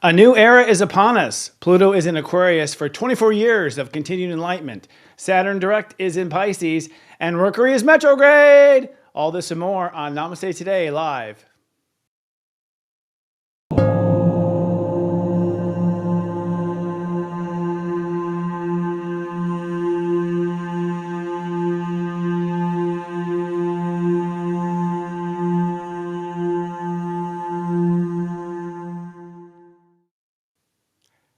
A new era is upon us. Pluto is in Aquarius for 24 years of continued enlightenment. Saturn direct is in Pisces, and Mercury is retrograde. All this and more on Namaste Today live.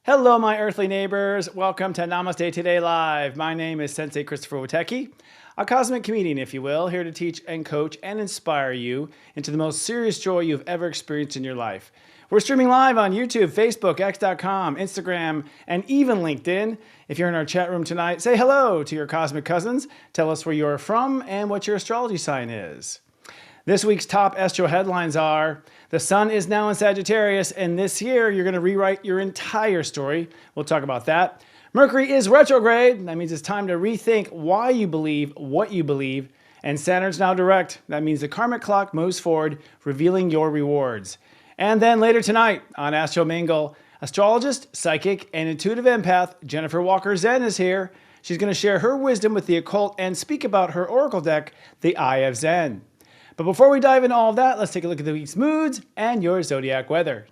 Hello, my earthly neighbors. Welcome to Namaste Today Live. My name is Sensei Christopher Witecki, a cosmic comedian, if you will, here to teach and coach and inspire you into the most serious joy you've ever experienced in your life. We're streaming live on YouTube, Facebook, X.com, Instagram, and even LinkedIn. If you're in our chat room tonight, say hello to your cosmic cousins. Tell us where you're from and what your astrology sign is. This week's top Astro headlines are: the sun is now in Sagittarius, and this year you're going to rewrite your entire story. We'll talk about that. Mercury is retrograde. That means it's time to rethink why you believe what you believe. And Saturn's now direct. That means the karmic clock moves forward, revealing your rewards. And then later tonight on Astro Mingle, astrologist, psychic, and intuitive empath Jennifer Zen is here. She's going to share her wisdom with the occult and speak about her oracle deck, the Eye of Zen. But before we dive into all of that, let's take a look at the week's moods and your zodiac weather.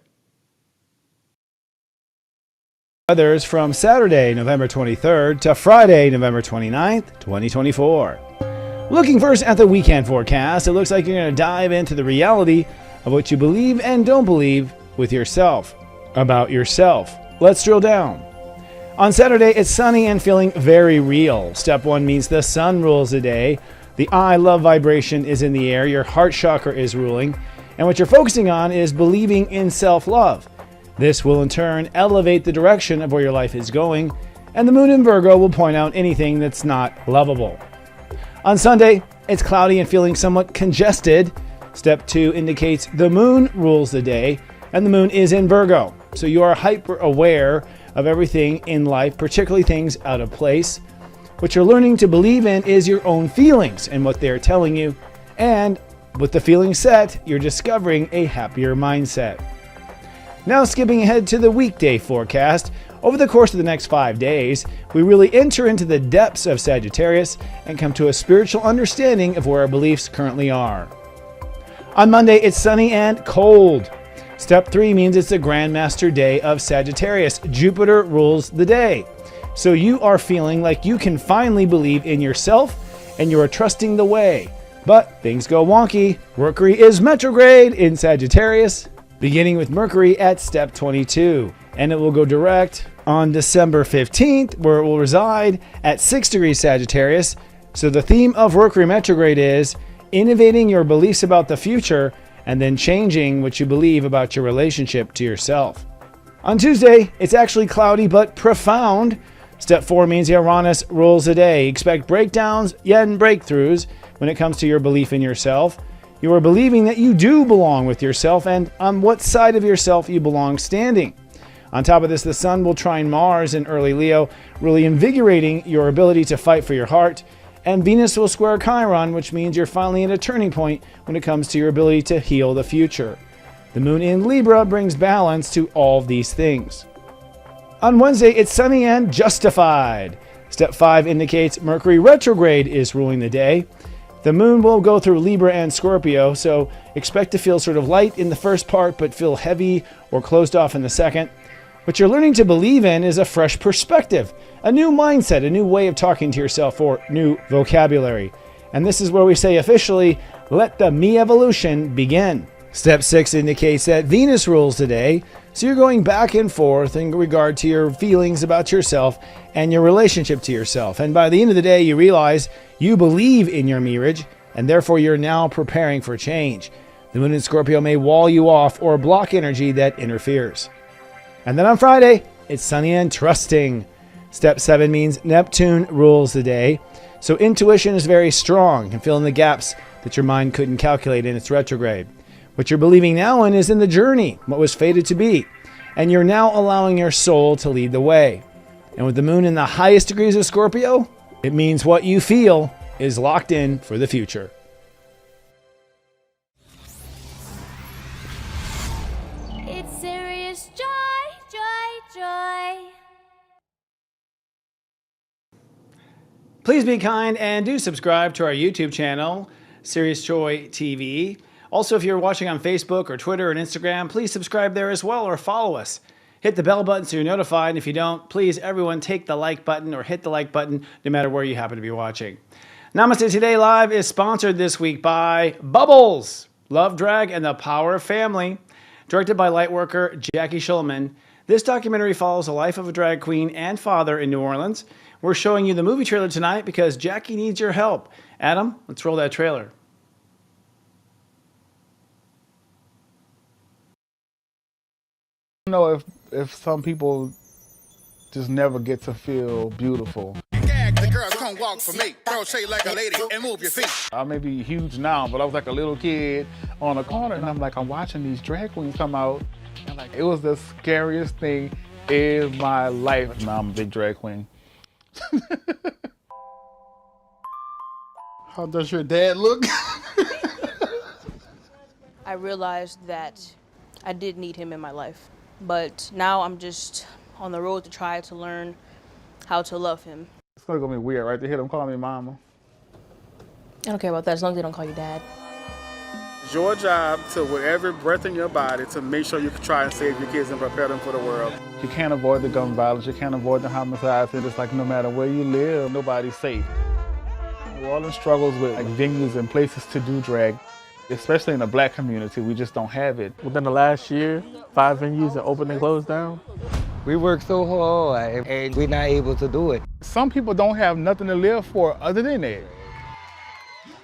Weather is from Saturday, November 23rd to Friday, November 29th, 2024. Looking first at the weekend forecast, it looks like you're going to dive into the reality of what you believe and don't believe with yourself, about yourself. Let's drill down. On Saturday, it's sunny and feeling very real. Step one means the sun rules the day. The I love vibration is in the air, your heart chakra is ruling, and what you're focusing on is believing in self-love. This will in turn elevate the direction of where your life is going, and the moon in Virgo will point out anything that's not lovable. On Sunday, it's cloudy and feeling somewhat congested. Step two indicates the moon rules the day, and the moon is in Virgo, so you are hyper aware of everything in life, particularly things out of place. What you're learning to believe in is your own feelings and what they're telling you. And with the feelings set, you're discovering a happier mindset. Now skipping ahead to the weekday forecast, over the course of the next 5 days, we really enter into the depths of Sagittarius and come to a spiritual understanding of where our beliefs currently are. On Monday, it's sunny and cold. Step 3 means it's the Grandmaster Day of Sagittarius. Jupiter rules the day. So you are feeling like you can finally believe in yourself and you are trusting the way. But things go wonky. Mercury is retrograde in Sagittarius, beginning with Mercury at step 22. And it will go direct on December 15th, where it will reside at 6 degrees Sagittarius. So the theme of Mercury retrograde is innovating your beliefs about the future and then changing what you believe about your relationship to yourself. On Tuesday, it's actually cloudy but profound. Step 4 means Uranus rules the day. Expect breakdowns, yet breakthroughs when it comes to your belief in yourself. You are believing that you do belong with yourself and on what side of yourself you belong standing. On top of this, the sun will trine Mars in early Leo, really invigorating your ability to fight for your heart. And Venus will square Chiron, which means you're finally at a turning point when it comes to your ability to heal the future. The moon in Libra brings balance to all of these things. On Wednesday, it's sunny and justified. Step 5 indicates Mercury retrograde is ruling the day. The moon will go through Libra and Scorpio, so expect to feel sort of light in the first part, but feel heavy or closed off in the second. What you're learning to believe in is a fresh perspective, a new mindset, a new way of talking to yourself, or new vocabulary. And this is where we say officially, let the me evolution begin. Step 6 indicates that Venus rules the day, so you're going back and forth in regard to your feelings about yourself and your relationship to yourself. And by the end of the day, you realize you believe in your marriage, and therefore you're now preparing for change. The moon in Scorpio may wall you off or block energy that interferes. And then on Friday, it's sunny and trusting. Step 7 means Neptune rules the day, so intuition is very strong and fill in the gaps that your mind couldn't calculate in its retrograde. What you're believing now in is in the journey, what was fated to be. And you're now allowing your soul to lead the way. And with the moon in the highest degrees of Scorpio, it means what you feel is locked in for the future. It's serious joy. Please be kind and do subscribe to our YouTube channel, Serious Joy TV. Also, if you're watching on Facebook or Twitter and Instagram, please subscribe there as well or follow us. Hit the bell button so you're notified. And if you don't, please, everyone, take the like button or hit the like button no matter where you happen to be watching. Namaste Today Live is sponsored this week by Bubbles, Love, Drag, and the Power of Family. Directed by lightworker Jackie Schulman, this documentary follows the life of a drag queen and father in New Orleans. We're showing you the movie trailer tonight because Jackie needs your help. Adam, let's roll that trailer. You know, if some people just never get to feel beautiful. The girls come walk for me. Throw shade like a lady and move your feet. I may be huge now, but I was like a little kid on a corner, and I'm watching these drag queens come out, and it was the scariest thing in my life. Now I'm a big drag queen. How does your dad look? I realized that I did need him in my life, but now I'm just on the road to try to learn how to love him. It's gonna be weird, right? To hear them calling me mama. I don't care about that as long as they don't call you dad. It's your job to, with every breath in your body, to make sure you can try and save your kids and prepare them for the world. You can't avoid the gun violence. You can't avoid the homicides. And it's like no matter where you live, nobody's safe. New Orleans struggles with venues and places to do drag, especially in the black community. We just don't have it. Within the last year, 5 venues are open and closed down. We work so hard and we're not able to do it. Some people don't have nothing to live for other than that.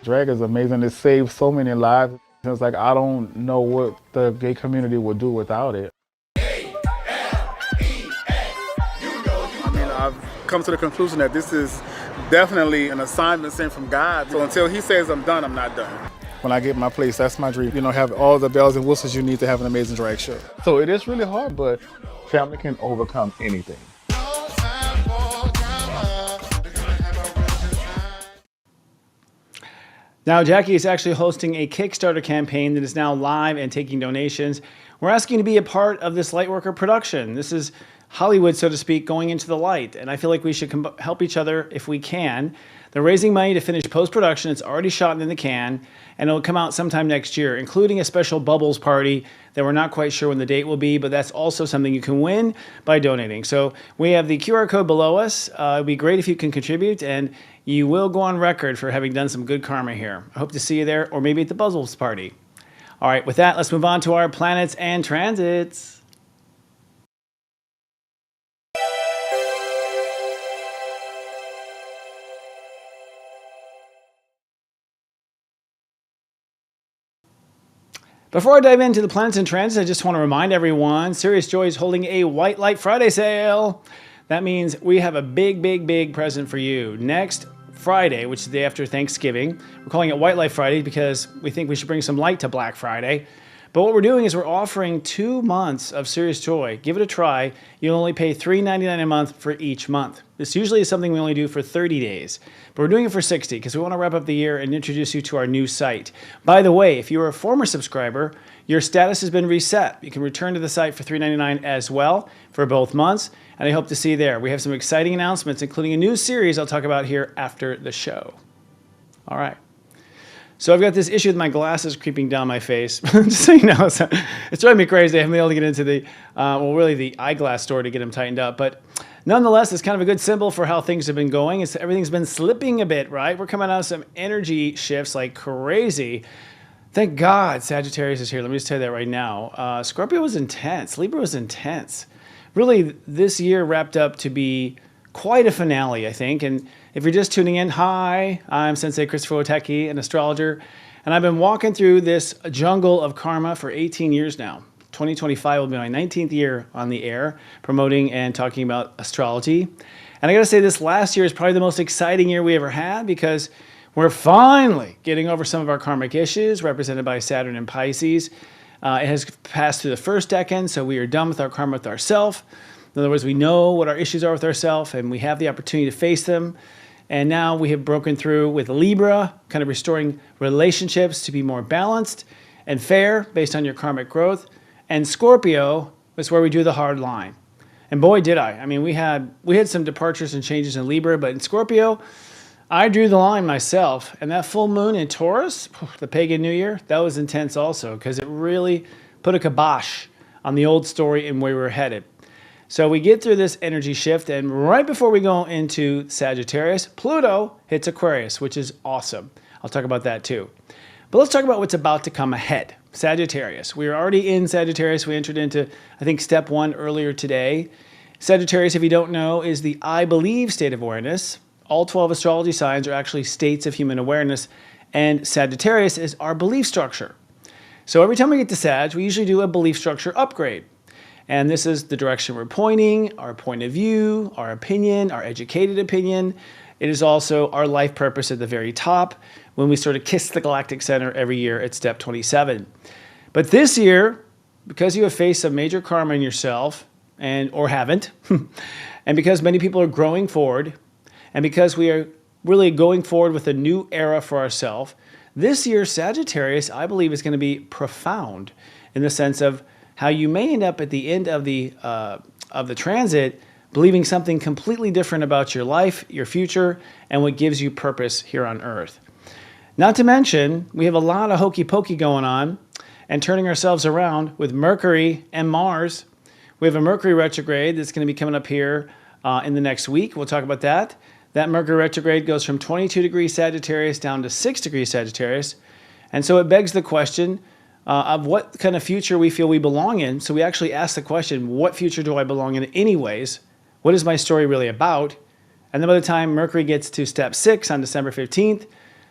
Drag is amazing. It saves so many lives. It's like I don't know what the gay community would do without it. I've come to the conclusion that this is definitely an assignment sent from God. So until He says I'm done, I'm not done. When I get my place, that's my dream. You know, have all the bells and whistles you need to have an amazing drag show. So it is really hard, but family can overcome anything. Now, Jackie is actually hosting a Kickstarter campaign that is now live and taking donations. We're asking to be a part of this Lightworker production. This is Hollywood, so to speak, going into the light. And I feel like we should help each other if we can. They're raising money to finish post-production. It's already shot and in the can, and it'll come out sometime next year, including a special Bubbles party that we're not quite sure when the date will be, but that's also something you can win by donating. So we have the QR code below us. It'd be great if you can contribute, and you will go on record for having done some good karma here. I hope to see you there, or maybe at the Bubbles party. All right, with that, let's move on to our planets and transits. Before I dive into the planets and transits, I just want to remind everyone, Serious Joy is holding a White Light Friday sale. That means we have a big present for you. Next Friday, which is the day after Thanksgiving, we're calling it White Light Friday because we think we should bring some light to Black Friday. But what we're doing is we're offering 2 months of Serious Joy. Give it a try. You'll only pay $3.99 a month for each month. This usually is something we only do for 30 days, but we're doing it for 60 because we want to wrap up the year and introduce you to our new site. By the way, if you are a former subscriber, your status has been reset. You can return to the site for $3.99 as well for both months, and I hope to see you there. We have some exciting announcements, including a new series I'll talk about here after the show. All right. So I've got this issue with my glasses creeping down my face. Just so you know, it's driving me crazy. I haven't been able to get into the, the eyeglass store to get them tightened up. But nonetheless, it's kind of a good symbol for how things have been going. Everything's been slipping a bit, right? We're coming out of some energy shifts like crazy. Thank God Sagittarius is here. Let me just tell you that right now. Scorpio was intense. Libra was intense. Really, this year wrapped up to be quite a finale, I think. And if you're just tuning in, hi, I'm Sensei Christopher Witecki, an astrologer, and I've been walking through this jungle of karma for 18 years now. 2025 will be my 19th year on the air, promoting and talking about astrology. And I gotta say, this last year is probably the most exciting year we ever had because we're finally getting over some of our karmic issues, represented by Saturn and Pisces. It has passed through the first decan, so we are done with our karma with ourselves. In other words, we know what our issues are with ourselves, and we have the opportunity to face them. And now we have broken through with Libra, kind of restoring relationships to be more balanced and fair based on your karmic growth. And Scorpio is where we do the hard line. And boy, did I. I mean, we had some departures and changes in Libra, but in Scorpio, I drew the line myself, and that full moon in Taurus, the pagan new year, that was intense also because it really put a kibosh on the old story and where we were headed. So we get through this energy shift, and right before we go into Sagittarius, Pluto hits Aquarius, which is awesome. I'll talk about that too. But let's talk about what's about to come ahead. Sagittarius. We are already in Sagittarius. We entered into, I think, step 1 earlier today. Sagittarius, if you don't know, is the I believe state of awareness. All 12 astrology signs are actually states of human awareness, and Sagittarius is our belief structure. So every time we get to Sag, we usually do a belief structure upgrade. And this is the direction we're pointing, our point of view, our opinion, our educated opinion. It is also our life purpose at the very top when we sort of kiss the galactic center every year at step 27. But this year, because you have faced some major karma in yourself, or haven't, and because many people are growing forward, and because we are really going forward with a new era for ourselves, this year Sagittarius, I believe, is going to be profound in the sense of how you may end up at the end of the transit believing something completely different about your life, your future, and what gives you purpose here on Earth. Not to mention, we have a lot of hokey pokey going on and turning ourselves around with Mercury and Mars. We have a Mercury retrograde that's going to be coming up here in the next week. We'll talk about that. That Mercury retrograde goes from 22 degrees Sagittarius down to 6 degrees Sagittarius. And so it begs the question of what kind of future we feel we belong in. So we actually ask the question, what future do I belong in anyways? What is my story really about? And then by the time Mercury gets to step 6 on December 15th,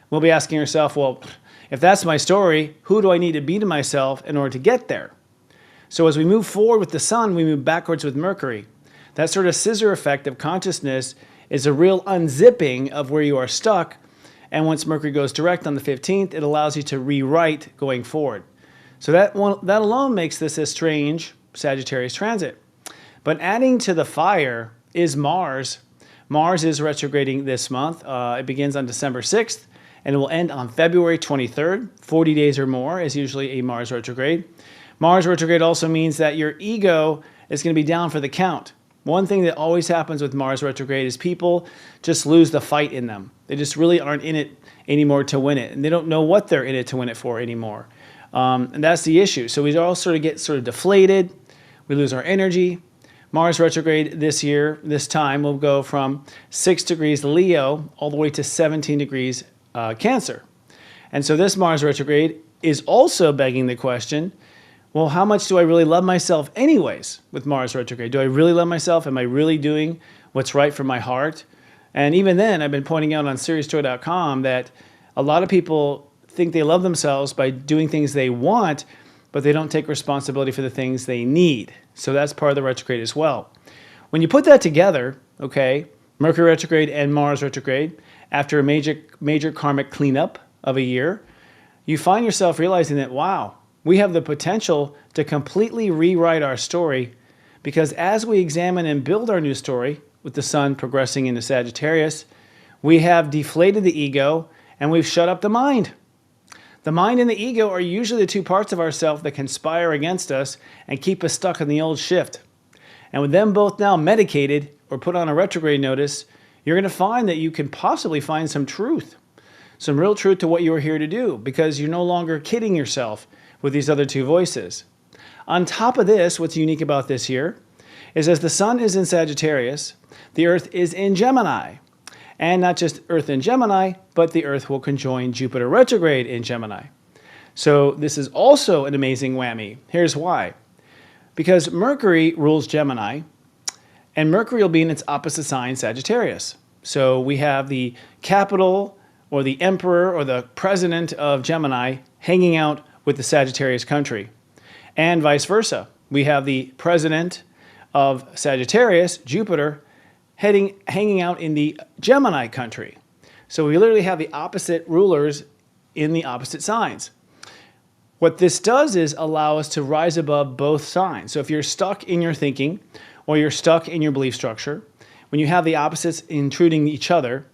we'll be asking ourselves, well, if that's my story, who do I need to be to myself in order to get there? So as we move forward with the sun, we move backwards with Mercury. That sort of scissor effect of consciousness is a real unzipping of where you are stuck. And once Mercury goes direct on the 15th, it allows you to rewrite going forward. So that alone makes this a strange Sagittarius transit. But adding to the fire is Mars. Mars is retrograding this month. It begins on December 6th, and it will end on February 23rd. 40 days or more is usually a Mars retrograde. Mars retrograde also means that your ego is going to be down for the count. One thing that always happens with Mars retrograde is people just lose the fight in them. They just really aren't in it anymore to win it, and they don't know what they're in it to win it for anymore. And that's the issue. So we all sort of get deflated. We lose our energy. Mars retrograde this time will go from 6 degrees Leo all the way to 17 degrees Cancer. And so this Mars retrograde is also begging the question, well, how much do I really love myself anyways with Mars retrograde? Do I really love myself? Am I really doing what's right for my heart? And even then, I've been pointing out on SeriousJoy.com that a lot of people think they love themselves by doing things they want, but they don't take responsibility for the things they need. So that's part of the retrograde as well. When you put that together, okay, Mercury retrograde and Mars retrograde, after a major karmic cleanup of a year, you find yourself realizing that, wow, we have the potential to completely rewrite our story, because as we examine and build our new story with the sun progressing into Sagittarius, we have deflated the ego and we've shut up the mind. The mind and the ego are usually the two parts of ourselves that conspire against us and keep us stuck in the old shift. And with them both now medicated or put on a retrograde notice, you're going to find that you can possibly find some truth, some real truth to what you are here to do, because you're no longer kidding yourself with these other two voices. On top of this, what's unique about this year is as the sun is in Sagittarius, the earth is in Gemini. And not just Earth in Gemini, but the Earth will conjoin Jupiter retrograde in Gemini. So this is also an amazing whammy. Here's why. Because Mercury rules Gemini, and Mercury will be in its opposite sign, Sagittarius. So we have the capital or the emperor or the president of Gemini hanging out with the Sagittarius country. And vice versa. We have the president of Sagittarius, Jupiter, hanging out in the Gemini country. So we literally have the opposite rulers in the opposite signs. What this does is allow us to rise above both signs. So if you're stuck in your thinking or you're stuck in your belief structure, when you have the opposites intruding each other,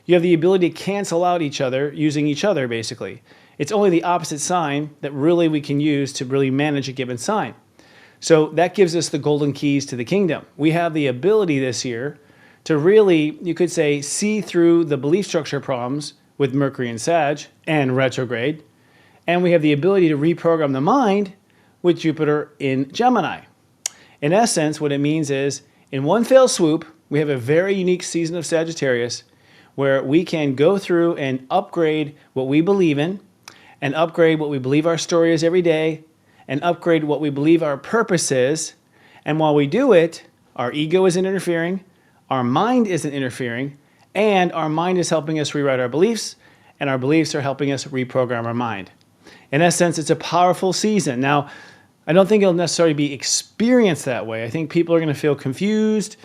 you have the ability to cancel out each other using each other, basically. It's only the opposite sign that really we can use to really manage a given sign. So that gives us the golden keys to the kingdom. We have the ability this year to really, you could say, see through the belief structure problems with Mercury in Sag and retrograde. And we have the ability to reprogram the mind with Jupiter in Gemini. In essence, what it means is, in one fell swoop, we have a very unique season of Sagittarius where we can go through and upgrade what we believe in, and upgrade what we believe our story is every day, and upgrade what we believe our purpose is. And while we do it, our ego isn't interfering, our mind isn't interfering, and our mind is helping us rewrite our beliefs, and our beliefs are helping us reprogram our mind. In essence, it's a powerful season. Now, I don't think it'll necessarily be experienced that way. I think people are going to feel confused,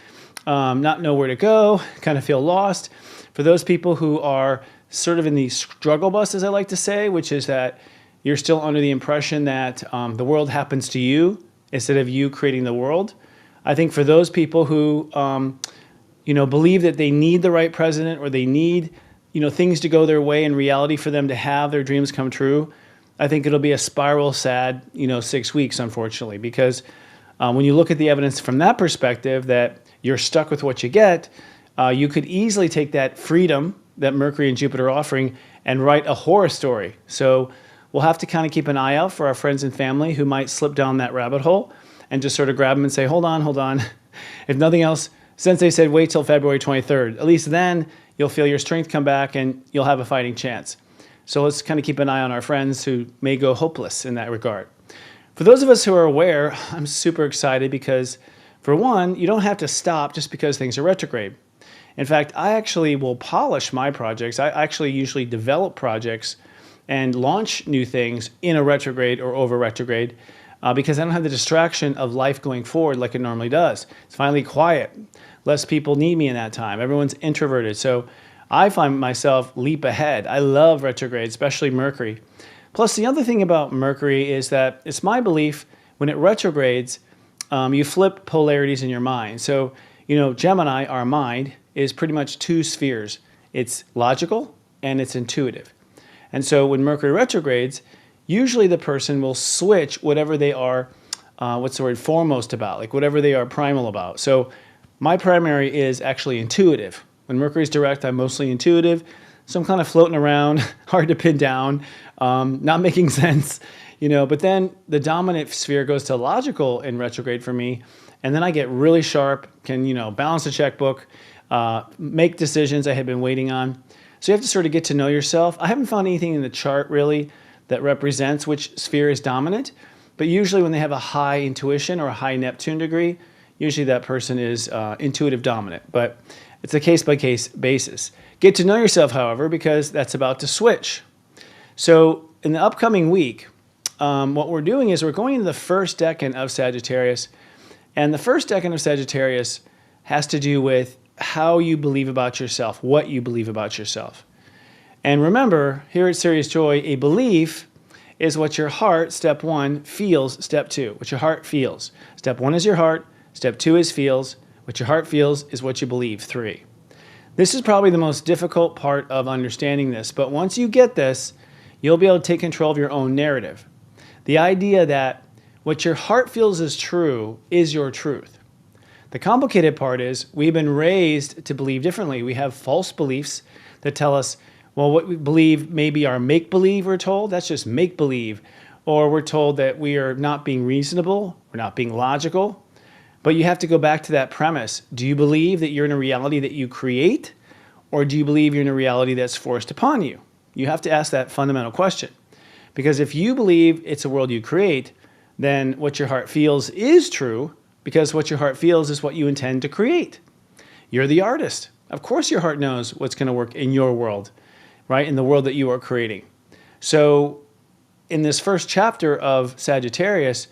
not know where to go, kind of feel lost. For those people who are sort of in the struggle bus, as I like to say, which is that you're still under the impression that the world happens to you instead of you creating the world. I think for those people who believe that they need the right president, or they need things to go their way in reality for them to have their dreams come true, I think it'll be a spiral sad 6 weeks, unfortunately, because when you look at the evidence from that perspective, that you're stuck with what you get, you could easily take that freedom that Mercury and Jupiter are offering and write a horror story. So we'll have to kind of keep an eye out for our friends and family who might slip down that rabbit hole, and just sort of grab them and say, hold on. If nothing else, since they said wait till February 23rd, at least then you'll feel your strength come back and you'll have a fighting chance. So let's kind of keep an eye on our friends who may go hopeless in that regard. For those of us who are aware, I'm super excited because, for one, you don't have to stop just because things are retrograde. In fact, I actually will polish my projects. I actually usually develop projects and launch new things in a retrograde or over retrograde because I don't have the distraction of life going forward like it normally does. It's finally quiet. Less people need me in that time. Everyone's introverted. So I find myself leap ahead. I love retrograde, especially Mercury. Plus, the other thing about Mercury is that it's my belief when it retrogrades, you flip polarities in your mind. So, Gemini, our mind, is pretty much two spheres. It's logical and it's intuitive. And so when Mercury retrogrades, usually the person will switch whatever they are, foremost about, like whatever they are primal about. So my primary is actually intuitive. When Mercury's direct, I'm mostly intuitive. So I'm kind of floating around, hard to pin down, not making sense, But then the dominant sphere goes to logical in retrograde for me. And then I get really sharp, can, balance a checkbook, make decisions I had been waiting on. So you have to sort of get to know yourself. I haven't found anything in the chart really that represents which sphere is dominant. But usually when they have a high intuition or a high Neptune degree, usually that person is intuitive dominant. But it's a case-by-case basis. Get to know yourself, however, because that's about to switch. So in the upcoming week, what we're doing is we're going into the first decan of Sagittarius. And the first decan of Sagittarius has to do with how you believe about yourself, what you believe about yourself. And remember, here at Serious Joy, a belief is what your heart, step one, feels, step two, what your heart feels. Step one is your heart, step two is feels. What your heart feels is what you believe, 3. This is probably the most difficult part of understanding this, but once you get this, you'll be able to take control of your own narrative. The idea that what your heart feels is true is your truth. The complicated part is we've been raised to believe differently. We have false beliefs that tell us, well, what we believe may be our make-believe, we're told. That's just make-believe. Or we're told that we are not being reasonable, we're not being logical. But you have to go back to that premise. Do you believe that you're in a reality that you create, or do you believe you're in a reality that's forced upon you? You have to ask that fundamental question. Because if you believe it's a world you create, then what your heart feels is true, because what your heart feels is what you intend to create. You're the artist. Of course your heart knows what's going to work in your world, right? In the world that you are creating. So in this first chapter of Sagittarius,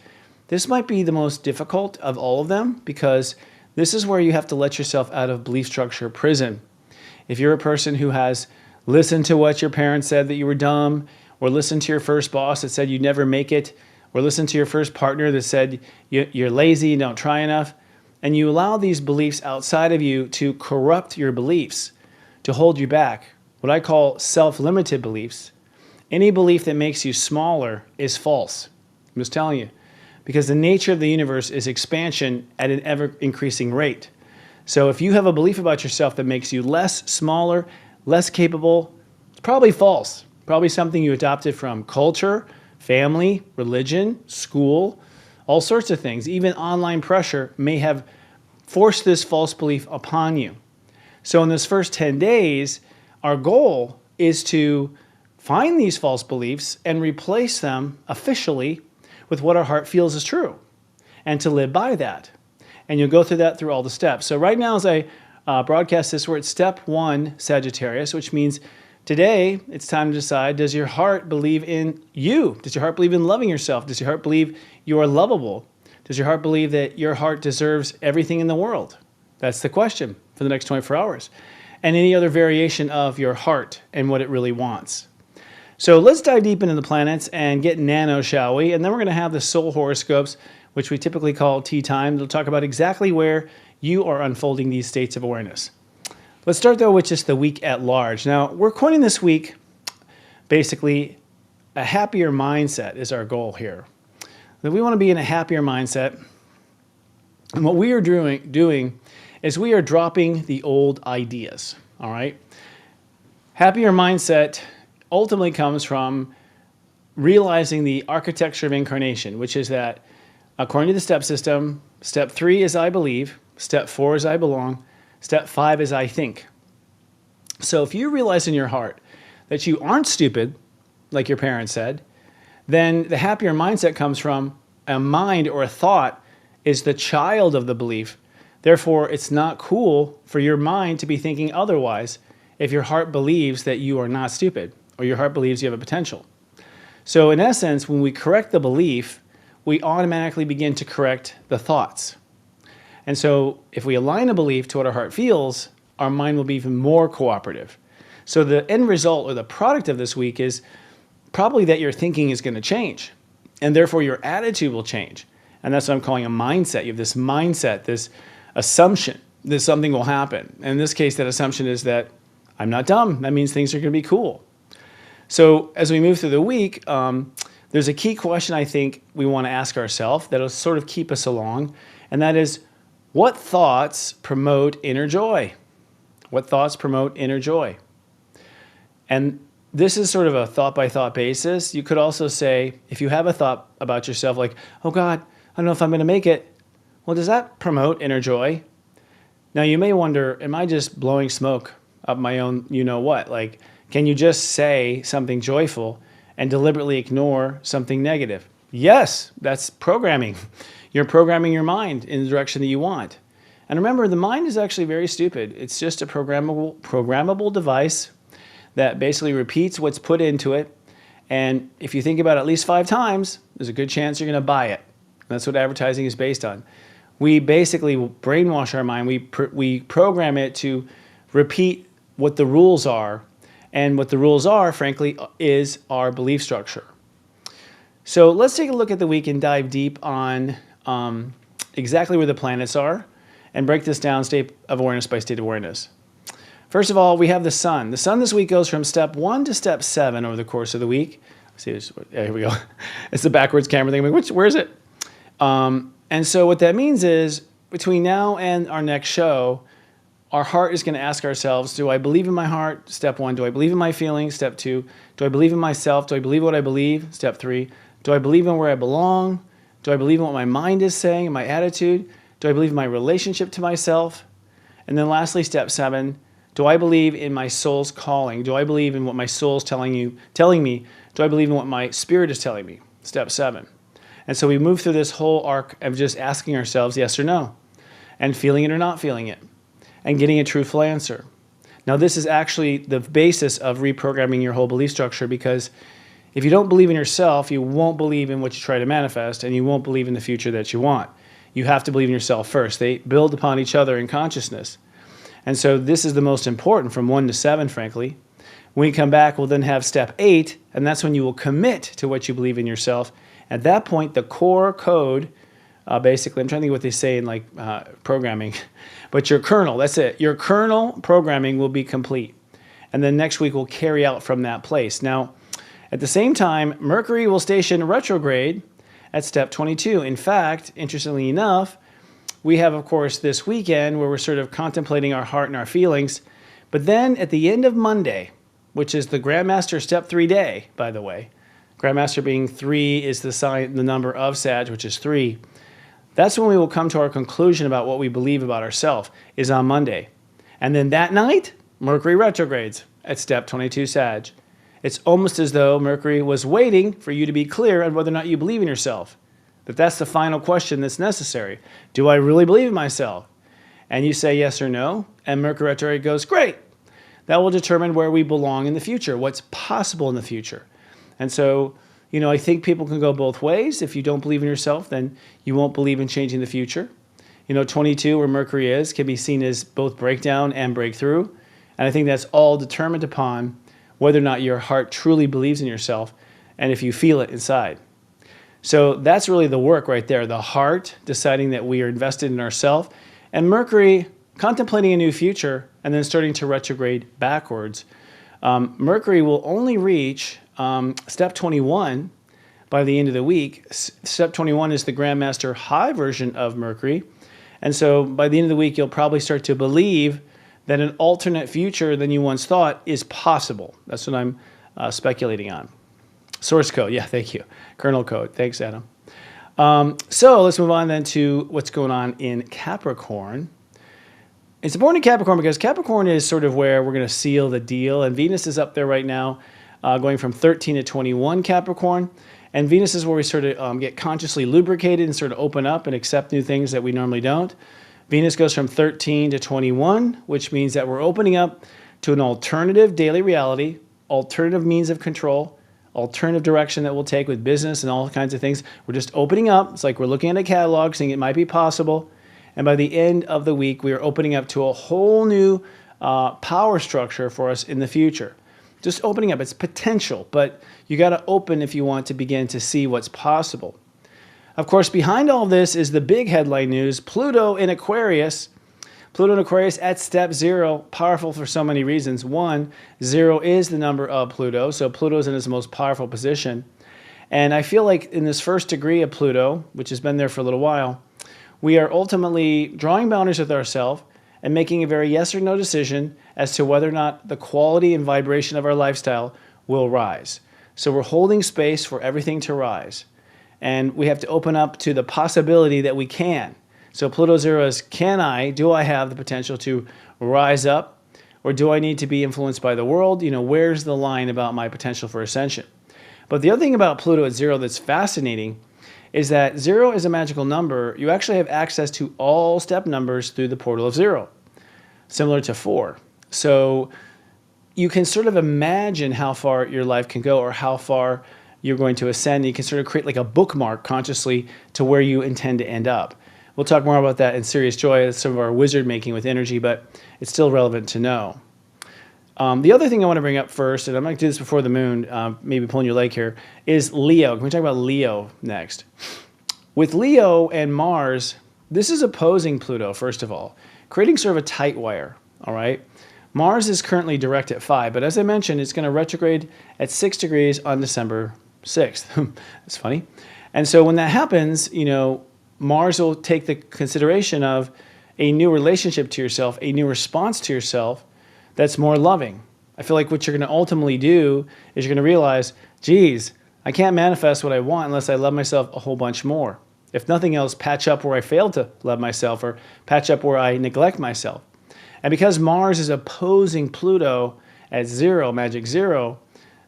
this might be the most difficult of all of them because this is where you have to let yourself out of belief structure prison. If you're a person who has listened to what your parents said that you were dumb, or listened to your first boss that said you'd never make it, or listened to your first partner that said you're lazy, you don't try enough, and you allow these beliefs outside of you to corrupt your beliefs, to hold you back, what I call self-limited beliefs, any belief that makes you smaller is false. I'm just telling you. Because the nature of the universe is expansion at an ever-increasing rate. So if you have a belief about yourself that makes you less, smaller, less capable, it's probably false. Probably something you adopted from culture, family, religion, school, all sorts of things. Even online pressure may have forced this false belief upon you. So in this first 10 days, our goal is to find these false beliefs and replace them officially with what our heart feels is true, and to live by that. And you'll go through that through all the steps. So right now, as I broadcast this, we're at step 1, Sagittarius, which means today it's time to decide, does your heart believe in you? Does your heart believe in loving yourself? Does your heart believe you are lovable? Does your heart believe that your heart deserves everything in the world? That's the question for the next 24 hours. And any other variation of your heart and what it really wants. So let's dive deep into the planets and get nano, shall we? And then we're going to have the soul horoscopes, which we typically call tea time. It'll talk about exactly where you are unfolding these states of awareness. Let's start, though, with just the week at large. Now, we're coining this week, basically, a happier mindset is our goal here. That we want to be in a happier mindset. And what we are doing is we are dropping the old ideas, all right? Happier mindset ultimately comes from realizing the architecture of incarnation, which is that according to the step system, step 3 is I believe, step 4 is I belong, step 5 is I think. So if you realize in your heart that you aren't stupid, like your parents said, then the happier mindset comes from a mind or a thought is the child of the belief. Therefore, it's not cool for your mind to be thinking otherwise if your heart believes that you are not stupid or your heart believes you have a potential. So in essence, when we correct the belief, we automatically begin to correct the thoughts. And so if we align a belief to what our heart feels, our mind will be even more cooperative. So the end result or the product of this week is probably that your thinking is going to change, and therefore your attitude will change. And that's what I'm calling a mindset. You have this mindset, this assumption that something will happen. And in this case, that assumption is that I'm not dumb. That means things are going to be cool. So as we move through the week, there's a key question I think we want to ask ourselves that'll sort of keep us along, and that is, what thoughts promote inner joy? What thoughts promote inner joy? And this is sort of a thought-by-thought basis. You could also say, if you have a thought about yourself like, oh God, I don't know if I'm going to make it. Well, does that promote inner joy? Now, you may wonder, am I just blowing smoke up my own you-know-what? Like, can you just say something joyful and deliberately ignore something negative? Yes, that's programming. You're programming your mind in the direction that you want. And remember, the mind is actually very stupid. It's just a programmable device that basically repeats what's put into it. And if you think about it at least 5 times, there's a good chance you're going to buy it. That's what advertising is based on. We basically brainwash our mind. We program it to repeat what the rules are. And what the rules are, frankly, is our belief structure. So let's take a look at the week and dive deep on exactly where the planets are and break this down state of awareness by state of awareness. First of all, we have the sun. The sun this week goes from step 1 to step 7 over the course of the week. See, here we go. It's the backwards camera thing. Where is it? And so what that means is between now and our next show, our heart is going to ask ourselves, do I believe in my heart? Step 1. Do I believe in my feelings? Step 2. Do I believe in myself? Do I believe what I believe? Step 3. Do I believe in where I belong? Do I believe in what my mind is saying and my attitude? Do I believe in my relationship to myself? And then lastly, step 7. Do I believe in my soul's calling? Do I believe in what my soul's telling me? Do I believe in what my spirit is telling me? Step 7. And so we move through this whole arc of just asking ourselves yes or no, and feeling it or not feeling it, and getting a truthful answer. Now, this is actually the basis of reprogramming your whole belief structure, because if you don't believe in yourself, you won't believe in what you try to manifest, and you won't believe in the future that you want. You have to believe in yourself first. They build upon each other in consciousness. And so this is the most important from 1 to 7, frankly. When we come back, we'll then have step 8, and that's when you will commit to what you believe in yourself. At that point, the core code, basically, I'm trying to think what they say in like programming, but your kernel, that's it. Your kernel programming will be complete. And then next week, we'll carry out from that place. Now, at the same time, Mercury will station retrograde at step 22. In fact, interestingly enough, we have, of course, this weekend where we're sort of contemplating our heart and our feelings. But then at the end of Monday, which is the Grandmaster Step 3 day, by the way, Grandmaster being 3 is the number of Sag, which is 3. That's when we will come to our conclusion about what we believe about ourselves, is on Monday. And then that night, Mercury retrogrades at Step 22 Sag. It's almost as though Mercury was waiting for you to be clear on whether or not you believe in yourself. That's the final question that's necessary. Do I really believe in myself? And you say yes or no, and Mercury retrograde goes, great. That will determine where we belong in the future, what's possible in the future. And so, I think people can go both ways. If you don't believe in yourself, then you won't believe in changing the future. 22, where Mercury is, can be seen as both breakdown and breakthrough. And I think that's all determined upon whether or not your heart truly believes in yourself and if you feel it inside. So that's really the work right there, the heart deciding that we are invested in ourselves, and Mercury contemplating a new future and then starting to retrograde backwards. Mercury will only reach Step 21 by the end of the week. Step 21 is the Grandmaster high version of Mercury. And so by the end of the week, you'll probably start to believe that an alternate future than you once thought is possible. That's what I'm speculating on. Source code, yeah, thank you. Kernel code, thanks, Adam. So let's move on then to what's going on in Capricorn. It's important in Capricorn because Capricorn is sort of where we're going to seal the deal, and Venus is up there right now, going from 13 to 21 Capricorn. And Venus is where we sort of get consciously lubricated and sort of open up and accept new things that we normally don't. Venus goes from 13 to 21, which means that we're opening up to an alternative daily reality, alternative means of control, alternative direction that we'll take with business and all kinds of things. We're just opening up. It's like we're looking at a catalog, saying it might be possible. And by the end of the week, we are opening up to a whole new power structure for us in the future. Just opening up. It's potential, but you got to open if you want to begin to see what's possible. Of course, behind all this is the big headline news, Pluto in Aquarius. Pluto in Aquarius at Step 0, powerful for so many reasons. 1, 0 is the number of Pluto, so Pluto's in its most powerful position. And I feel like in this first degree of Pluto, which has been there for a little while, we are ultimately drawing boundaries with ourselves and making a very yes or no decision as to whether or not the quality and vibration of our lifestyle will rise. So we're holding space for everything to rise. And we have to open up to the possibility that we can. So Pluto 0 is, do I have the potential to rise up? Or do I need to be influenced by the world? Where's the line about my potential for ascension? But the other thing about Pluto at 0 that's fascinating is that 0 is a magical number. You actually have access to all step numbers through the portal of 0, similar to 4. So you can sort of imagine how far your life can go or how far you're going to ascend. You can sort of create like a bookmark consciously to where you intend to end up. We'll talk more about that in Serious Joy. That's some of our wizard making with energy, but it's still relevant to know. The other thing I want to bring up first, and I'm going to do this before the moon, maybe pulling your leg here, is Leo. Can we talk about Leo next? With Leo and Mars, this is opposing Pluto, first of all, creating sort of a tight wire, all right? Mars is currently direct at 5, but as I mentioned, it's going to retrograde at 6 degrees on December 6th. That's funny. And so when that happens, Mars will take the consideration of a new relationship to yourself, a new response to yourself that's more loving. I feel like what you're going to ultimately do is you're going to realize, geez, I can't manifest what I want unless I love myself a whole bunch more. If nothing else, patch up where I failed to love myself or patch up where I neglect myself. And because Mars is opposing Pluto at 0, magic 0,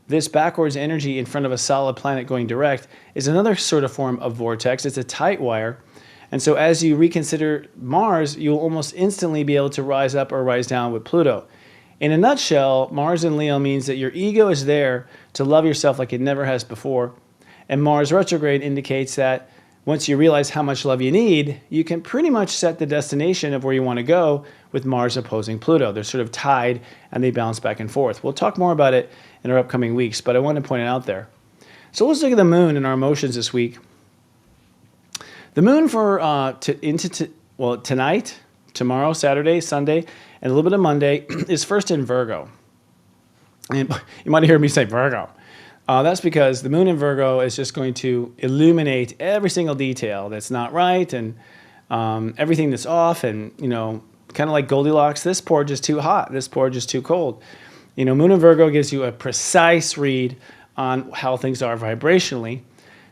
this backwards energy in front of a solid planet going direct is another sort of form of vortex. It's a tight wire. And so as you reconsider Mars, you'll almost instantly be able to rise up or rise down with Pluto. In a nutshell, Mars in Leo means that your ego is there to love yourself like it never has before. And Mars retrograde indicates that once you realize how much love you need, you can pretty much set the destination of where you want to go with Mars opposing Pluto. They're sort of tied and they bounce back and forth. We'll talk more about it in our upcoming weeks, but I want to point it out there. So let's look at the moon and our emotions this week. The moon for tonight, tomorrow, Saturday, Sunday, and a little bit of Monday is first in Virgo. And you might hear me say Virgo. That's because the moon in Virgo is just going to illuminate every single detail that's not right and everything that's off, and, kind of like Goldilocks, this porridge is too hot, this porridge is too cold. Moon in Virgo gives you a precise read on how things are vibrationally.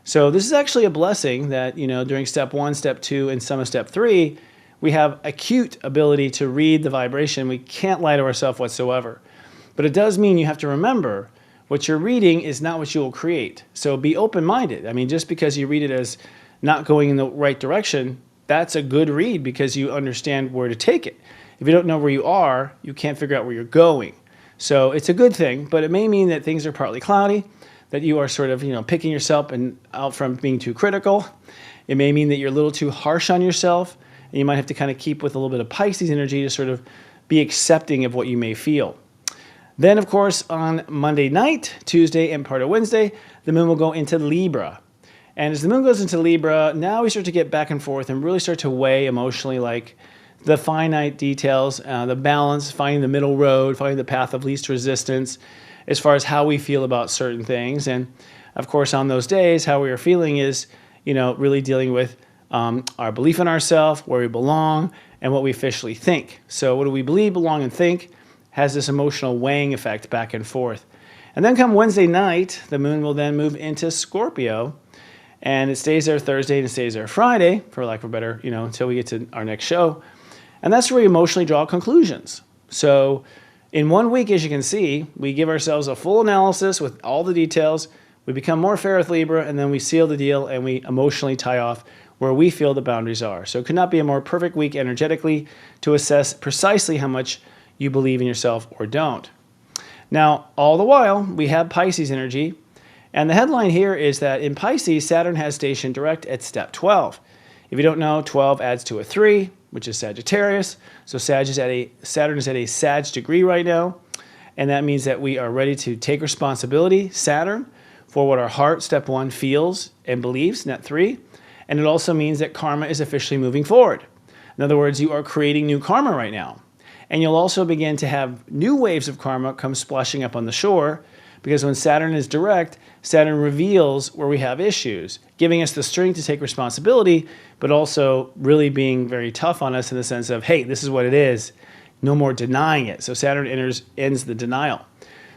So this is actually a blessing that, during step 1, step 2, and some of step 3, we have acute ability to read the vibration. We can't lie to ourselves whatsoever. But it does mean you have to remember what you're reading is not what you will create. So be open-minded. I mean, just because you read it as not going in the right direction, that's a good read because you understand where to take it. If you don't know where you are, you can't figure out where you're going. So it's a good thing, but it may mean that things are partly cloudy, that you are sort of, picking yourself out from being too critical. It may mean that you're a little too harsh on yourself, and you might have to kind of keep with a little bit of Pisces energy to sort of be accepting of what you may feel. Then, of course, on Monday night, Tuesday, and part of Wednesday, the moon will go into Libra. And as the moon goes into Libra, now we start to get back and forth and really start to weigh emotionally, like the finite details, the balance, finding the middle road, finding the path of least resistance as far as how we feel about certain things. And of course, on those days, how we are feeling is, really dealing with our belief in ourselves, where we belong, and what we officially think. So what do we believe, belong, and think has this emotional weighing effect back and forth. And then come Wednesday night, the moon will then move into Scorpio, and it stays there Thursday and it stays there Friday, for lack of a better, until we get to our next show. And that's where we emotionally draw conclusions. So in 1 week, as you can see, we give ourselves a full analysis with all the details. We become more fair with Libra, and then we seal the deal and we emotionally tie off where we feel the boundaries are. So it could not be a more perfect week energetically to assess precisely how much you believe in yourself or don't. Now, all the while, we have Pisces energy. And the headline here is that in Pisces, Saturn has station direct at step 12. If you don't know, 12 adds to a 3, which is Sagittarius. So Saturn is at a Sag degree right now. And that means that we are ready to take responsibility, Saturn, for what our heart, step 1, feels and believes, net 3. And it also means that karma is officially moving forward. In other words, you are creating new karma right now. And you'll also begin to have new waves of karma come splashing up on the shore, because when Saturn is direct, Saturn reveals where we have issues, giving us the strength to take responsibility, but also really being very tough on us in the sense of, hey, this is what it is. No more denying it. So Saturn ends the denial.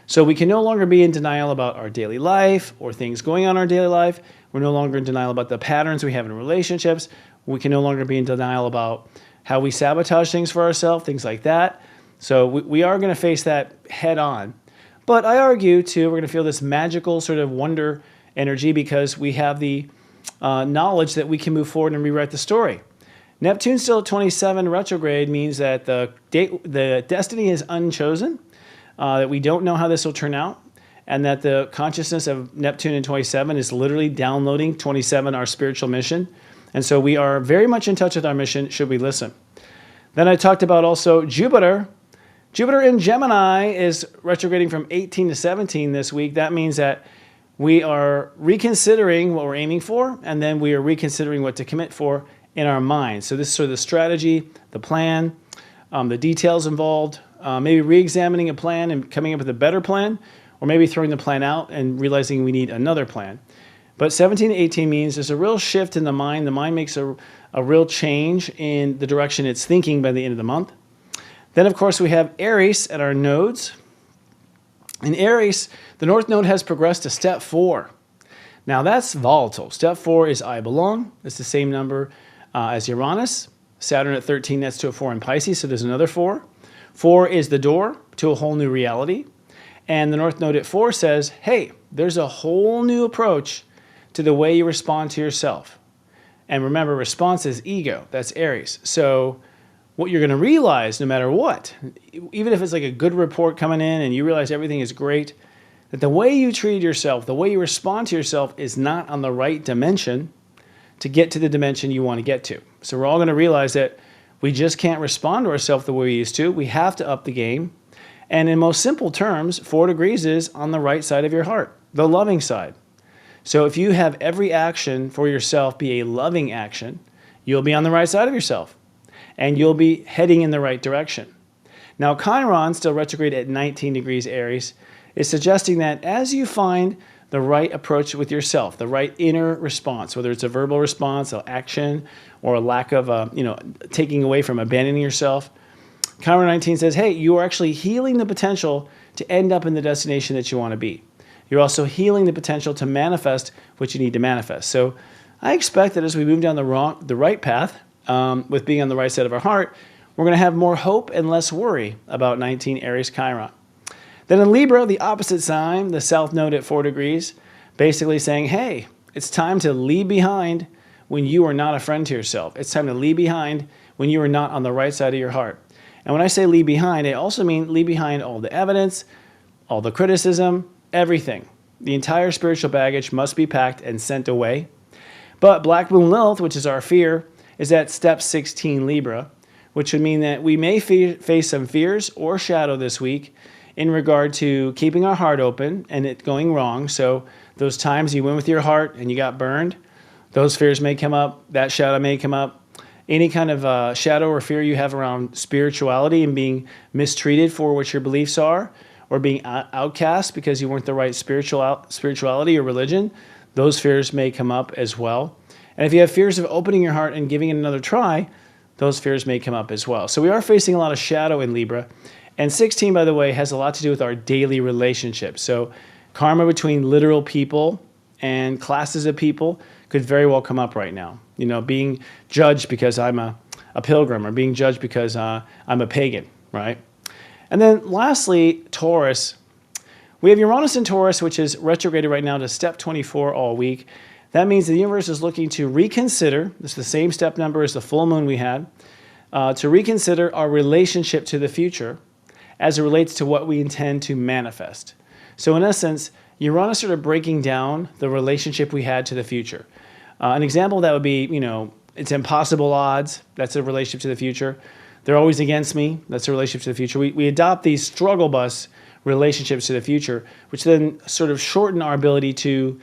So we can no longer be in denial about our daily life or things going on in our daily life. We're no longer in denial about the patterns we have in relationships. We can no longer be in denial about how we sabotage things for ourselves, things like that. So we are going to face that head on. But I argue, too, we're going to feel this magical sort of wonder energy because we have the knowledge that we can move forward and rewrite the story. Neptune still at 27 retrograde means that the destiny is unchosen, that we don't know how this will turn out, and that the consciousness of Neptune in 27 is literally downloading 27, our spiritual mission. And so we are very much in touch with our mission, should we listen. Then I talked about also Jupiter. Jupiter in Gemini is retrograding from 18 to 17 this week. That means that we are reconsidering what we're aiming for, and then we are reconsidering what to commit for in our minds. So this is sort of the strategy, the plan, the details involved, maybe re-examining a plan and coming up with a better plan, or maybe throwing the plan out and realizing we need another plan. But 17 to 18 means there's a real shift in the mind. The mind makes a real change in the direction it's thinking by the end of the month. Then, of course, we have Aries at our nodes. In Aries, the North Node has progressed to step 4. Now, that's volatile. Step 4 is I belong. It's the same number as Uranus. Saturn at 13, that's to a 4 in Pisces, so there's another 4. 4 is the door to a whole new reality. And the North Node at 4 says, hey, there's a whole new approach to the way you respond to yourself. And remember, response is ego. That's Aries. So what you're going to realize, no matter what, even if it's like a good report coming in and you realize everything is great, that the way you treat yourself, the way you respond to yourself is not on the right dimension to get to the dimension you want to get to. So we're all going to realize that we just can't respond to ourselves the way we used to. We have to up the game. And in most simple terms, 4 degrees is on the right side of your heart, the loving side. So if you have every action for yourself be a loving action, you'll be on the right side of yourself, and you'll be heading in the right direction. Now, Chiron, still retrograde at 19 degrees Aries, is suggesting that as you find the right approach with yourself, the right inner response, whether it's a verbal response, an action, or a lack of, taking away from abandoning yourself. Chiron 19 says, hey, you are actually healing the potential to end up in the destination that you want to be. You're also healing the potential to manifest what you need to manifest. So I expect that as we move down the right path, with being on the right side of our heart, we're going to have more hope and less worry about 19 Aries Chiron. Then in Libra, the opposite sign, the south node at 4 degrees, basically saying, hey, it's time to leave behind when you are not a friend to yourself. It's time to leave behind when you are not on the right side of your heart. And when I say leave behind, I also mean leave behind all the evidence, all the criticism, everything. The entire spiritual baggage must be packed and sent away. But Black Moon Lilith, which is our fear, is at step 16 Libra, which would mean that we may face some fears or shadow this week in regard to keeping our heart open and it going wrong. So those times you went with your heart and you got burned, those fears may come up, that shadow may come up. Any kind of shadow or fear you have around spirituality and being mistreated for what your beliefs are, or being outcast because you weren't the right spirituality or religion, those fears may come up as well. And if you have fears of opening your heart and giving it another try, those fears may come up as well. So we are facing a lot of shadow in Libra. And 16, by the way, has a lot to do with our daily relationships. So karma between literal people and classes of people could very well come up right now. You know, being judged because I'm a pilgrim, or being judged because I'm a pagan, right? And then lastly, Taurus. We have Uranus in Taurus, which is retrograded right now to step 24 all week. That means the universe is looking to reconsider, this is the same step number as the full moon we had, to reconsider our relationship to the future as it relates to what we intend to manifest. So in essence, Uranus sort of breaking down the relationship we had to the future. An example of that would be, it's impossible odds. That's a relationship to the future. They're always against me. That's a relationship to the future. We adopt these struggle bus relationships to the future, which then sort of shorten our ability to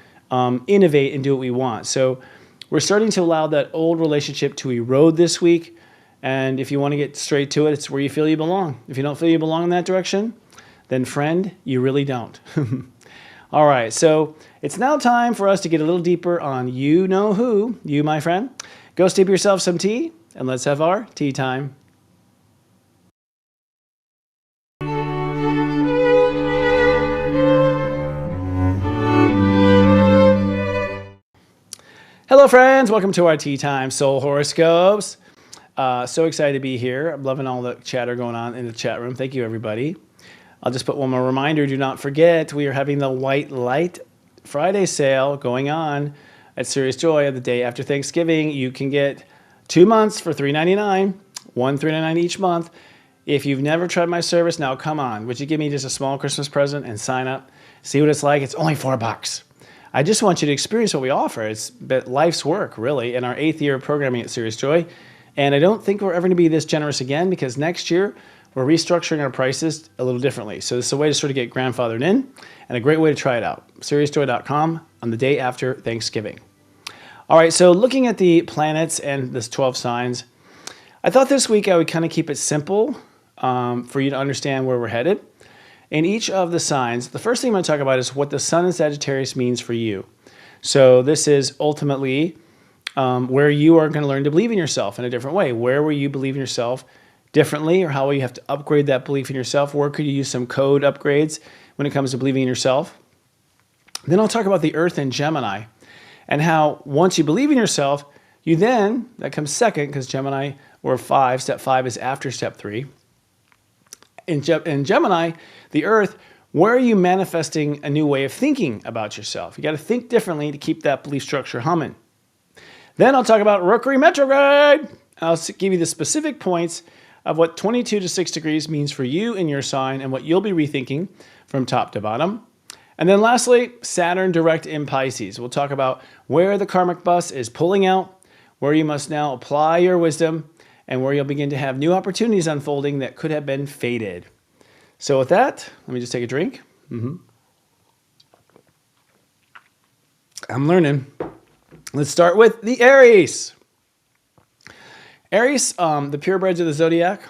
innovate and do what we want. So we're starting to allow that old relationship to erode this week. And if you want to get straight to it, it's where you feel you belong. If you don't feel you belong in that direction, then friend, you really don't. All right, so it's now time for us to get a little deeper on you know who, you, my friend. Go steep yourself some tea, and let's have our tea time. Hello, friends. Welcome to our Tea Time Soul Horoscopes. So excited to be here. I'm loving all the chatter going on in the chat room. Thank you, everybody. I'll just put one more reminder. Do not forget, we are having the White Light Friday sale going on at Serious Joy the day after Thanksgiving. You can get 2 months for $3.99, $3.99 each month. If you've never tried my service, now come on. Would you give me just a small Christmas present and sign up? See what it's like? It's only $4. I just want you to experience what we offer. It's life's work, really, in our 8th year of programming at Serious Joy. And I don't think we're ever going to be this generous again, because next year we're restructuring our prices a little differently. So this is a way to sort of get grandfathered in, and a great way to try it out. SeriousJoy.com on the day after Thanksgiving. All right, so looking at the planets and this 12 signs, I thought this week I would kind of keep it simple for you to understand where we're headed. In each of the signs, the first thing I'm going to talk about is what the Sun in Sagittarius means for you. So this is ultimately where you are going to learn to believe in yourself in a different way. Where will you believe in yourself differently, or how will you have to upgrade that belief in yourself? Where could you use some code upgrades when it comes to believing in yourself? Then I'll talk about the Earth in Gemini, and how once you believe in yourself, you then, that comes second, because Gemini, or 5, step 5 is after step 3. In Gemini, the Earth, where are you manifesting a new way of thinking about yourself? You got to think differently to keep that belief structure humming. Then I'll talk about Mercury retrograde. I'll give you the specific points of what 22 to 6 degrees means for you in your sign, and what you'll be rethinking from top to bottom. And then lastly, Saturn direct in Pisces. We'll talk about where the karmic bus is pulling out, where you must now apply your wisdom, and where you'll begin to have new opportunities unfolding that could have been fated. So with that, let me just take a drink. I'm learning. Let's start with the Aries. Aries, the purebreds of the zodiac,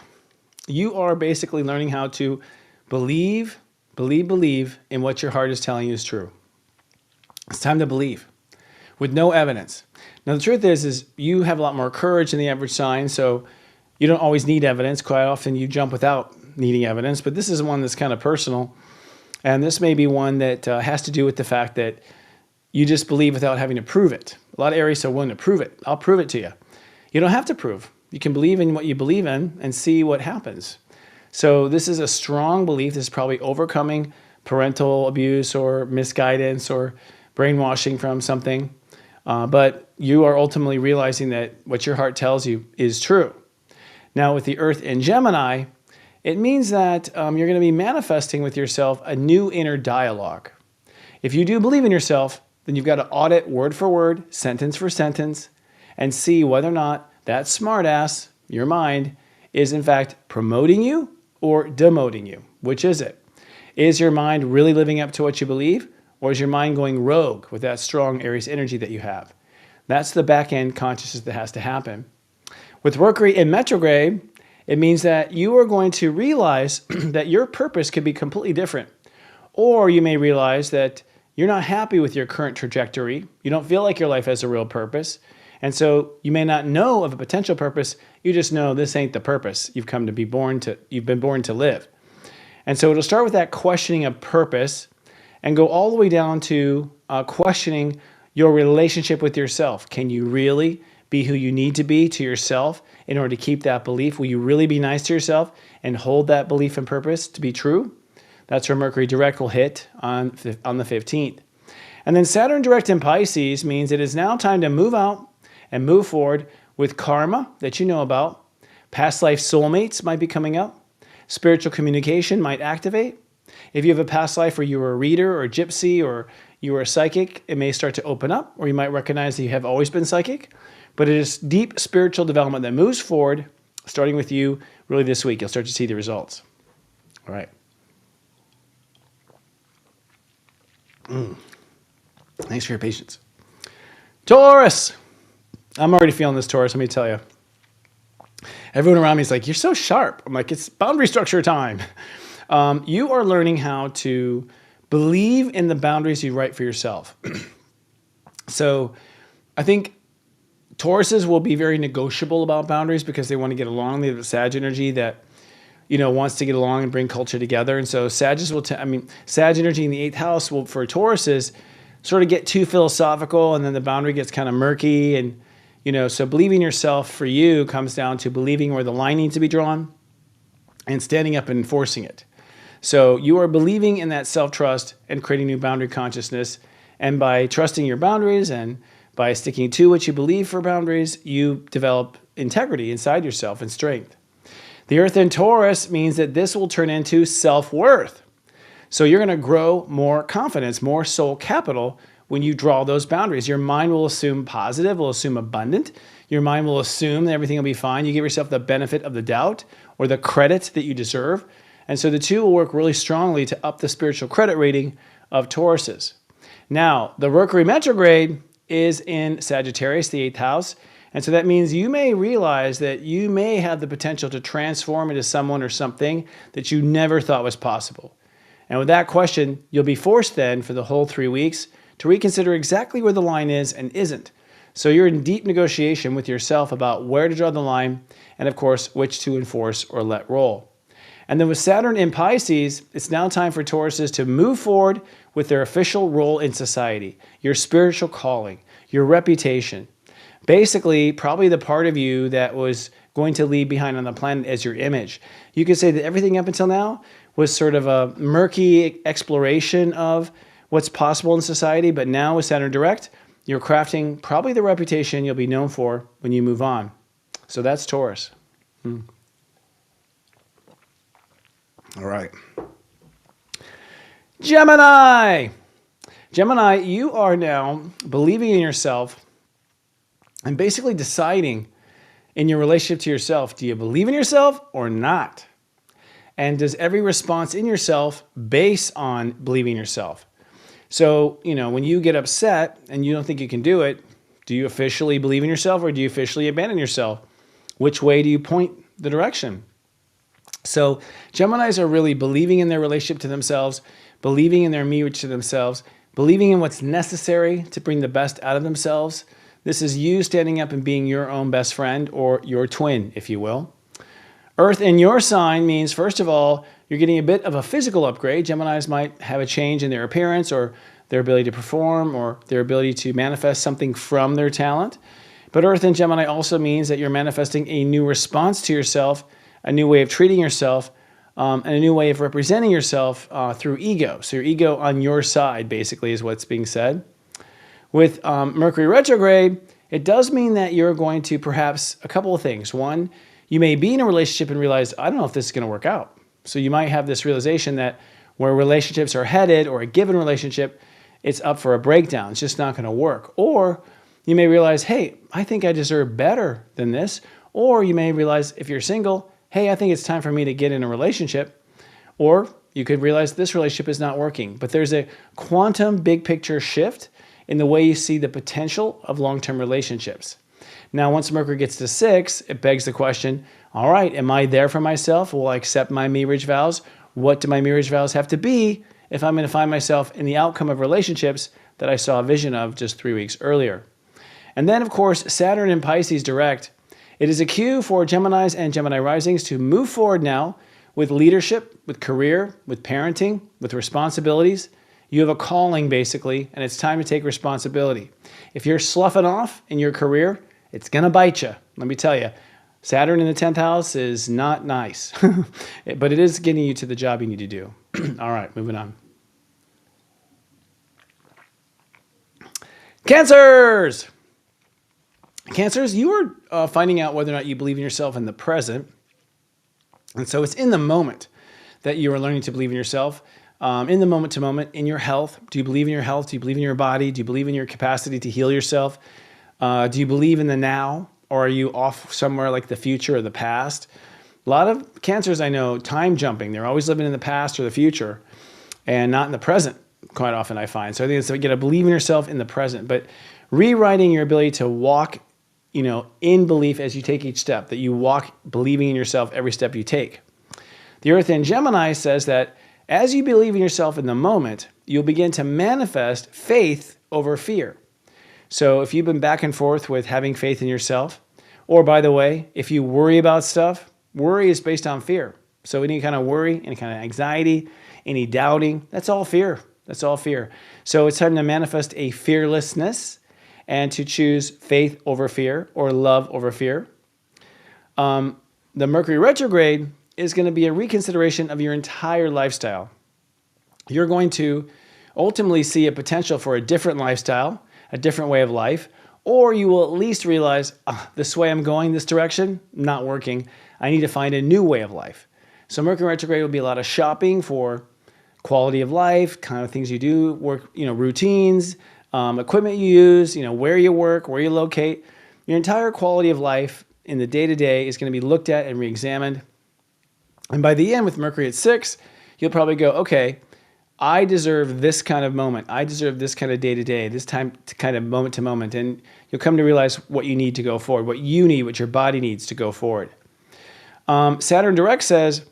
you are basically learning how to believe in what your heart is telling you is true. It's time to believe with no evidence. Now, the truth is you have a lot more courage than the average sign, so you don't always need evidence. Quite often you jump without needing evidence, but this is one that's kind of personal. And this may be one that has to do with the fact that you just believe without having to prove it. A lot of Aries are willing to prove it. I'll prove it to you. You don't have to prove. You can believe in what you believe in and see what happens. So this is a strong belief. This is probably overcoming parental abuse or misguidance or brainwashing from something. But you are ultimately realizing that what your heart tells you is true. Now, with the Earth in Gemini, it means that you're going to be manifesting with yourself a new inner dialogue. If you do believe in yourself, then you've got to audit word for word, sentence for sentence, and see whether or not that smartass, your mind, is in fact promoting you or demoting you. Which is it? Is your mind really living up to what you believe, or is your mind going rogue with that strong Aries energy that you have? That's the back-end consciousness that has to happen. With Mercury in retrograde, it means that you are going to realize that your purpose could be completely different. Or you may realize that you're not happy with your current trajectory. You don't feel like your life has a real purpose. And so you may not know of a potential purpose. You just know this ain't the purpose you've been born to live. And so it'll start with that questioning of purpose and go all the way down to questioning your relationship with yourself. Can you really be who you need to be to yourself in order to keep that belief? Will you really be nice to yourself and hold that belief and purpose to be true? That's where Mercury direct will hit on the 15th. And then Saturn direct in Pisces means it is now time to move out and move forward with karma that you know about. Past life soulmates might be coming up. Spiritual communication might activate. If you have a past life where you were a reader or a gypsy or you were a psychic, it may start to open up, or you might recognize that you have always been psychic. But it is deep spiritual development that moves forward, starting with you really this week. You'll start to see the results. All right. Thanks for your patience. Taurus. I'm already feeling this, Taurus, let me tell you. Everyone around me is like, you're so sharp. I'm like, it's boundary structure time. You are learning how to believe in the boundaries you write for yourself. So I think Tauruses will be very negotiable about boundaries because they want to get along. They have a Sag energy that, wants to get along and bring culture together. And so Sag energy in the 8th house will, for Tauruses, sort of get too philosophical, and then the boundary gets kind of murky. And, so believing yourself for you comes down to believing where the line needs to be drawn and standing up and enforcing it. So you are believing in that self-trust and creating new boundary consciousness. And by trusting your boundaries and by sticking to what you believe for boundaries, you develop integrity inside yourself and strength. The Earth in Taurus means that this will turn into self-worth. So you're going to grow more confidence, more soul capital when you draw those boundaries. Your mind will assume positive, will assume abundant. Your mind will assume that everything will be fine. You give yourself the benefit of the doubt or the credit that you deserve. And so the two will work really strongly to up the spiritual credit rating of Tauruses. Now, the Mercury retrograde is in Sagittarius, the 8th house. And so that means you may realize that you may have the potential to transform into someone or something that you never thought was possible. And with that question, you'll be forced then for the whole 3 weeks to reconsider exactly where the line is and isn't. So you're in deep negotiation with yourself about where to draw the line and, of course, which to enforce or let roll. And then with Saturn in Pisces, it's now time for Tauruses to move forward with their official role in society, your spiritual calling, your reputation. Basically, probably the part of you that was going to leave behind on the planet as your image. You could say that everything up until now was sort of a murky exploration of what's possible in society, but now with Saturn direct, you're crafting probably the reputation you'll be known for when you move on. So that's Taurus. All right. Gemini. Gemini, you are now believing in yourself and basically deciding in your relationship to yourself, do you believe in yourself or not? And does every response in yourself base on believing in yourself? So, when you get upset and you don't think you can do it, do you officially believe in yourself or do you officially abandon yourself? Which way do you point the direction? So Geminis are really believing in their relationship to themselves, believing in their mirror to themselves, believing in what's necessary to bring the best out of themselves. This is you standing up and being your own best friend, or your twin, if you will. Earth in your sign means, first of all, you're getting a bit of a physical upgrade. Geminis might have a change in their appearance or their ability to perform or their ability to manifest something from their talent. But Earth in Gemini also means that you're manifesting a new response to yourself, a new way of treating yourself, and a new way of representing yourself through ego. So your ego on your side, basically, is what's being said. With Mercury retrograde, it does mean that you're going to perhaps a couple of things. One, you may be in a relationship and realize, I don't know if this is going to work out. So you might have this realization that where relationships are headed, or a given relationship, it's up for a breakdown. It's just not going to work. Or you may realize, hey, I think I deserve better than this. Or you may realize, if you're single, hey, I think it's time for me to get in a relationship. Or you could realize this relationship is not working. But there's a quantum big picture shift in the way you see the potential of long-term relationships. Now, once Mercury gets to 6, it begs the question, all right, am I there for myself? Will I accept my marriage vows? What do my marriage vows have to be if I'm going to find myself in the outcome of relationships that I saw a vision of just 3 weeks earlier? And then, of course, Saturn in Pisces direct. It is a cue for Geminis and Gemini risings to move forward now with leadership, with career, with parenting, with responsibilities. You have a calling, basically, and it's time to take responsibility. If you're sloughing off in your career, it's going to bite you. Let me tell you, Saturn in the 10th house is not nice, but it is getting you to the job you need to do. All right, moving on. Cancers! Cancers, you are finding out whether or not you believe in yourself in the present. And so it's in the moment that you are learning to believe in yourself. In the moment to moment, in your health. Do you believe in your health? Do you believe in your body? Do you believe in your capacity to heal yourself? Do you believe in the now? Or are you off somewhere like the future or the past? A lot of Cancers I know, time jumping. They're always living in the past or the future and not in the present quite often, I find. So I think it's, you got to believe in yourself in the present, but rewriting your ability to walk, in belief as you take each step, that you walk believing in yourself every step you take. The Earth in Gemini says that as you believe in yourself in the moment, you'll begin to manifest faith over fear. So if you've been back and forth with having faith in yourself, or by the way, if you worry about stuff, worry is based on fear. So any kind of worry, any kind of anxiety, any doubting, that's all fear. That's all fear. So it's time to manifest a fearlessness and to choose faith over fear or love over fear. The Mercury retrograde is going to be a reconsideration of your entire lifestyle. You're going to ultimately see a potential for a different lifestyle, a different way of life, or you will at least realize, this way I'm going, this direction, not working. I need to find a new way of life. So Mercury retrograde will be a lot of shopping for quality of life, kind of things you do, work, routines, equipment you use, where you work, where you locate. Your entire quality of life in the day-to-day is going to be looked at and re-examined. And by the end, with Mercury at 6, you'll probably go, okay, I deserve this kind of moment. I deserve this kind of day-to-day, this time to kind of moment to moment. And you'll come to realize what you need to go forward, what you need, what your body needs to go forward. Saturn direct says,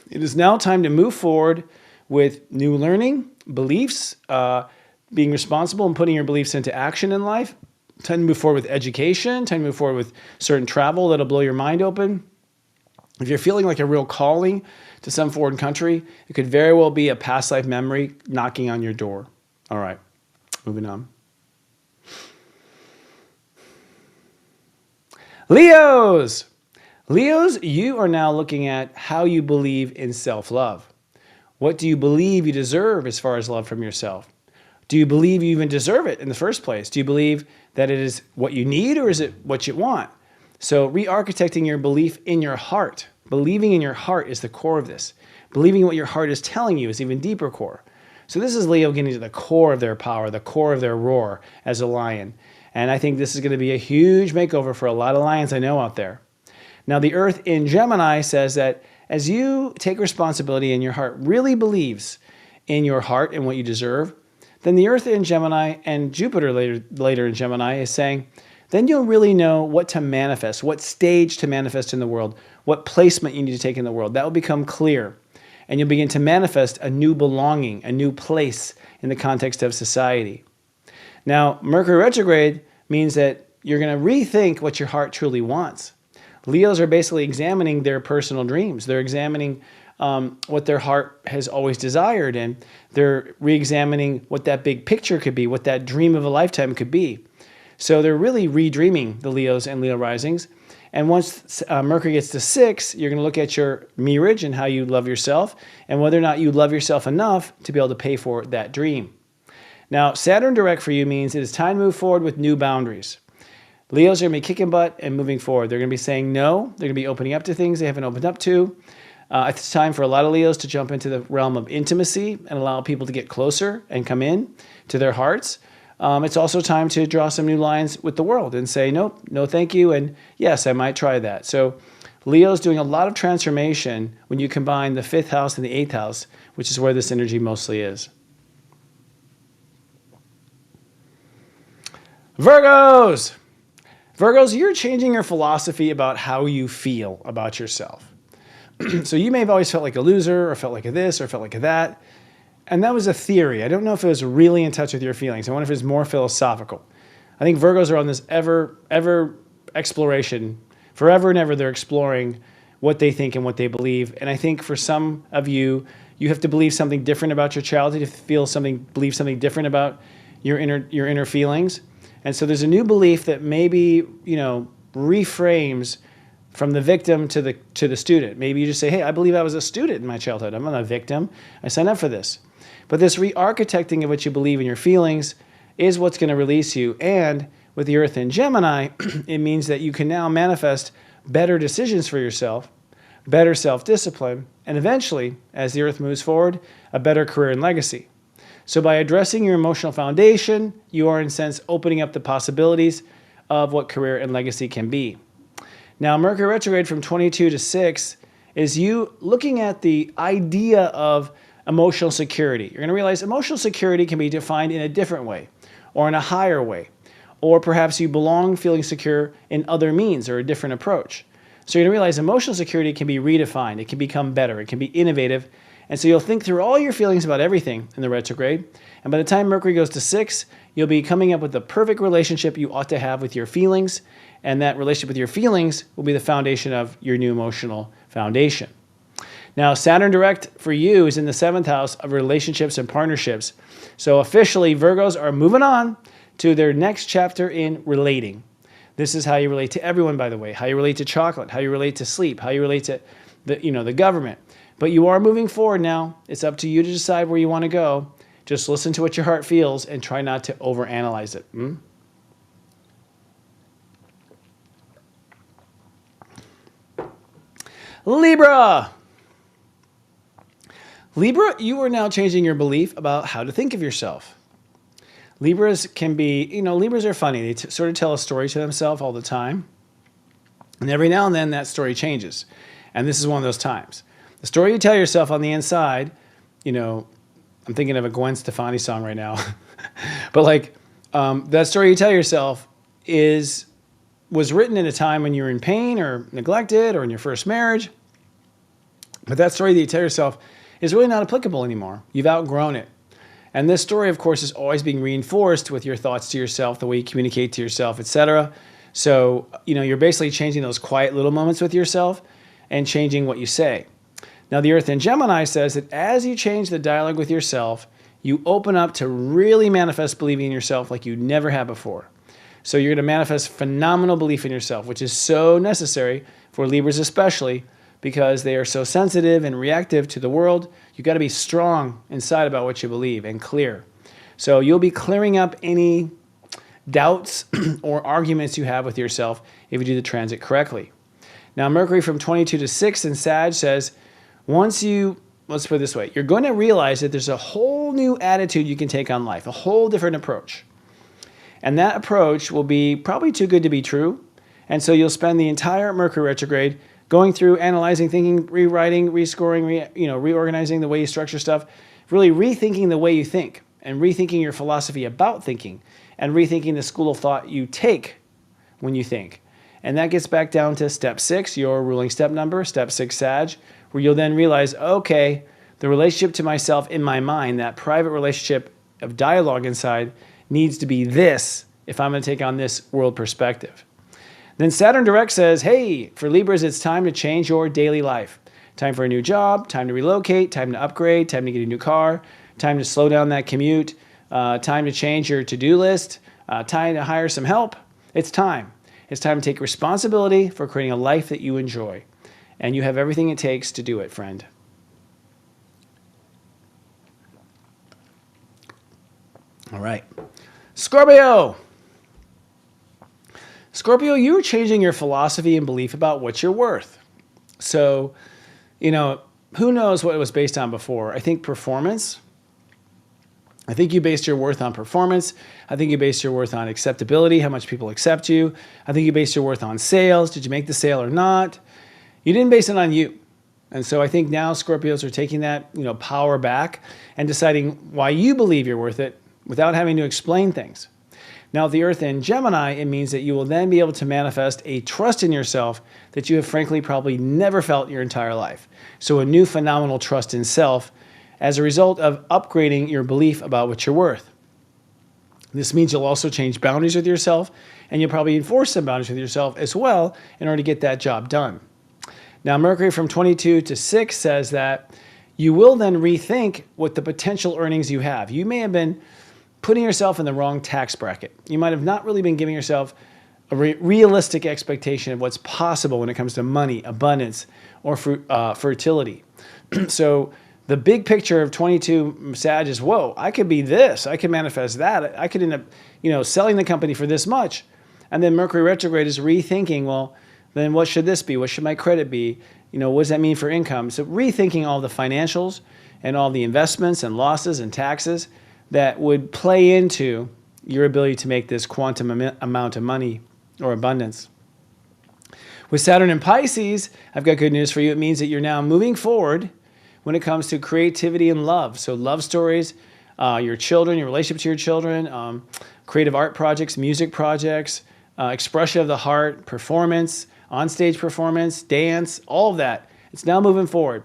it is now time to move forward with new learning, beliefs, being responsible and putting your beliefs into action in life. Time to move forward with education, time to move forward with certain travel that'll blow your mind open. If you're feeling like a real calling to some foreign country, it could very well be a past life memory knocking on your door. All right, moving on. Leos! Leos, you are now looking at how you believe in self-love. What do you believe you deserve as far as love from yourself? Do you believe you even deserve it in the first place? Do you believe that it is what you need, or is it what you want? So re-architecting your belief in your heart. Believing in your heart is the core of this. Believing what your heart is telling you is even deeper core. So this is Leo getting to the core of their power, the core of their roar as a lion. And I think this is going to be a huge makeover for a lot of lions I know out there. Now the Earth in Gemini says that as you take responsibility and your heart really believes in your heart and what you deserve, then the Earth in Gemini and Jupiter later in Gemini is saying, then you'll really know what to manifest, what stage to manifest in the world, what placement you need to take in the world. That will become clear. and you'll begin to manifest a new belonging, a new place in the context of society. Now, Mercury retrograde means that you're going to rethink what your heart truly wants. Leos are basically examining their personal dreams. They're examining what their heart has always desired, and they're re-examining what that big picture could be, what that dream of a lifetime could be. So they're really re-dreaming, the Leos and Leo risings. And once Mercury gets to 6, you're going to look at your mirage and how you love yourself, and whether or not you love yourself enough to be able to pay for that dream. Now, Saturn direct for you means it is time to move forward with new boundaries. Leos are going to be kicking butt and moving forward. They're going to be saying no. They're going to be opening up to things they haven't opened up to. It's time for a lot of Leos to jump into the realm of intimacy and allow people to get closer and come in to their hearts. It's also time to draw some new lines with the world and say, nope, no thank you, and yes, I might try that. So Leo's doing a lot of transformation when you combine the 5th house and the 8th house, which is where this energy mostly is. Virgos! Virgos, you're changing your philosophy about how you feel about yourself. So you may have always felt like a loser, or felt like a this, or felt like a that. And that was a theory. I don't know if it was really in touch with your feelings. I wonder if it's more philosophical. I think Virgos are on this ever exploration. Forever and ever, they're exploring what they think and what they believe. And I think for some of you, you have to believe something different about your childhood, to believe something different about your inner feelings. And so there's a new belief that maybe, reframes from the victim to the student. Maybe you just say, hey, I believe I was a student in my childhood. I'm not a victim. I signed up for this. But this re-architecting of what you believe in your feelings is what's going to release you. And with the Earth in Gemini, it means that you can now manifest better decisions for yourself, better self-discipline, and eventually, as the Earth moves forward, a better career and legacy. So by addressing your emotional foundation, you are in a sense opening up the possibilities of what career and legacy can be. Now, Mercury retrograde from 22 to 6 is you looking at the idea of emotional security. You're going to realize emotional security can be defined in a different way or in a higher way. Or perhaps you belong feeling secure in other means or a different approach. So you're going to realize emotional security can be redefined. It can become better. It can be innovative. And so you'll think through all your feelings about everything in the retrograde. And by the time Mercury goes to 6, you'll be coming up with the perfect relationship you ought to have with your feelings. And that relationship with your feelings will be the foundation of your new emotional foundation. Now, Saturn direct for you is in the 7th house of relationships and partnerships. So officially, Virgos are moving on to their next chapter in relating. This is how you relate to everyone, by the way, how you relate to chocolate, how you relate to sleep, how you relate to the government. But you are moving forward now. It's up to you to decide where you want to go. Just listen to what your heart feels and try not to overanalyze it. Libra. Libra, you are now changing your belief about how to think of yourself. Libras can be, Libras are funny. They sort of tell a story to themselves all the time. And every now and then that story changes. And this is one of those times. The story you tell yourself on the inside, I'm thinking of a Gwen Stefani song right now. But that story you tell yourself was written in a time when you were in pain or neglected or in your first marriage. But that story that you tell yourself is really not applicable anymore. You've outgrown it. And this story, of course, is always being reinforced with your thoughts to yourself, the way you communicate to yourself, etc. So, you're basically changing those quiet little moments with yourself and changing what you say. Now, the Earth in Gemini says that as you change the dialogue with yourself, you open up to really manifest believing in yourself like you never have before. So you're going to manifest phenomenal belief in yourself, which is so necessary for Libras especially, because they are so sensitive and reactive to the world. You've got to be strong inside about what you believe and clear. So you'll be clearing up any doubts or arguments you have with yourself if you do the transit correctly. Now, Mercury from 22 to 6 in Sag says, let's put it this way, you're going to realize that there's a whole new attitude you can take on life, a whole different approach. And that approach will be probably too good to be true. And so you'll spend the entire Mercury retrograde going through, analyzing, thinking, rewriting, rescoring, reorganizing the way you structure stuff, really rethinking the way you think and rethinking your philosophy about thinking and rethinking the school of thought you take when you think. And that gets back down to step 6, your ruling step number, step 6 Sag, where you'll then realize, okay, The relationship to myself in my mind, that private relationship of dialogue inside, needs to be this if I'm going to take on this world perspective. Then Saturn direct says, hey, for Libras, it's time to change your daily life. Time for a new job, time to relocate, time to upgrade, time to get a new car, time to slow down that commute, time to change your to-do list, time to hire some help. It's time. It's time to take responsibility for creating a life that you enjoy. And you have everything it takes to do it, friend. All right. Scorpio. Scorpio, you're changing your philosophy and belief about what you're worth. So, who knows what it was based on before? I think performance. I think you based your worth on performance. I think you based your worth on acceptability, how much people accept you. I think you based your worth on sales. Did you make the sale or not? You didn't base it on you. And so I think now Scorpios are taking that, power back and deciding why you believe you're worth it without having to explain things. Now, the Earth in Gemini, it means that you will then be able to manifest a trust in yourself that you have frankly probably never felt your entire life. So a new phenomenal trust in self as a result of upgrading your belief about what you're worth. This means you'll also change boundaries with yourself, and you'll probably enforce some boundaries with yourself as well in order to get that job done. Now, Mercury from 22 to 6 says that you will then rethink what the potential earnings you have. You may have been putting yourself in the wrong tax bracket. You might have not really been giving yourself a realistic expectation of what's possible when it comes to money, abundance, or fertility. So the big picture of 22 Sag is, whoa, I could be this. I could manifest that. I could end up, selling the company for this much. And then Mercury retrograde is rethinking, well, then what should this be? What should my credit be? What does that mean for income? So rethinking all the financials and all the investments and losses and taxes that would play into your ability to make this quantum amount of money or abundance. With Saturn in Pisces, I've got good news for you. It means that you're now moving forward when it comes to creativity and love. So love stories, your children, your relationship to your children, creative art projects, music projects, expression of the heart, performance, on-stage performance, dance, all of that. It's now moving forward.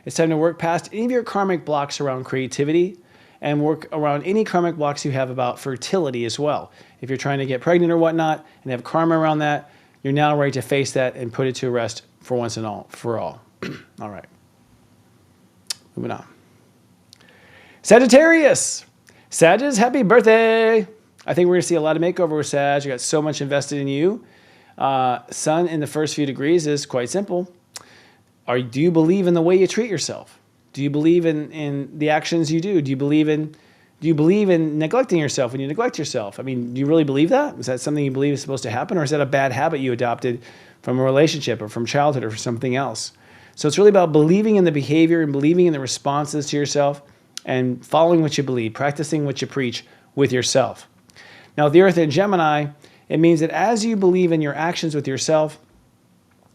It's time to work past any of your karmic blocks around creativity and work around any karmic blocks you have about fertility as well. If you're trying to get pregnant or whatnot and have karma around that, you're now ready to face that and put it to rest for once and all, for all. All right. Moving on. Sagittarius. Sagittarius, happy birthday. I think we're going to see a lot of makeover with Sag. You got so much invested in you. Sun in the first few degrees is quite simple. Do you believe in the way you treat yourself? Do you believe in the actions you do? Do you believe in neglecting yourself when you neglect yourself? I mean, do you really believe that? Is that something you believe is supposed to happen? Or is that a bad habit you adopted from a relationship or from childhood or from something else? So it's really about believing in the behavior and believing in the responses to yourself and following what you believe, practicing what you preach with yourself. Now, the Earth in Gemini, it means that as you believe in your actions with yourself,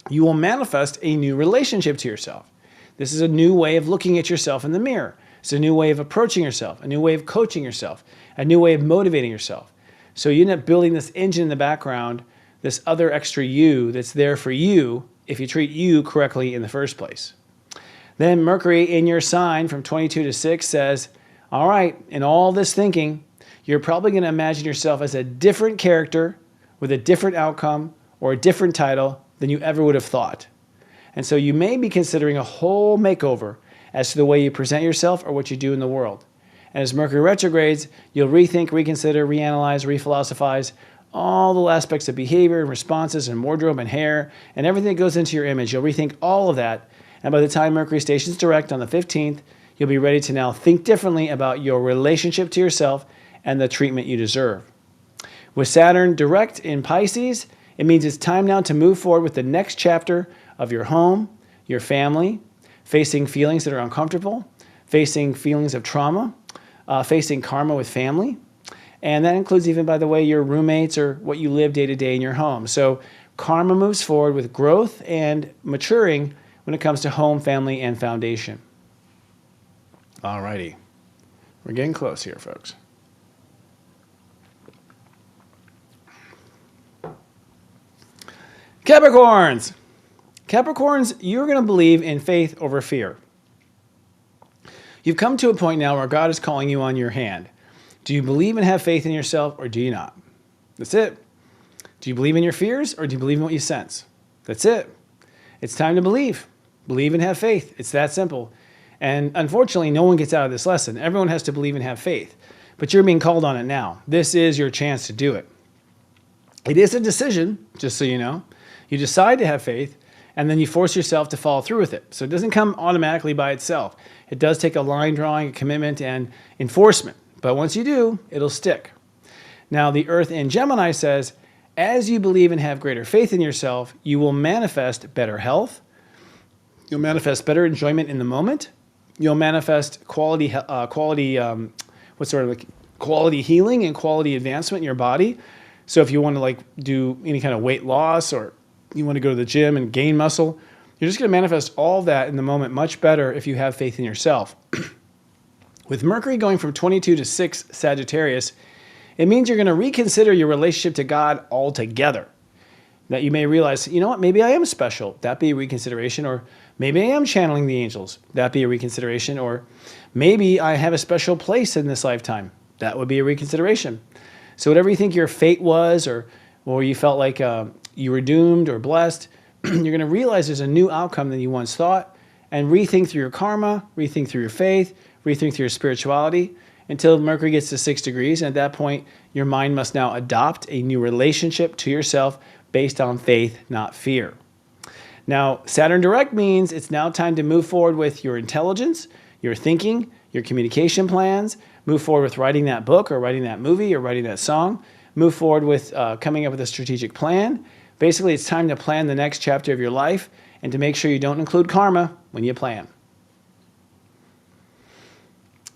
you will manifest a new relationship to yourself. This is a new way of looking at yourself in the mirror. It's a new way of approaching yourself, a new way of coaching yourself, a new way of motivating yourself. So you end up building this engine in the background, this other extra you that's there for you if you treat you correctly in the first place. Then Mercury in your sign from 22 to 6 says, all right, in all this thinking, you're probably going to imagine yourself as a different character with a different outcome or a different title than you ever would have thought. And so you may be considering a whole makeover as to the way you present yourself or what you do in the world. And as Mercury retrogrades, you'll rethink, reconsider, reanalyze, rephilosophize all the aspects of behavior and responses and wardrobe and hair and everything that goes into your image. You'll rethink all of that. And by the time Mercury stations direct on the 15th, you'll be ready to now think differently about your relationship to yourself and the treatment you deserve. With Saturn direct in Pisces, it means it's time now to move forward with the next chapter of your home, your family, facing feelings that are uncomfortable, facing feelings of trauma, facing karma with family. And that includes even, by the way, your roommates or what you live day to day in your home. So karma moves forward with growth and maturing when it comes to home, family, and foundation. All righty. We're getting close here, folks. Capricorns. Capricorns, you're going to believe in faith over fear. You've come to a point now where God is calling you on your hand. Do you believe and have faith in yourself, or do you not? That's it. Do you believe in your fears, or do you believe in what you sense? That's it. It's time to believe. Believe and have faith. It's that simple. And unfortunately, no one gets out of this lesson. Everyone has to believe and have faith. But you're being called on it now. This is your chance to do it. It is a decision, just so you know. You decide to have faith, and then you force yourself to follow through with it. So it doesn't come automatically by itself. It does take a line drawing, a commitment, and enforcement. But once you do, it'll stick. Now, the Earth in Gemini says, as you believe and have greater faith in yourself, you will manifest better health. You'll manifest better enjoyment in the moment. You'll manifest quality healing and quality advancement in your body. So if you want to do any kind of weight loss, or you want to go to the gym and gain muscle, you're just going to manifest all that in the moment much better if you have faith in yourself. With Mercury going from 22 to 6 Sagittarius, it means you're going to reconsider your relationship to God altogether. That you may realize, you know what, maybe I am special. That be a reconsideration. Or maybe I am channeling the angels. That be a reconsideration. Or maybe I have a special place in this lifetime. That would be a reconsideration. So whatever you think your fate was, or you felt like you were doomed or blessed, you're going to realize there's a new outcome than you once thought, and rethink through your karma, rethink through your faith, rethink through your spirituality, until Mercury gets to 6 degrees. And at that point, your mind must now adopt a new relationship to yourself based on faith, not fear. Now, Saturn direct means it's now time to move forward with your intelligence, your thinking, your communication plans, move forward with writing that book or writing that movie or writing that song, move forward with coming up with a strategic plan. Basically, it's time to plan the next chapter of your life and to make sure you don't include karma when you plan.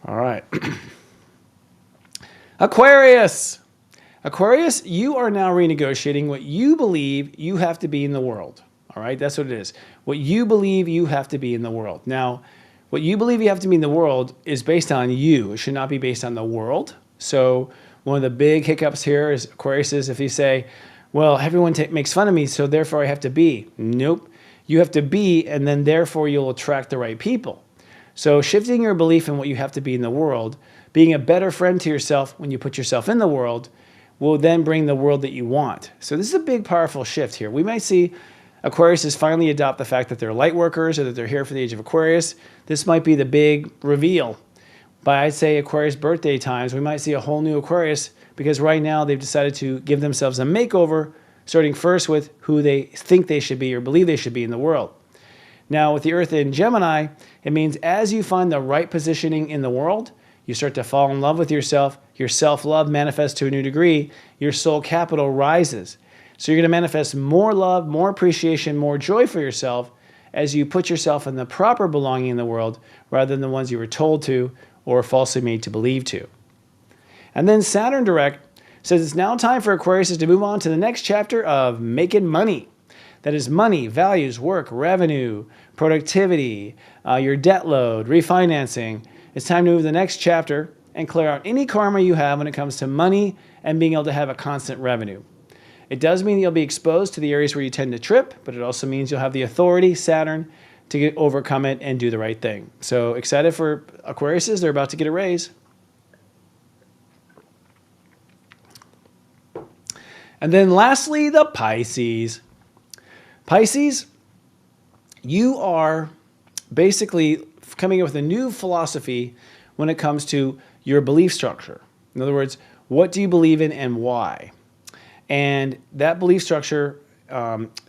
All right. Aquarius. Aquarius, you are now renegotiating what you believe you have to be in the world. All right, that's what it is. What you believe you have to be in the world. Now, what you believe you have to be in the world is based on you. It should not be based on the world. So one of the big hiccups here is Aquarius is if you say, well, everyone makes fun of me, so therefore I have to be. Nope. You have to be, and then therefore you'll attract the right people. So shifting your belief in what you have to be in the world, being a better friend to yourself when you put yourself in the world, will then bring the world that you want. So this is a big, powerful shift here. We might see Aquarius finally adopt the fact that they're light workers or that they're here for the age of Aquarius. This might be the big reveal. By, I'd say, Aquarius birthday times, we might see a whole new Aquarius, because right now they've decided to give themselves a makeover, starting first with who they think they should be or believe they should be in the world. Now, with the Earth in Gemini, it means as you find the right positioning in the world, you start to fall in love with yourself, your self-love manifests to a new degree, your soul capital rises. So you're going to manifest more love, more appreciation, more joy for yourself as you put yourself in the proper belonging in the world rather than the ones you were told to or falsely made to believe to. And then Saturn direct says it's now time for Aquarius to move on to the next chapter of making money. That is money, values, work, revenue, productivity, your debt load, refinancing. It's time to move to the next chapter and clear out any karma you have when it comes to money and being able to have a constant revenue. It does mean you'll be exposed to the areas where you tend to trip, but it also means you'll have the authority, Saturn, to overcome it and do the right thing. So excited for Aquariuses. They're about to get a raise. And then lastly, the Pisces. Pisces, you are basically coming up with a new philosophy when it comes to your belief structure. In other words, what do you believe in and why? And that belief structure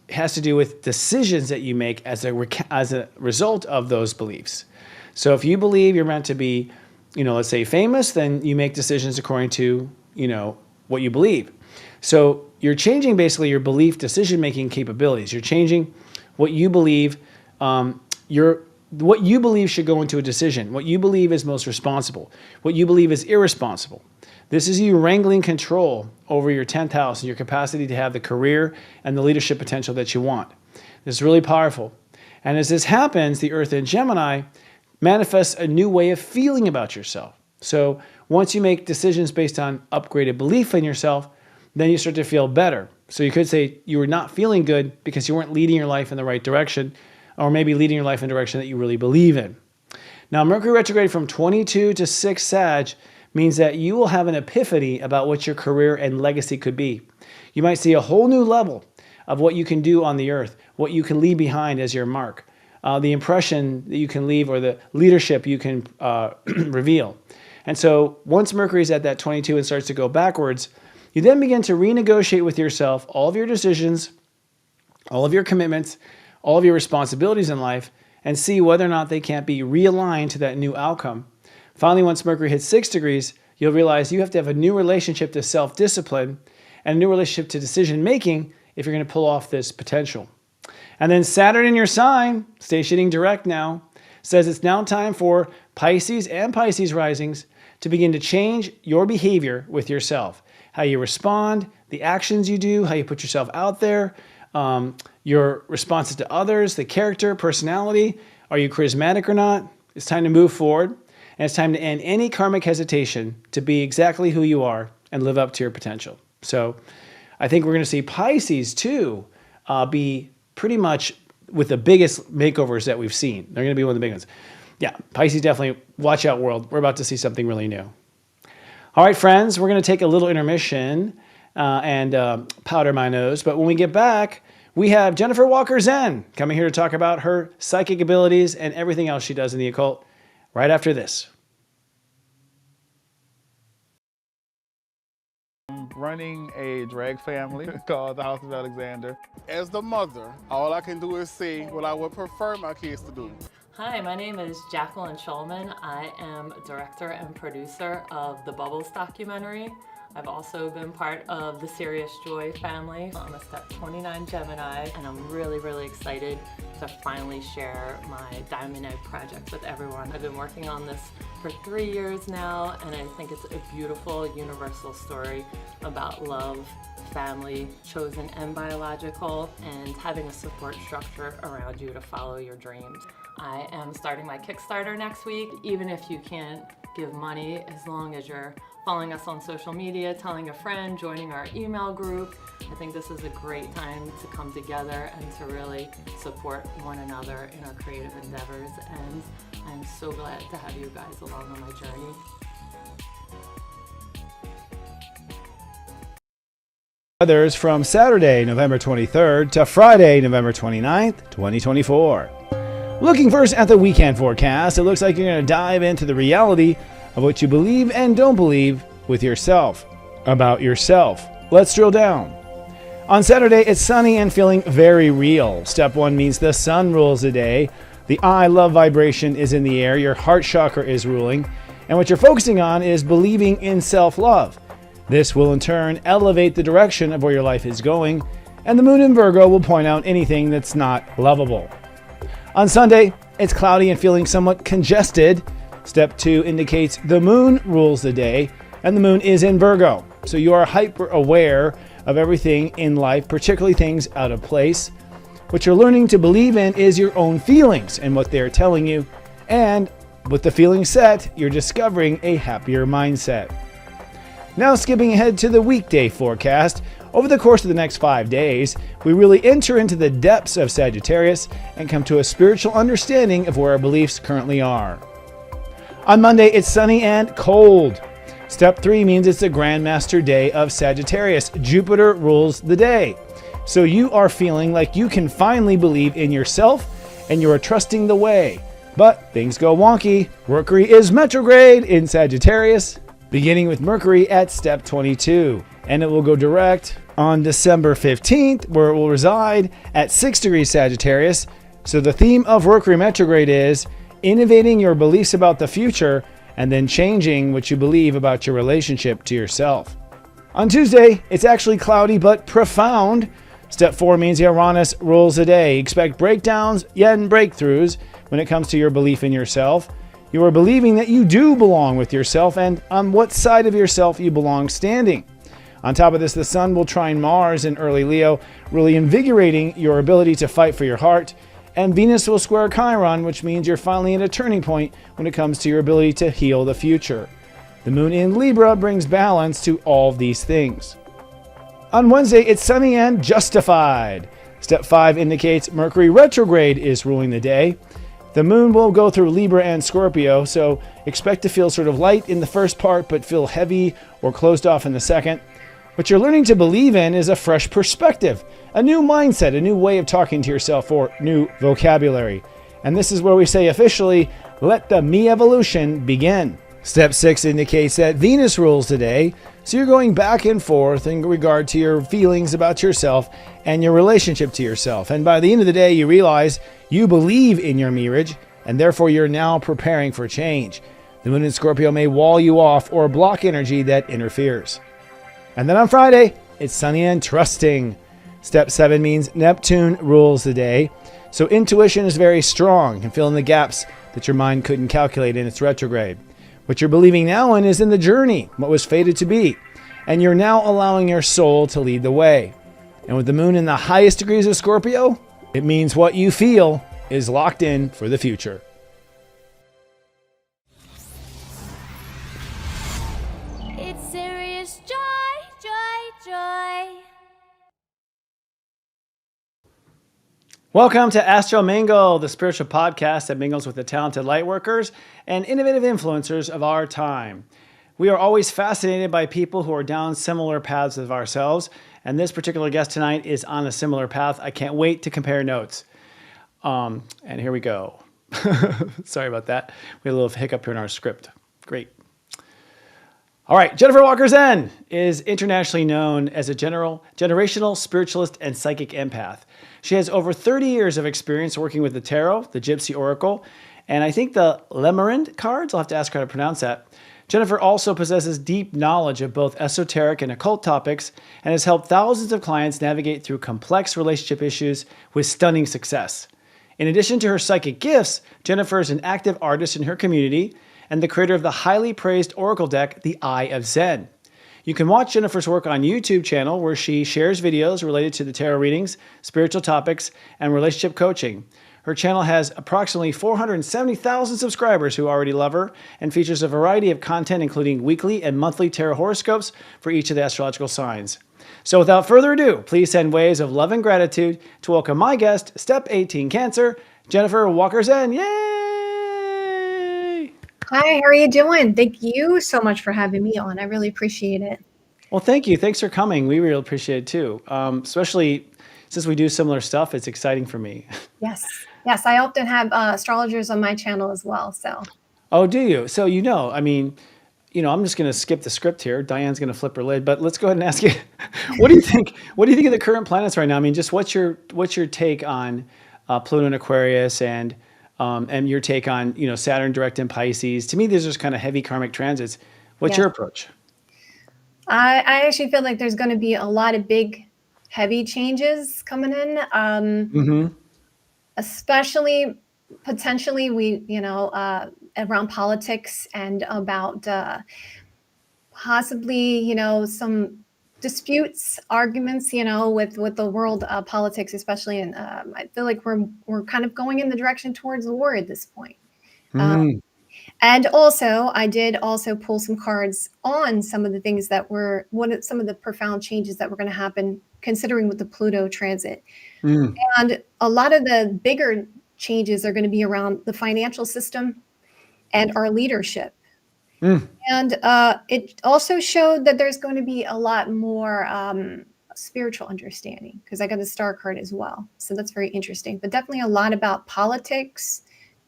has to do with decisions that you make as a result of those beliefs. So if you believe you're meant to be, let's say famous, then you make decisions according to, what you believe. So you're changing basically your belief decision-making capabilities. You're changing what you believe, what you believe should go into a decision, what you believe is most responsible, what you believe is irresponsible. This is you wrangling control over your 10th house and your capacity to have the career and the leadership potential that you want. This is really powerful. And as this happens, the Earth in Gemini manifests a new way of feeling about yourself. So once you make decisions based on upgraded belief in yourself, then you start to feel better. So you could say you were not feeling good because you weren't leading your life in the right direction, or maybe leading your life in a direction that you really believe in. Now, Mercury retrograde from 22 to 6 Sag means that you will have an epiphany about what your career and legacy could be. You might see a whole new level of what you can do on the earth, what you can leave behind as your mark, the impression that you can leave or the leadership you can reveal. And so once Mercury is at that 22 and starts to go backwards, you then begin to renegotiate with yourself all of your decisions, all of your commitments, all of your responsibilities in life, and see whether or not they can't be realigned to that new outcome. Finally, once Mercury hits 6 degrees, you'll realize you have to have a new relationship to self-discipline and a new relationship to decision-making if you're going to pull off this potential. And then Saturn in your sign, stationing direct now, says it's now time for Pisces and Pisces risings to begin to change your behavior with yourself. How you respond, the actions you do, how you put yourself out there, your responses to others, the character, personality. Are you charismatic or not? It's time to move forward, and it's time to end any karmic hesitation to be exactly who you are and live up to your potential. So I think we're going to see Pisces too be pretty much with the biggest makeovers that we've seen. They're going to be one of the big ones. Yeah, Pisces definitely, watch out world. We're about to see something really new. All right, friends, we're going to take a little intermission and powder my nose. But when we get back, we have Jennifer Zen coming here to talk about her psychic abilities and everything else she does in the occult right after this. Running a drag family called the House of Alexander. As the mother, all I can do is say what I would prefer my kids to do. Hi, my name is Jacqueline Schulman. I am director and producer of the Bubbles documentary. I've also been part of the Serious Joy family. I'm a step 29 Gemini, and I'm really excited to finally share my Diamond Egg project with everyone. I've been working on this for 3 years now, and I think it's a beautiful universal story about love, family, chosen and biological, and having a support structure around you to follow your dreams. I am starting my Kickstarter next week. Even if you can't give money, as long as you're following us on social media, telling a friend, joining our email group, I think this is a great time to come together and to really support one another in our creative endeavors. And I'm so glad to have you guys along on my journey. Others from Saturday, November 23rd to Friday, November 29th, 2024. Looking first at the weekend forecast, it looks like you're going to dive into the reality of what you believe and don't believe with yourself, about yourself. Let's drill down. On Saturday, it's sunny and feeling very real. Step 1 means the sun rules the day. The I love vibration is in the air. Your heart chakra is ruling. And what you're focusing on is believing in self-love. This will in turn elevate the direction of where your life is going. And the moon in Virgo will point out anything that's not lovable. On Sunday, it's cloudy and feeling somewhat congested. Step 2 indicates the moon rules the day, and the moon is in Virgo. So you are hyper aware of everything in life, particularly things out of place. What you're learning to believe in is your own feelings and what they're telling you. And with the feeling set, you're discovering a happier mindset. Now skipping ahead to the weekday forecast. Over the course of the next 5 days, we really enter into the depths of Sagittarius and come to a spiritual understanding of where our beliefs currently are. On Monday, it's sunny and cold. Step 3 means it's the Grandmaster Day of Sagittarius. Jupiter rules the day. So you are feeling like you can finally believe in yourself and you are trusting the way. But things go wonky. Mercury is retrograde in Sagittarius, beginning with Mercury at step 22. And it will go direct on December 15th, where it will reside at 6 degrees Sagittarius. So the theme of Mercury retrograde is innovating your beliefs about the future and then changing what you believe about your relationship to yourself. On Tuesday, it's actually cloudy but profound. Step 4 means Uranus rules the day. Expect breakdowns and breakthroughs when it comes to your belief in yourself. You are believing that you do belong with yourself and on what side of yourself you belong standing. On top of this, the sun will trine Mars in early Leo, really invigorating your ability to fight for your heart. And Venus will square Chiron, which means you're finally at a turning point when it comes to your ability to heal the future. The moon in Libra brings balance to all of these things. On Wednesday, it's sunny and justified. Step 5 indicates Mercury retrograde is ruling the day. The moon will go through Libra and Scorpio, so expect to feel sort of light in the first part, but feel heavy or closed off in the second. What you're learning to believe in is a fresh perspective, a new mindset, a new way of talking to yourself, or new vocabulary. And this is where we say officially, let the me evolution begin. Step 6 indicates that Venus rules today, so you're going back and forth in regard to your feelings about yourself and your relationship to yourself. And by the end of the day, you realize you believe in your marriage, and therefore you're now preparing for change. The moon in Scorpio may wall you off or block energy that interferes. And then on Friday, it's sunny and trusting. Step 7 means Neptune rules the day, so intuition is very strong and fill in the gaps that your mind couldn't calculate in its retrograde. What you're believing now in is in the journey, what was fated to be, and you're now allowing your soul to lead the way. And with the moon in the highest degrees of Scorpio, it means what you feel is locked in for the future. It's serious joy, joy, joy. Welcome to Astro Mingle, the spiritual podcast that mingles with the talented lightworkers and innovative influencers of our time. We are always fascinated by people who are down similar paths of ourselves, and this particular guest tonight is on a similar path. I can't wait to compare notes. And here we go. Sorry about that. We had a little hiccup here in our script. Great. All right, Jennifer Zen is internationally known as a generational spiritualist and psychic empath. She has over 30 years of experience working with the tarot, the Gypsy Oracle, and I think the Lenormand cards. I'll have to ask her how to pronounce that. Jennifer also possesses deep knowledge of both esoteric and occult topics and has helped thousands of clients navigate through complex relationship issues with stunning success. In addition to her psychic gifts, Jennifer is an active artist in her community and the creator of the highly praised oracle deck, the Eye of Zen. You can watch Jennifer's work on YouTube channel where she shares videos related to the tarot readings, spiritual topics, and relationship coaching. Her channel has approximately 470,000 subscribers who already love her and features a variety of content including weekly and monthly tarot horoscopes for each of the astrological signs. So without further ado, please send waves of love and gratitude to welcome my guest, Step 18 Cancer, Jennifer Zen. Yay! Hi, how are you doing? Thank you so much for having me on. I really appreciate it. Well, thank you. Thanks for coming. We really appreciate it too. Especially since we do similar stuff, it's exciting for me. Yes. Yes, I often have astrologers on my channel as well. So. Oh, do you? So, I'm just going to skip the script here. Diane's going to flip her lid, but let's go ahead and ask you, what do you think? What do you think of the current planets right now? I mean, just what's your take on Pluto and Aquarius and your take on, Saturn direct in Pisces? To me, these are just kind of heavy karmic transits. What's your approach? I actually feel like there's going to be a lot of big, heavy changes coming in. Especially potentially around politics and about possibly, some disputes, arguments, with the world politics, especially. And I feel like we're kind of going in the direction towards the war at this point. And also, I did also pull some cards on some of the things that some of the profound changes that were going to happen, considering with the Pluto transit. And a lot of the bigger changes are going to be around the financial system and our leadership. And it also showed that there's going to be a lot more spiritual understanding, because I got the star card as well. So that's very interesting. But definitely a lot about politics,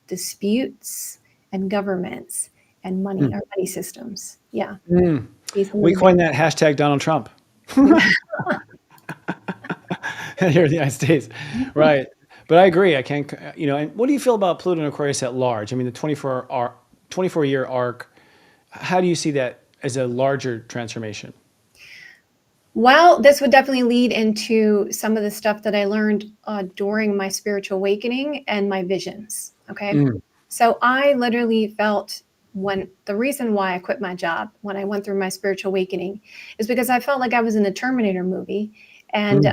disputes, and governments and money, our money systems. Yeah. We coined that hashtag Donald Trump. Here in the United States. Right. But I agree. I can't, and what do you feel about Pluto and Aquarius at large? I mean, the 24-year arc, how do you see that as a larger transformation? Well, this would definitely lead into some of the stuff that I learned during my spiritual awakening and my visions. Okay. So I literally felt the reason why I quit my job when I went through my spiritual awakening is because I felt like I was in a Terminator movie. And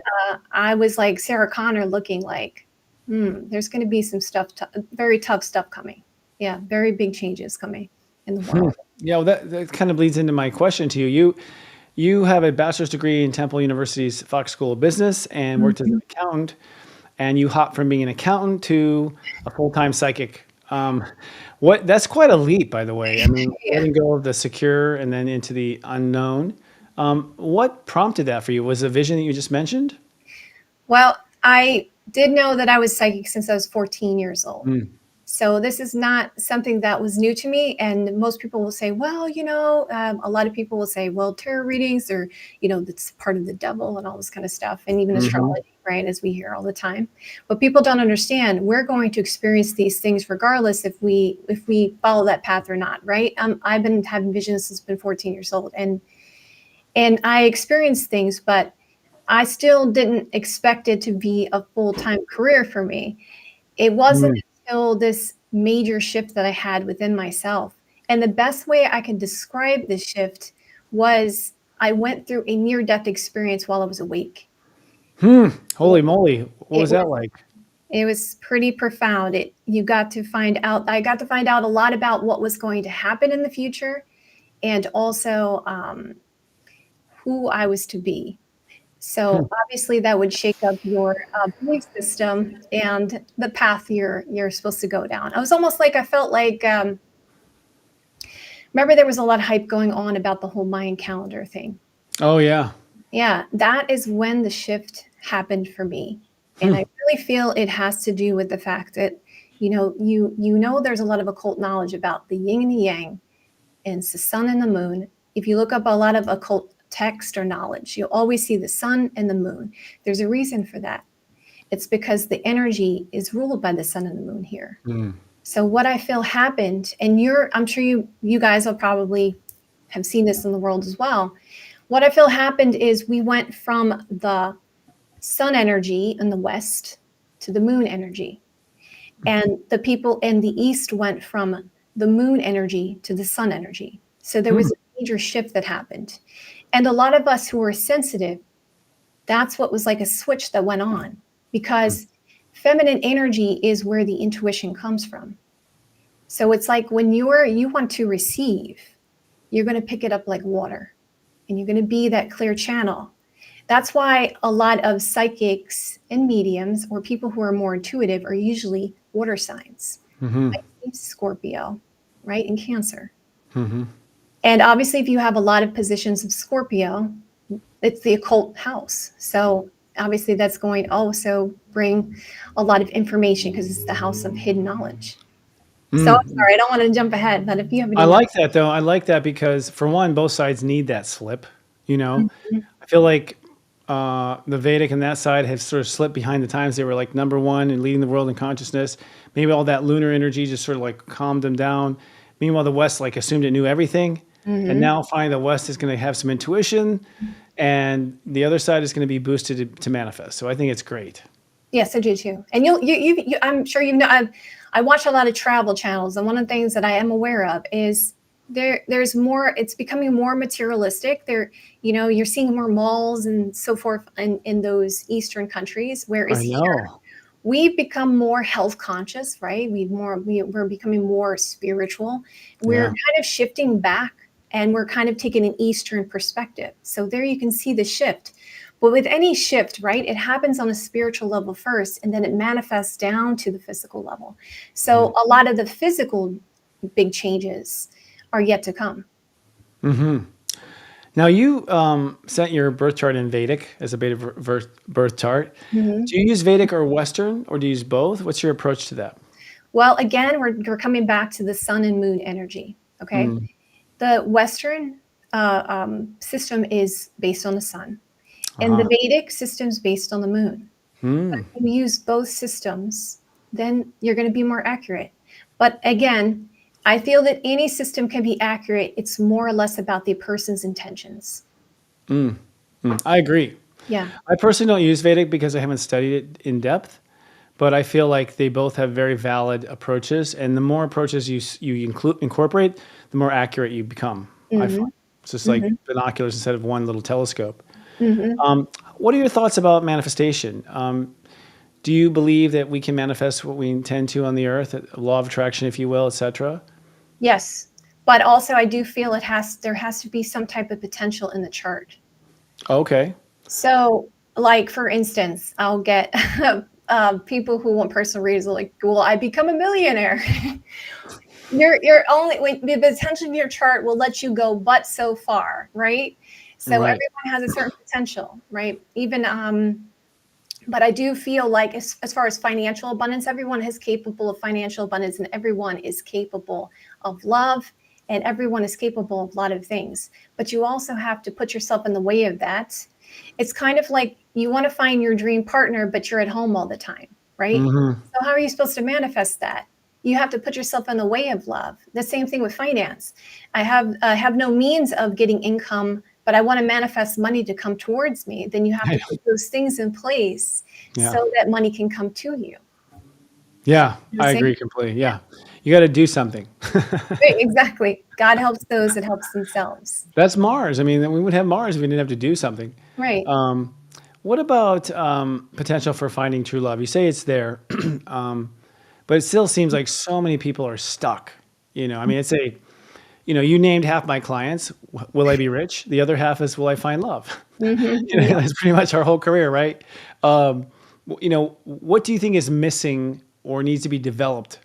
I was like Sarah Connor looking like, there's going to be some stuff, very tough stuff coming. Yeah, very big changes coming in the world. Yeah, well, that kind of leads into my question to you. You have a bachelor's degree in Temple University's Fox School of Business and worked as an accountant. and you hop from being an accountant to a full-time psychic. That's quite a leap, by the way. I mean, Yeah. letting go of the secure and then into the unknown. What prompted that for you? Was it a vision that you just mentioned? Well, I did know that I was psychic since I was 14 years old. Mm. So this is not something that was new to me. And most people will say, well, a lot of people will say, well, tarot readings are, that's part of the devil and all this kind of stuff. And even astrology, right? As we hear all the time. But people don't understand, we're going to experience these things regardless if we follow that path or not, right? I've been having visions since I've been 14 years old. And I experienced things, but I still didn't expect it to be a full-time career for me. It wasn't until this major shift that I had within myself. And the best way I can describe this shift was I went through a near-death experience while I was awake. Holy moly. What was that like? It was pretty profound. I got to find out a lot about what was going to happen in the future, and also who I was to be. So obviously that would shake up your belief system and the path you're supposed to go down. I felt like, remember there was a lot of hype going on about the whole Mayan calendar thing. Oh, yeah. Yeah, that is when the shift happened for me. And I really feel it has to do with the fact that, there's a lot of occult knowledge about the yin and the yang, and it's the sun and the moon. If you look up a lot of occult text or knowledge, you'll always see the sun and the moon. There's a reason for that. It's because the energy is ruled by the sun and the moon here. So what I feel happened, and I'm sure you guys will probably have seen this in the world as well. What I feel happened is we went from the sun energy in the west to the moon energy. And the people in the east went from the moon energy to the sun energy. So there was a major shift that happened. And a lot of us who are sensitive, that's what was like a switch that went on, because feminine energy is where the intuition comes from. So it's like when you want to receive, you're going to pick it up like water, and you're going to be that clear channel. That's why a lot of psychics and mediums, or people who are more intuitive, are usually water signs, like Scorpio, right? And Cancer. And obviously, if you have a lot of positions of Scorpio, it's the occult house. So obviously, that's going to also bring a lot of information because it's the house of hidden knowledge. So I'm sorry, I don't want to jump ahead, but if you have any... I like that, though. I like that because, for one, both sides need that slip. I feel like the Vedic and that side have sort of slipped behind the times. They were like number one and leading the world in consciousness. Maybe all that lunar energy just sort of like calmed them down. Meanwhile, the West like assumed it knew everything. And now finally the West is going to have some intuition, and the other side is going to be boosted to manifest. So I think it's great. Yes, I do too. And I'm sure I watch a lot of travel channels, and one of the things that I am aware of is there's more. It's becoming more materialistic. You're seeing more malls and so forth in those Eastern countries, whereas here we've become more health conscious, right? We're becoming more spiritual. We're kind of shifting back, and we're kind of taking an Eastern perspective. So there you can see the shift. But with any shift, right, it happens on a spiritual level first, and then it manifests down to the physical level. So a lot of the physical big changes are yet to come. Now, you sent your birth chart in Vedic as a beta birth chart. Do you use Vedic or Western, or do you use both? What's your approach to that? Well, again, we're coming back to the sun and moon energy, okay? The Western system is based on the sun, and the Vedic system is based on the moon. But if you use both systems, then you're going to be more accurate. But again, I feel that any system can be accurate. It's more or less about the person's intentions. I agree. Yeah. I personally don't use Vedic because I haven't studied it in depth, but I feel like they both have very valid approaches, and the more approaches you incorporate, the more accurate you become. I find it's just like binoculars instead of one little telescope. What are your thoughts about manifestation? Do you believe that we can manifest what we intend to on the earth, law of attraction, if you will, etc.? Yes, but also I do feel there has to be some type of potential in the chart. Okay. So, like for instance, I'll get people who want personal readings are like, "Will I become a millionaire?" You're only the potential of your chart will let you go, but so far, right? So Right. everyone has a certain potential, right? Even but I do feel like as far as financial abundance, everyone is capable of financial abundance, and everyone is capable of love, and everyone is capable of a lot of things. But you also have to put yourself in the way of that. It's kind of like you want to find your dream partner, but you're at home all the time, right? So how are you supposed to manifest that? You have to put yourself in the way of love. The same thing with finance. I have no means of getting income, but I want to manifest money to come towards me. Then you have to put those things in place so that money can come to you. Yeah, You know what I I'm saying? agree completely. Yeah. You got to do something. Right, exactly. God helps those that helps themselves. That's Mars. I mean, we would have Mars if we didn't have to do something. Right. What about potential for finding true love? You say it's there, but it still seems like so many people are stuck. I mean, it's you named half my clients. Will I be rich? The other half is, will I find love? That's pretty much our whole career, right? What do you think is missing or needs to be developed?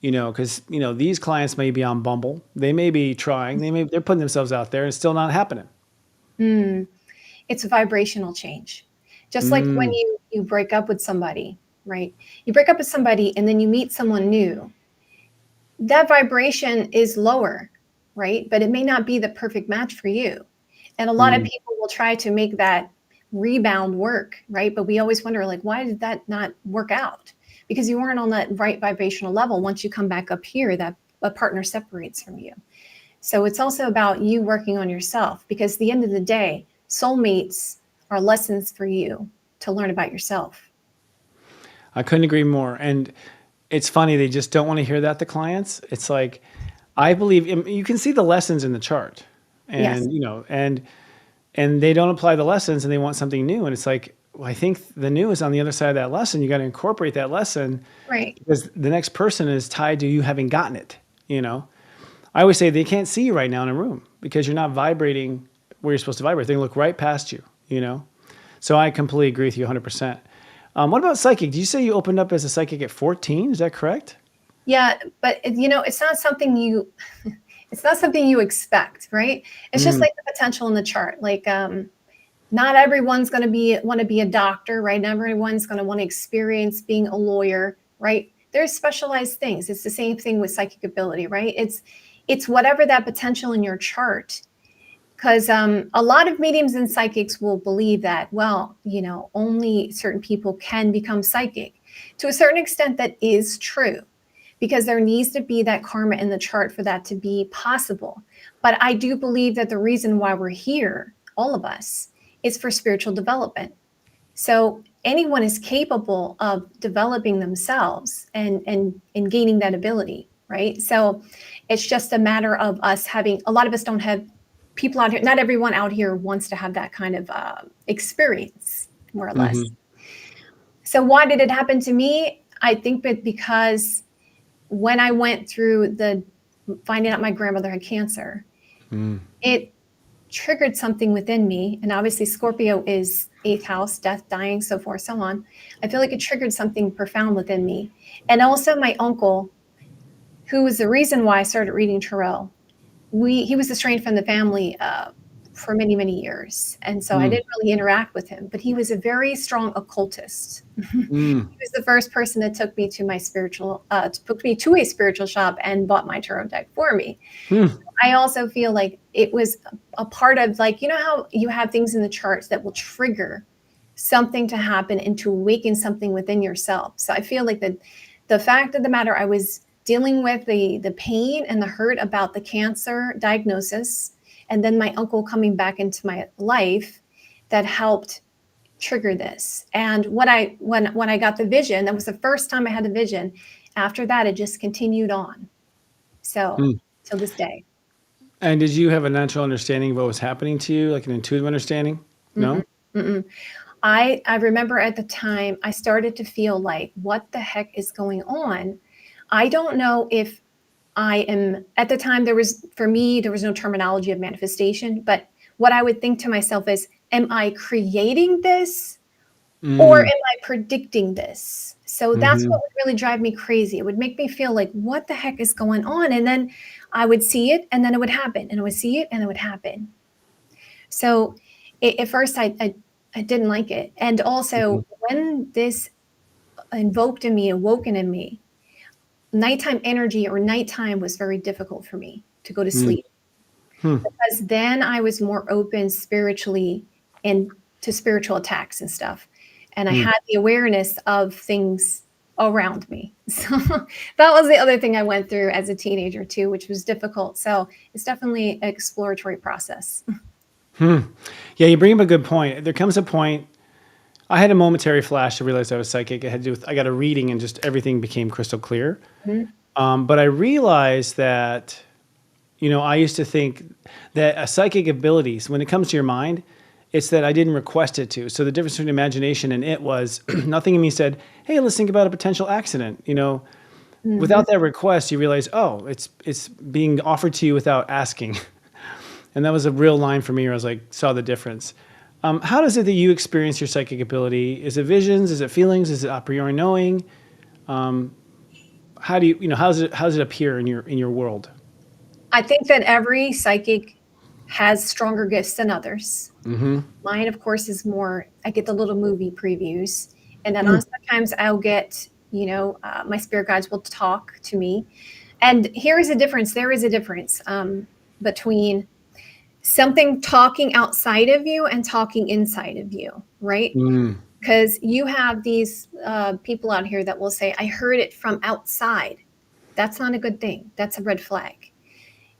Because these clients may be on Bumble, they may be trying, they're putting themselves out there, and it's still not happening. It's a vibrational change. Just like when you break up with somebody, right? You break up with somebody and then you meet someone new. That vibration is lower, right? But it may not be the perfect match for you. And a lot of people will try to make that rebound work, right? But we always wonder, like, why did that not work out? Because you weren't on that right vibrational level. Once you come back up here, that a partner separates from you. So it's also about you working on yourself, because at the end of the day, soulmates are lessons for you to learn about yourself. I couldn't agree more. And it's funny, they just don't want to hear that, the clients. It's like, I believe you can see the lessons in the chart, and and they don't apply the lessons, and they want something new. And it's like, well, I think the new is on the other side of that lesson. You got to incorporate that lesson, right? Because the next person is tied to you having gotten it. I always say they can't see you right now in a room because you're not vibrating where you're supposed to vibrate. They look right past you. So I completely agree with you 100%. What about psychic? Did you say you opened up as a psychic at 14? Is that correct? Yeah, but it's not something you expect, right? It's just like the potential in the chart. Like, not everyone's going to want to be a doctor, right? Not everyone's going to want to experience being a lawyer, right? There's specialized things. It's the same thing with psychic ability, right? It's whatever that potential in your chart. Because a lot of mediums and psychics will believe that, well, only certain people can become psychic. To a certain extent, that is true, because there needs to be that karma in the chart for that to be possible. But I do believe that the reason why we're here, all of us, is for spiritual development. So anyone is capable of developing themselves and gaining that ability, right? So it's just a matter of us having, a lot of us don't have people out here, not everyone out here wants to have that kind of experience, more or less. So why did it happen to me? I think that because when I went through finding out my grandmother had cancer, it triggered something within me. And obviously Scorpio is 8th house, death, dying, so forth, so on. I feel like it triggered something profound within me. And also my uncle, who was the reason why I started reading tarot. He was estranged from the family for many, many years. And so I didn't really interact with him, but he was a very strong occultist. He was the first person that took me to a spiritual shop and bought my tarot deck for me. I also feel like it was a part of, like, how you have things in the charts that will trigger something to happen and to awaken something within yourself. So I feel like the fact of the matter, I was dealing with the pain and the hurt about the cancer diagnosis, and then my uncle coming back into my life, that helped trigger this. And when I got the vision, that was the first time I had the vision. After that, it just continued on. So till this day. And did you have a natural understanding of what was happening to you, like an intuitive understanding? No? I remember at the time I started to feel like, what the heck is going on? I don't know if I am, at the time there was no terminology of manifestation, but what I would think to myself is, am I creating this? Or am I predicting this? So that's Mm-hmm. what would really drive me crazy. It would make me feel like, what the heck is going on? And then I would see it, and then it would happen, and I would see it, and it would happen. So at first I didn't like it. And also when this awoken in me, nighttime energy or nighttime was very difficult for me to go to sleep. Because then I was more open spiritually and to spiritual attacks and stuff. And I had the awareness of things around me. So that was the other thing I went through as a teenager too, which was difficult. So it's definitely an exploratory process. Yeah, you bring up a good point. There comes a point, I had a momentary flash to realize I was psychic. It had to do with, I got a reading and just everything became crystal clear. But I realized that, I used to think that a psychic abilities, when it comes to your mind, it's that I didn't request it to. So the difference between imagination and it was nothing in me said, hey, let's think about a potential accident. Without that request, you realize, oh, it's being offered to you without asking. And that was a real line for me where I was like, saw the difference. How does it that you experience your psychic ability? Is it visions? Is it feelings? Is it a priori knowing? How do you, how does it appear in your world? I think that every psychic has stronger gifts than others. Mine, of course, is more, I get the little movie previews. And then sometimes I'll get, my spirit guides will talk to me. And here is a difference. There is a difference between something talking outside of you and talking inside of you, right? Because you have these people out here that will say, I heard it from outside. That's not a good thing. That's a red flag.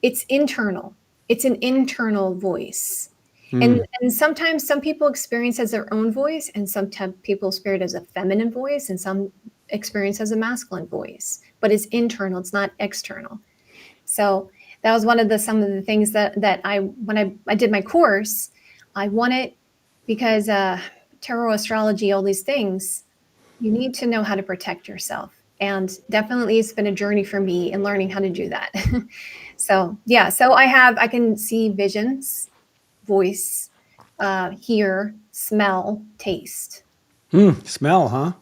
It's internal. It's an internal voice. And sometimes some people experience as their own voice, and sometimes people experience as a feminine voice, and some experience as a masculine voice. But it's internal. It's not external. So that was one of some of the things that when I did my course, I wanted, because tarot, astrology, all these things, you need to know how to protect yourself. And definitely it's been a journey for me in learning how to do that. So yeah, so I can see visions, voice, hear, smell, taste. Smell, huh?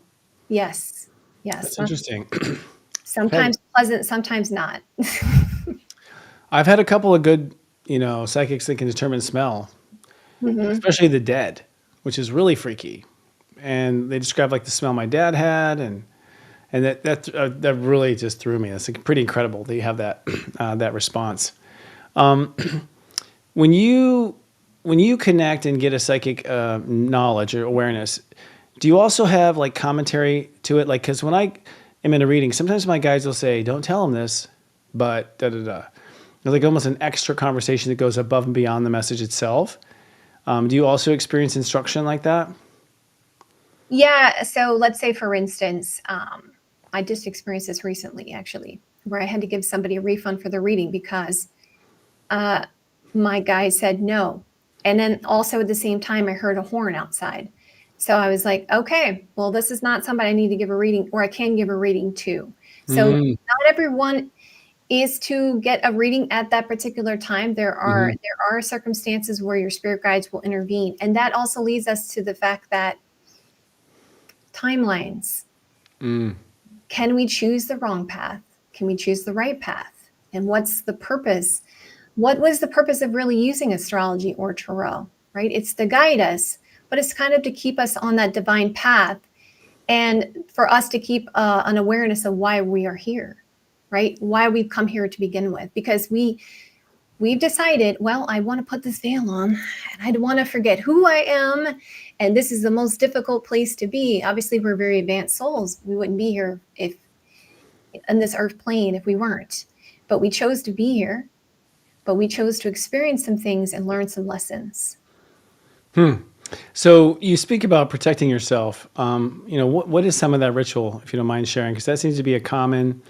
Yes. That's interesting. Sometimes pleasant, sometimes not. I've had a couple of good, psychics that can determine smell, especially the dead, which is really freaky. And they describe like the smell my dad had, and that really just threw me. It's like pretty incredible that you have that that response. When you connect and get a psychic knowledge or awareness, do you also have like commentary to it? Like, because when I am in a reading, sometimes my guides will say, "Don't tell them this," but da da da. There's like almost an extra conversation that goes above and beyond the message itself. Do you also experience instruction like that? Yeah. So let's say, for instance, I just experienced this recently, actually, where I had to give somebody a refund for the reading because my guy said no. And then also at the same time, I heard a horn outside. So I was like, okay, well, this is not somebody I need to give a reading, or I can give a reading to. So not everyone is to get a reading at that particular time. There are circumstances where your spirit guides will intervene. And that also leads us to the fact that timelines. Can we choose the wrong path? Can we choose the right path? And what's the purpose? What was the purpose of really using astrology or tarot, right? It's to guide us, but it's kind of to keep us on that divine path and for us to keep an awareness of why we are here, right? Why we've come here to begin with, because we've decided, well, I want to put this veil on and I don't want to forget who I am. And this is the most difficult place to be. Obviously, we're very advanced souls. We wouldn't be here if in this earth plane if we weren't. But we chose to be here. But we chose to experience some things and learn some lessons. So you speak about protecting yourself. What is some of that ritual, if you don't mind sharing? Because that seems to be a common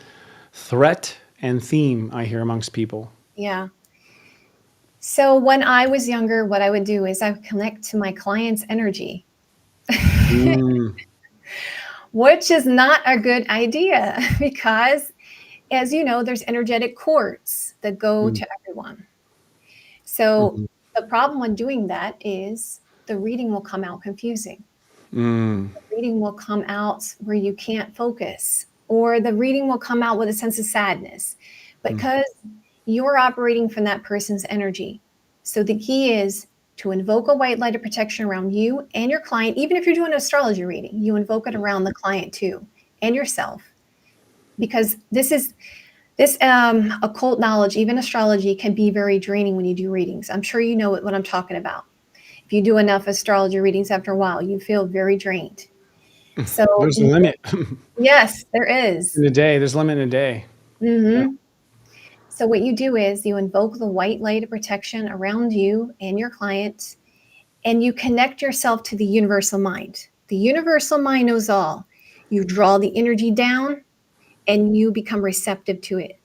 threat and theme I hear amongst people. Yeah. So when I was younger, what I would do is I would connect to my client's energy, which is not a good idea because, as you know, there's energetic cords that go to everyone. So the problem when doing that is the reading will come out confusing The reading will come out where you can't focus, or the reading will come out with a sense of sadness because you're operating from that person's energy. So the key is to invoke a white light of protection around you and your client. Even if you're doing an astrology reading, you invoke it around the client too, and yourself, because this occult knowledge, even astrology, can be very draining when you do readings. I'm sure you know what I'm talking about. If you do enough astrology readings, after a while, you feel very drained. So There's a limit. Yes, there is. In a day, there's a limit in a day. So what you do is you invoke the white light of protection around you and your client, and you connect yourself to the universal mind. The universal mind knows all. You draw the energy down and you become receptive to it.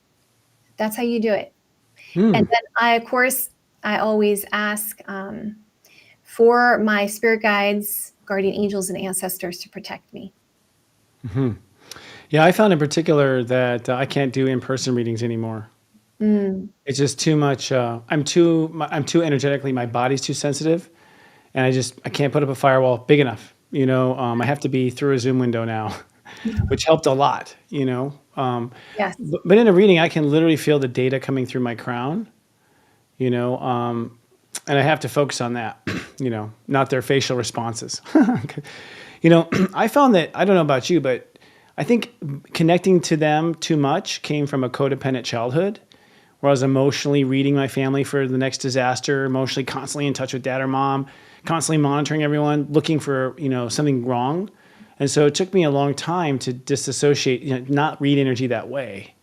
That's how you do it. And then I always ask for my spirit guides, guardian angels, and ancestors to protect me. Yeah, I found in particular that I can't do in-person readings anymore. It's just too much. I'm too energetically, my body's too sensitive, and I can't put up a firewall big enough. I have to be through a Zoom window now, which helped a lot. Yes. But in a reading, I can literally feel the data coming through my crown. And I have to focus on that. Not their facial responses. I found that, I don't know about you, but I think connecting to them too much came from a codependent childhood, where I was emotionally reading my family for the next disaster, emotionally constantly in touch with dad or mom, constantly monitoring everyone, looking for, something wrong. And so it took me a long time to disassociate, not read energy that way.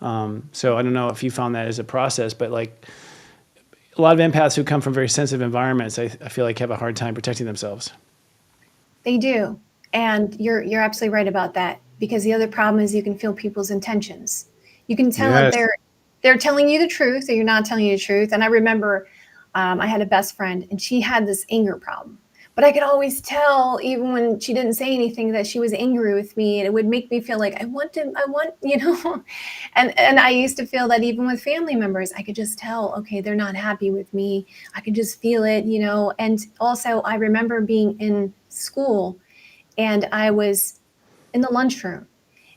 So I don't know if you found that as a process, but like a lot of empaths who come from very sensitive environments, I feel like have a hard time protecting themselves. They do. And you're absolutely right about that, because the other problem is you can feel people's intentions. You can tell if they're telling you the truth or you're not telling you the truth. And I remember I had a best friend and she had this anger problem, but I could always tell, even when she didn't say anything, that she was angry with me, and it would make me feel like I want, and I used to feel that even with family members, I could just tell, okay, they're not happy with me. I could just feel it, and also I remember being in school and I was in the lunchroom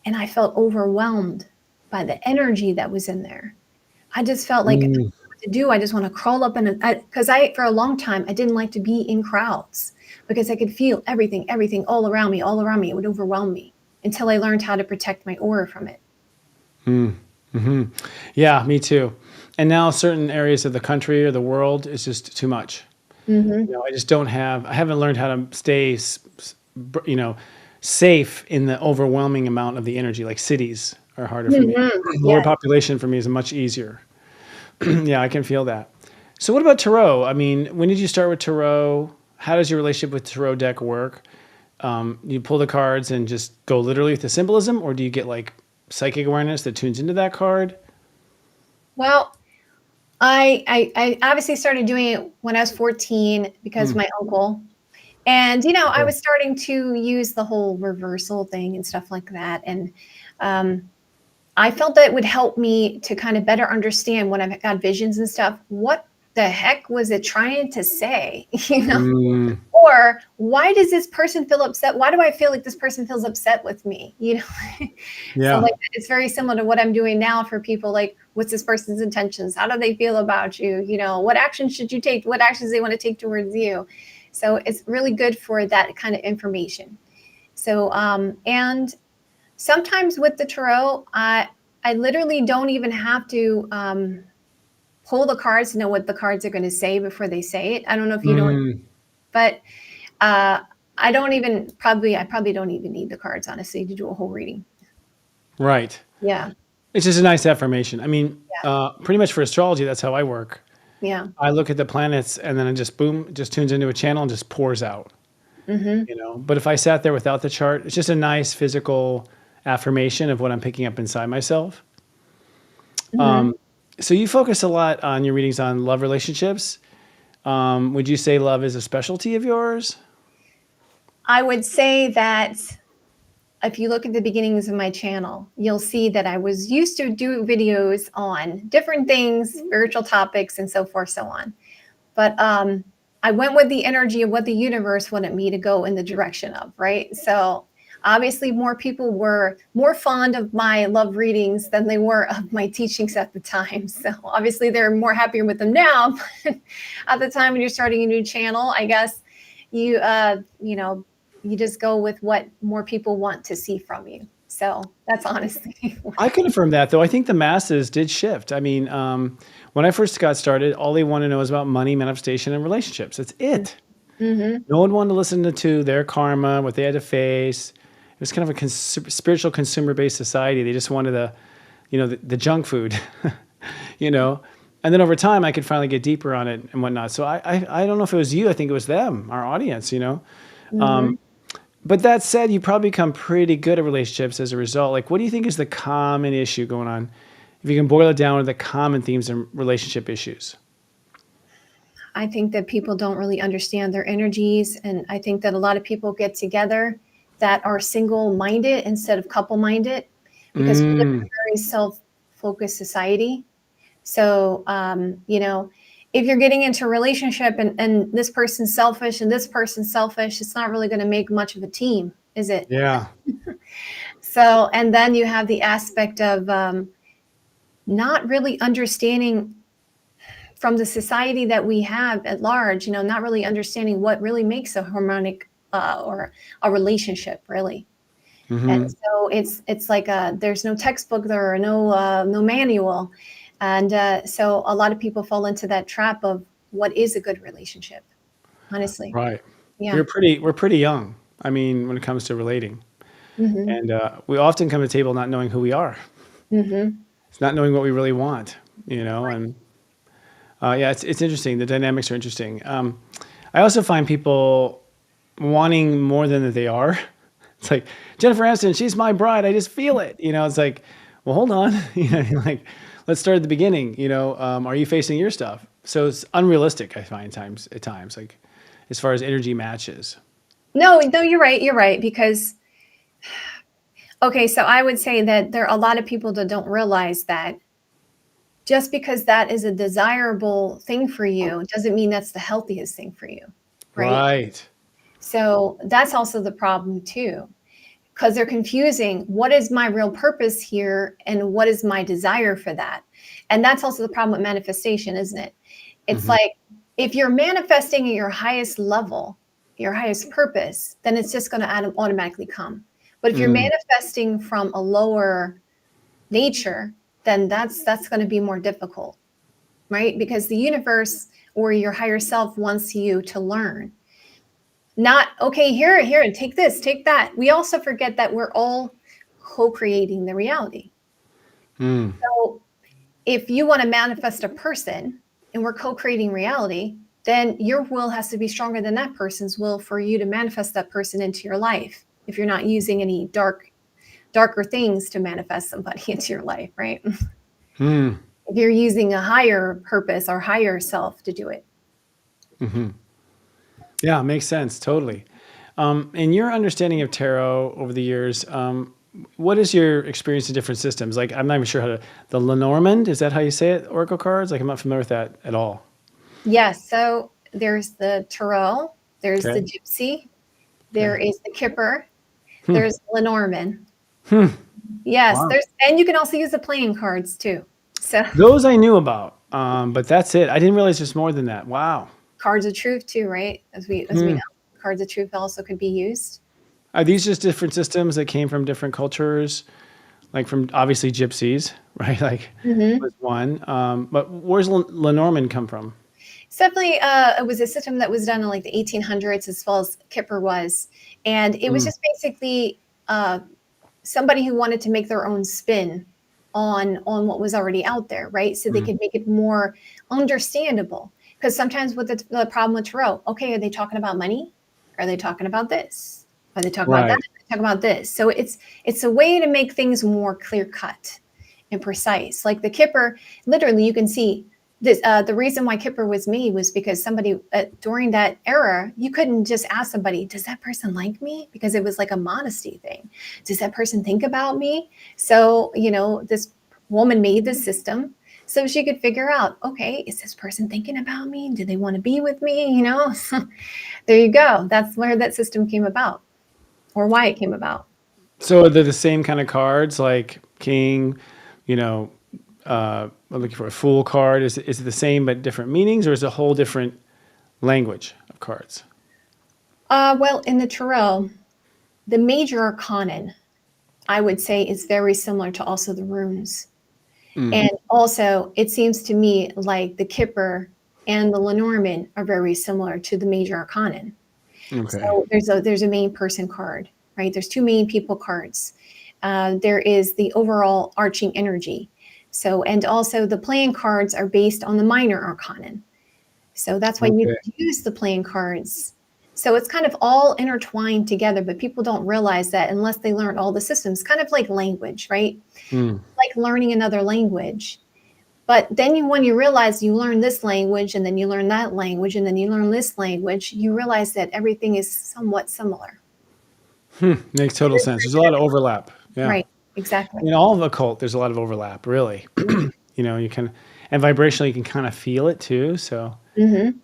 and I felt overwhelmed by the energy that was in there. I just felt like I don't know what to do. I just want to crawl up because for a long time, I didn't like to be in crowds because I could feel everything all around me. It would overwhelm me until I learned how to protect my aura from it. Yeah, me too. And now certain areas of the country or the world is just too much. I just I haven't learned how to stay, safe in the overwhelming amount of the energy. Like cities are harder for me. Lower population for me is much easier. Yeah, I can feel that. So what about tarot? I mean, when did you start with tarot? How does your relationship with tarot deck work? You pull the cards and just go literally with the symbolism, or do you get like psychic awareness that tunes into that card? Well, I obviously started doing it when I was 14 because of my uncle. And, I was starting to use the whole reversal thing and stuff like that. And I felt that it would help me to kind of better understand when I got visions and stuff. What the heck was it trying to say? Or why does this person feel upset? Why do I feel like this person feels upset with me? Yeah. So like, it's very similar to what I'm doing now for people. Like, what's this person's intentions? How do they feel about you? What actions should you take? What actions they want to take towards you? So it's really good for that kind of information. So, and sometimes with the tarot, I literally don't even have to pull the cards to know what the cards are going to say before they say it. I don't know if you know, but I probably don't even need the cards, honestly, to do a whole reading. Right. Yeah. It's just a nice affirmation. I mean, pretty much for astrology, that's how I work. Yeah. I look at the planets and then it just tunes into a channel and just pours out. But if I sat there without the chart, it's just a nice physical affirmation of what I'm picking up inside myself. So you focus a lot on your readings on love relationships. Would you say love is a specialty of yours? I would say that if you look at the beginnings of my channel, you'll see that I was used to do videos on different things, spiritual topics, and so forth, so on. But I went with the energy of what the universe wanted me to go in the direction of, right? So obviously more people were more fond of my love readings than they were of my teachings at the time. So obviously they're more happier with them now. But at the time when you're starting a new channel, I guess you you just go with what more people want to see from you. So that's honestly. I can affirm that, though. I think the masses did shift. I mean, when I first got started, all they want to know is about money, manifestation, and relationships. That's it. Mm-hmm. No one wanted to listen to their karma, what they had to face. It was kind of a spiritual consumer-based society. They just wanted the junk food, you know. And then over time, I could finally get deeper on it and whatnot. So I don't know if it was you. I think it was them, our audience, you know. Mm-hmm. But that said, you probably become pretty good at relationships as a result. Like, what do you think is the common issue going on? If you can boil it down to the common themes in relationship issues. I think that people don't really understand their energies. And I think that a lot of people get together that are single-minded instead of couple-minded, because we live in a very self-focused society. So, if you're getting into a relationship and this person's selfish and this person's selfish, it's not really going to make much of a team, is it? Yeah. So, and then you have the aspect of not really understanding from the society that we have at large, not really understanding what really makes a harmonic or a relationship, really. Mm-hmm. And so it's like there's no textbook, there are no manual. And so a lot of people fall into that trap of what is a good relationship, honestly. Right. Yeah. We're pretty young. I mean, when it comes to relating. Mm-hmm. And we often come to the table not knowing who we are. Mm-hmm. It's not knowing what we really want, and it's interesting. The dynamics are interesting. I also find people wanting more than that they are. It's like, Jennifer Aniston, she's my bride. I just feel it. It's like, well, hold on. Like, let's start at the beginning. Are you facing your stuff? So it's unrealistic, I find at times, like as far as energy matches. No, you're right. You're right. Because, okay, so I would say that there are a lot of people that don't realize that just because that is a desirable thing for you doesn't mean that's the healthiest thing for you. Right. So that's also the problem too, because they're confusing what is my real purpose here and what is my desire for that. And that's also the problem with manifestation, isn't it? It's like, if you're manifesting at your highest level, your highest purpose, then it's just going to automatically come. But if you're manifesting from a lower nature, then that's going to be more difficult, right? Because the universe or your higher self wants you to learn. Not, okay, here, take this, take that. We also forget that we're all co-creating the reality. So if you want to manifest a person and we're co-creating reality, then your will has to be stronger than that person's will for you to manifest that person into your life. If you're not using any darker things to manifest somebody into your life, right? If you're using a higher purpose or higher self to do it. Mm-hmm. Yeah, makes sense. Totally. In your understanding of tarot over the years, what is your experience in different systems? Like, I'm not even sure the Lenormand, is that how you say it? Oracle cards? Like, I'm not familiar with that at all. Yes. So there's the Tarot, there's the Gypsy, there is the Kipper, there's Lenormand. Yes. Wow. And you can also use the playing cards too. So those I knew about, but that's it. I didn't realize there's more than that. Wow. Cards of truth too, right? As we know, cards of truth also could be used. Are these just different systems that came from different cultures? Like from obviously gypsies, right? Like was one. But where's Lenormand come from? It's definitely it was a system that was done in like the 1800s, as well as Kipper was. And it was just basically somebody who wanted to make their own spin on what was already out there, right? So they could make it more understandable. Because sometimes with the problem with tarot, okay, are they talking about money? Are they talking about this? Are they talking about that? Are they talking about this? So it's a way to make things more clear cut and precise. Like the Kipper, literally you can see this. The reason why Kipper was made was because somebody during that era, you couldn't just ask somebody, does that person like me? Because it was like a modesty thing. Does that person think about me? So, this woman made this system So she could figure out, okay, is this person thinking about me? Do they want to be with me? So there you go. That's where that system came about, or why it came about. So they're the same kind of cards, like King, I'm looking for a Fool card. Is it the same but different meanings, or is it a whole different language of cards? Well, in the tarot, the major arcanon, I would say, is very similar to also the runes. And also, it seems to me like the Kipper and the Lenormand are very similar to the major arcanon. Okay. So there's a main person card, right? There's two main people cards. There is the overall arching energy. So, and also the playing cards are based on the minor arcanon. So that's why you use the playing cards. So it's kind of all intertwined together, but people don't realize that unless they learn all the systems, kind of like language, right? Like learning another language. But then when you realize you learn this language, and then you learn that language, and then you learn this language, you realize that everything is somewhat similar. Makes total sense. There's a lot of overlap. Yeah. Right, exactly. In all of occult, there's a lot of overlap, really. You can, and vibrationally, you can kind of feel it too. So,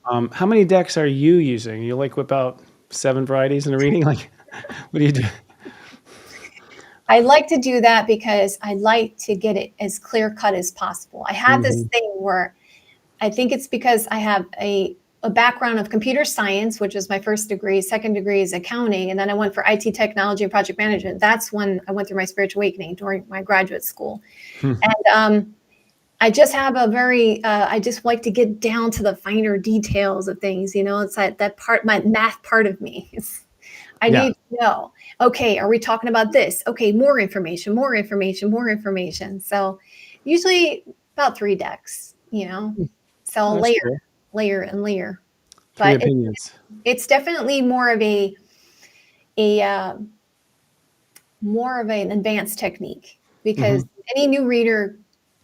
how many decks are you using? You whip out 7 varieties in a reading? What do you do? I like to do that because I like to get it as clear cut as possible. I have this thing where I think it's because I have a background of computer science, which is my first degree. Second degree is accounting. And then I went for IT technology and project management. That's when I went through my spiritual awakening during my graduate school. And I just have I just like to get down to the finer details of things. It's that part, my math part of me. I need to know, okay, are we talking about this? Okay, more information. So usually about 3 decks, So layer and layer. But it's definitely more of an advanced technique, because any new reader,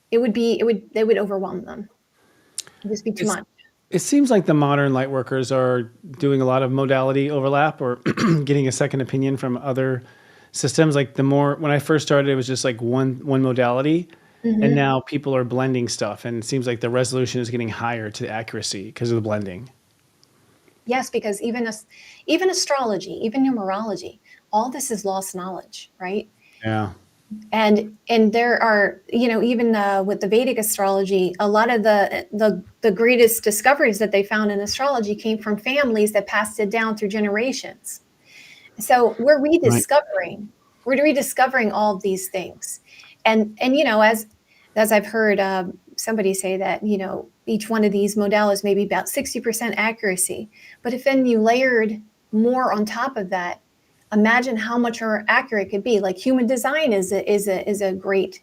they would overwhelm them. It would just be too much. It seems like the modern light workers are doing a lot of modality overlap, or getting a second opinion from other systems. When I first started, it was just one modality, and now people are blending stuff, and it seems like the resolution is getting higher to accuracy because of the blending. Yes, because even astrology, even numerology, all this is lost knowledge, right? Yeah. And there are, even with the Vedic astrology, a lot of the greatest discoveries that they found in astrology came from families that passed it down through generations. So we're rediscovering all of these things. And as I've heard somebody say that, each one of these modalities may be about 60% accuracy. But if then you layered more on top of that, imagine how much more accurate it could be. Like human design is a great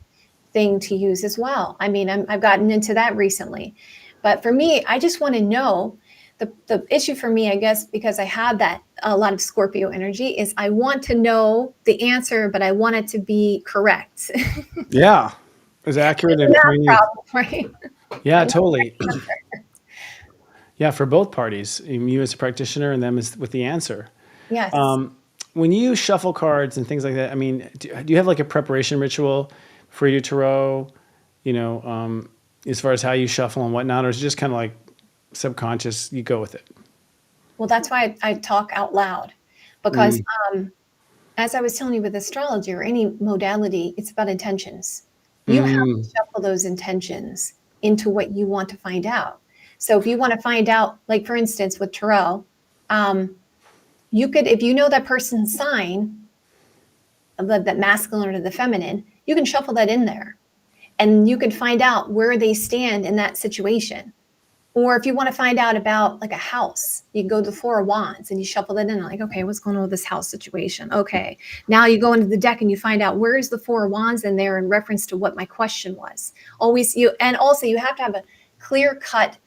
thing to use as well. I mean, I've gotten into that recently. But for me, I just want to know, the issue for me, I guess, because I have a lot of Scorpio energy, is I want to know the answer, but I want it to be correct. Yeah. As accurate and problem, right? Yeah, totally. Yeah, for both parties, you as a practitioner and them as with the answer. Yes. When you shuffle cards and things like that, I mean, do you have a preparation ritual for your tarot, as far as how you shuffle and whatnot, or is it just kind of subconscious, you go with it? Well, that's why I talk out loud, because as I was telling you with astrology or any modality, it's about intentions. You have to shuffle those intentions into what you want to find out. So if you want to find out, for instance, with tarot, you could, if you know that person's sign, that masculine or the feminine, you can shuffle that in there, and you can find out where they stand in that situation. Or if you want to find out about a house, you can go to the 4 of Wands and you shuffle that in. Okay, what's going on with this house situation? Okay, now you go into the deck and you find out where is the 4 of Wands in there in reference to what my question was. And also you have to have a clear-cut,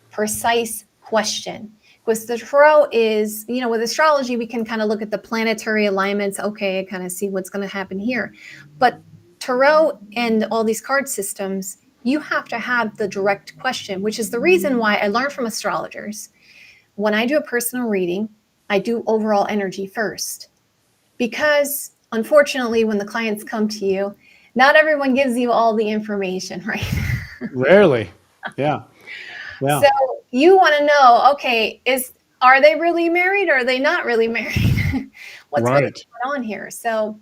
precise question. Because the tarot is, with astrology, we can kind of look at the planetary alignments. Okay, kind of see what's going to happen here. But tarot and all these card systems, you have to have the direct question, which is the reason why I learned from astrologers. When I do a personal reading, I do overall energy first. Because unfortunately, when the clients come to you, not everyone gives you all the information, right? Rarely. Yeah. Yeah. So you want to know, okay, are they really married or are they not really married? What's really Right. going on here? So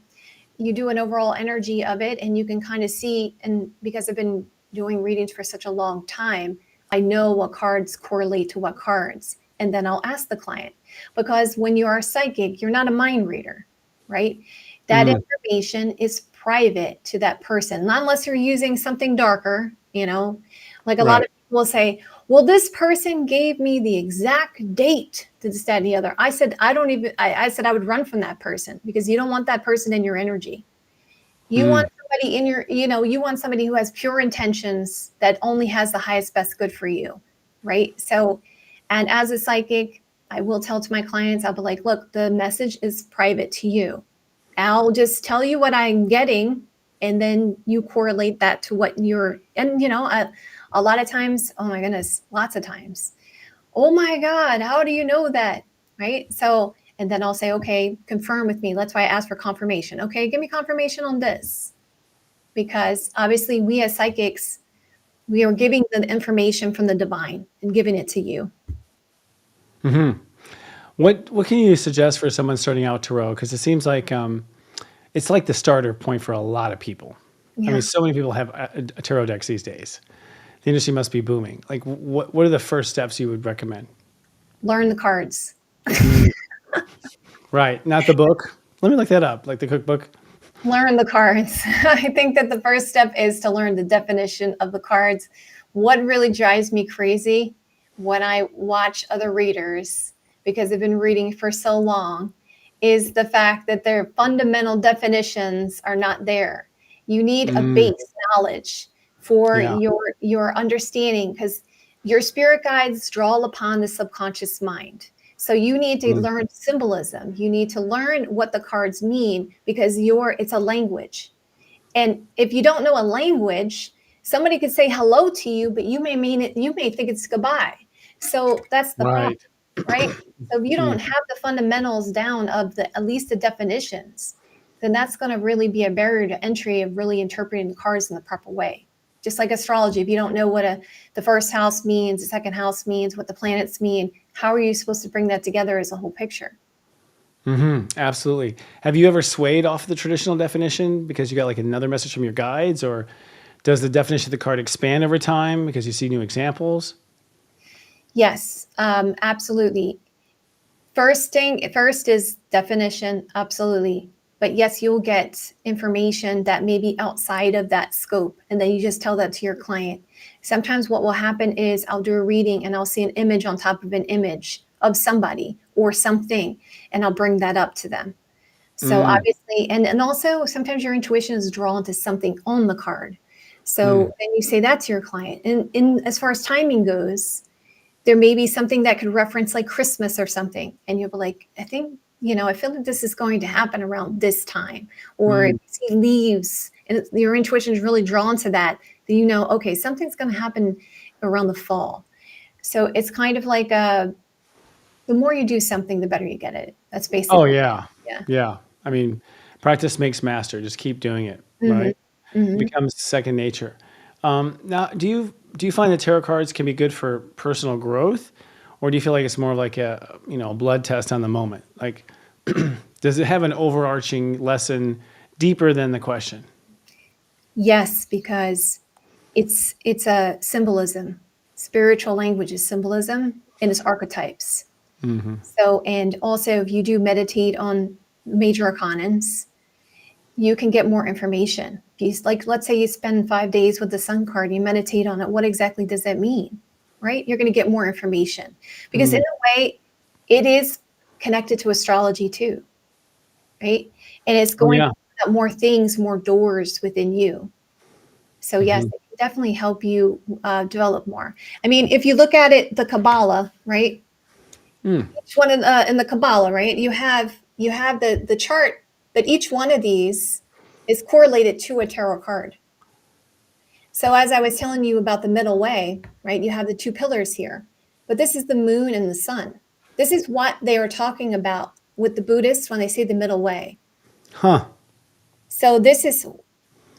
you do an overall energy of it, and you can kind of see, and because I've been doing readings for such a long time, I know what cards correlate to what cards. And then I'll ask the client, because when you are psychic, you're not a mind reader, right? That information is private to that person, not unless you're using something darker, like a lot Right. of people will say, well, this person gave me the exact date to this, that, and the other. I said, I said I would run from that person, because you don't want that person in your energy. You want somebody in your, you want somebody who has pure intentions, that only has the highest, best good for you, right? So, and as a psychic, I will tell to my clients, I'll be like, look, the message is private to you. I'll just tell you what I'm getting, and then you correlate that to what you're, and a lot of times, oh my goodness, lots of times, oh my God, how do you know that? Right? So, and then I'll say, okay, confirm with me. That's why I ask for confirmation. Okay, give me confirmation on this. Because obviously we as psychics, we are giving the information from the divine and giving it to you. What can you suggest for someone starting out tarot? Because it seems like it's like the starter point for a lot of people. I Yeah. mean, so many people have tarot decks these days. The industry must be booming. Like, what are the first steps you would recommend? Learn the cards. Right, not the book. Let me look that up, like the cookbook. Learn the cards. I think that the first step is to learn the definition of the cards. What really drives me crazy when I watch other readers, because I've been reading for so long, is the fact that their fundamental definitions are not there. You need a base knowledge for Yeah. your understanding, because your spirit guides draw upon the subconscious mind. So you need to learn symbolism. You need to learn what the cards mean, because it's a language. And if you don't know a language, somebody could say hello to you, but you may mean it, you may think it's goodbye. So that's the problem, Right. right? So if you don't have the fundamentals down of at least the definitions, then that's going to really be a barrier to entry of really interpreting the cards in the proper way. Just like astrology, if you don't know what the first house means, the second house means, what the planets mean, how are you supposed to bring that together as a whole picture? Absolutely. Have you ever swayed off the traditional definition because you got like another message from your guides, or does the definition of the card expand over time because you see new examples? Yes, absolutely. First is definition, absolutely. But yes, you'll get information that may be outside of that scope, and then you just tell that to your client. Sometimes what will happen is I'll do a reading and I'll see an image on top of an image of somebody or something, and I'll bring that up to them. So obviously, and also sometimes your intuition is drawn to something on the card. So then you say that to your client. And as far as timing goes, there may be something that could reference like Christmas or something. And you'll be like, I think, I feel like this is going to happen around this time. Or if you see leaves and your intuition is really drawn to that, then okay, something's going to happen around the fall. So it's kind of like the more you do something, the better you get at it. That's basically. Oh yeah. Yeah. Yeah. I mean, practice makes master. Just keep doing it, right? It becomes second nature. Now, do you find that tarot cards can be good for personal growth, or do you feel like it's more like a blood test on the moment? Like, does it have an overarching lesson deeper than the question? Yes, because it's a symbolism. Spiritual language is symbolism, and it's archetypes. So, and also if you do meditate on major arcanans, you can get more information. Let's say you spend 5 days with the sun card, you meditate on it. What exactly does that mean? Right? You're going to get more information, because in a way it is connected to astrology too. Right? And it's going to open up more things, more doors within you. So yes, it can definitely help you develop more. I mean, if you look at it, the Kabbalah, right? Each one in the Kabbalah, right? You have the chart, but each one of these is correlated to a tarot card. So as I was telling you about the middle way, right? You have the two pillars here, but this is the moon and the sun. This is what they are talking about with the Buddhists when they say the middle way. Huh. So this is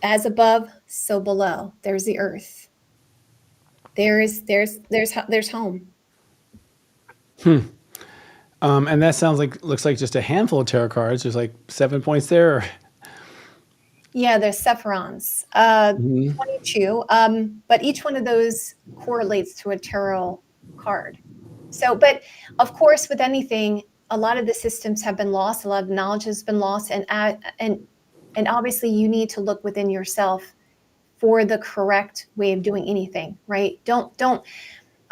as above, so below. There's the earth. there's home. And that looks like just a handful of tarot cards. There's like 7 points there. Yeah, there's Sephiroths, 22. But each one of those correlates to a tarot card. So, but of course, with anything, a lot of the systems have been lost. A lot of knowledge has been lost, and obviously, you need to look within yourself for the correct way of doing anything. Right? Don't.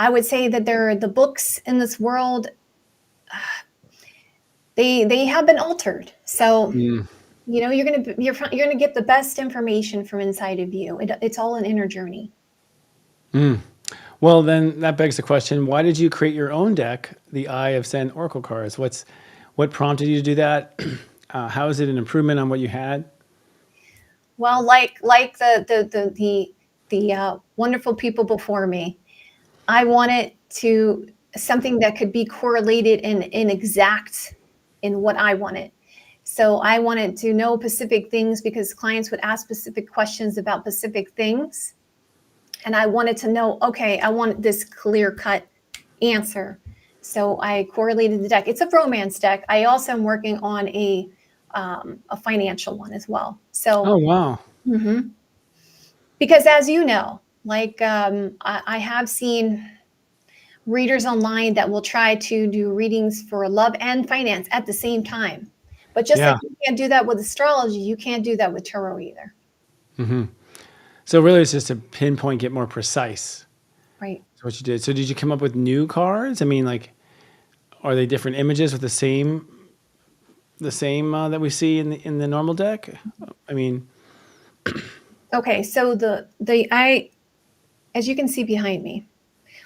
I would say that the books in this world. They have been altered. So. You know, you're gonna get the best information from inside of you. It's all an inner journey. Well, then that begs the question: why did you create your own deck, the Eye of Zen Oracle cards? What prompted you to do that? How is it an improvement on what you had? Well, like the wonderful people before me, I wanted something that could be correlated and exact in what I wanted. So I wanted to know specific things because clients would ask specific questions about specific things. And I wanted to know, okay, I want this clear-cut answer. So I correlated the deck. It's a romance deck. I also am working on a financial one as well. So, oh, wow. Because as you know, like I have seen readers online that will try to do readings for love and finance at the same time. But just like you can't do that with astrology, you can't do that with tarot either. So really it's just to pinpoint, get more precise. Right. That's what you did. So did you come up with new cards? I mean, like, are they different images with the same that we see in the normal deck? I mean. Okay, so as you can see behind me,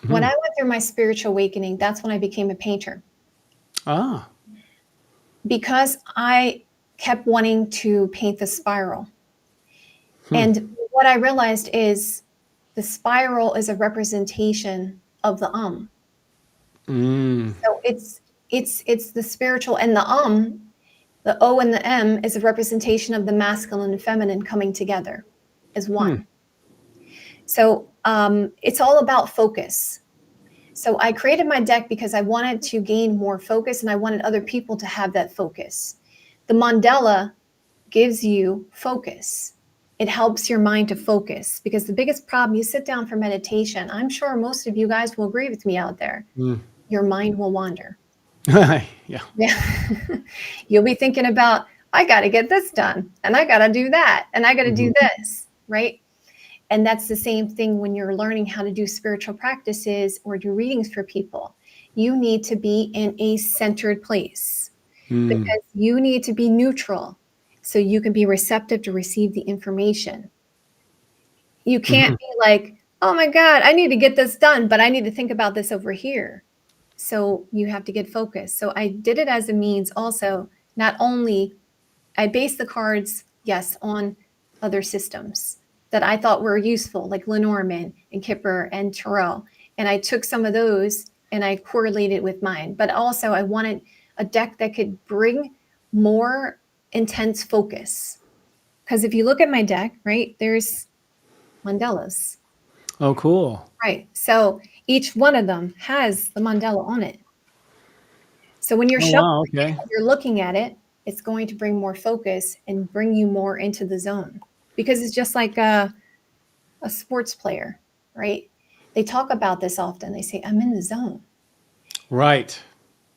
when I went through my spiritual awakening, that's when I became a painter. Ah. Because I kept wanting to paint the spiral. And what I realized is the spiral is a representation of the So it's the spiritual, and the O and the M is a representation of the masculine and feminine coming together as one. So it's all about focus. So I created my deck because I wanted to gain more focus and I wanted other people to have that focus. The mandala gives you focus. It helps your mind to focus because the biggest problem, you sit down for meditation, I'm sure most of you guys will agree with me out there. Your mind will wander. Yeah. You'll be thinking about, I got to get this done and I got to do that and I got to do this, right? And that's the same thing when you're learning how to do spiritual practices or do readings for people. You need to be in a centered place because you need to be neutral so you can be receptive to receive the information. You can't be like, oh my God, I need to get this done, but I need to think about this over here. So you have to get focused. So I did it as a means also, not only I based the cards, yes, on other systems that I thought were useful, like Lenormand and Kipper and Tarot. And I took some of those and I correlated with mine. But also I wanted a deck that could bring more intense focus. Because if you look at my deck, right, there's mandalas. Oh, cool. Right. So each one of them has the mandala on it. So when you're you're looking at it, it's going to bring more focus and bring you more into the zone. Because it's just like a sports player, right? They talk about this often. They say, I'm in the zone. Right.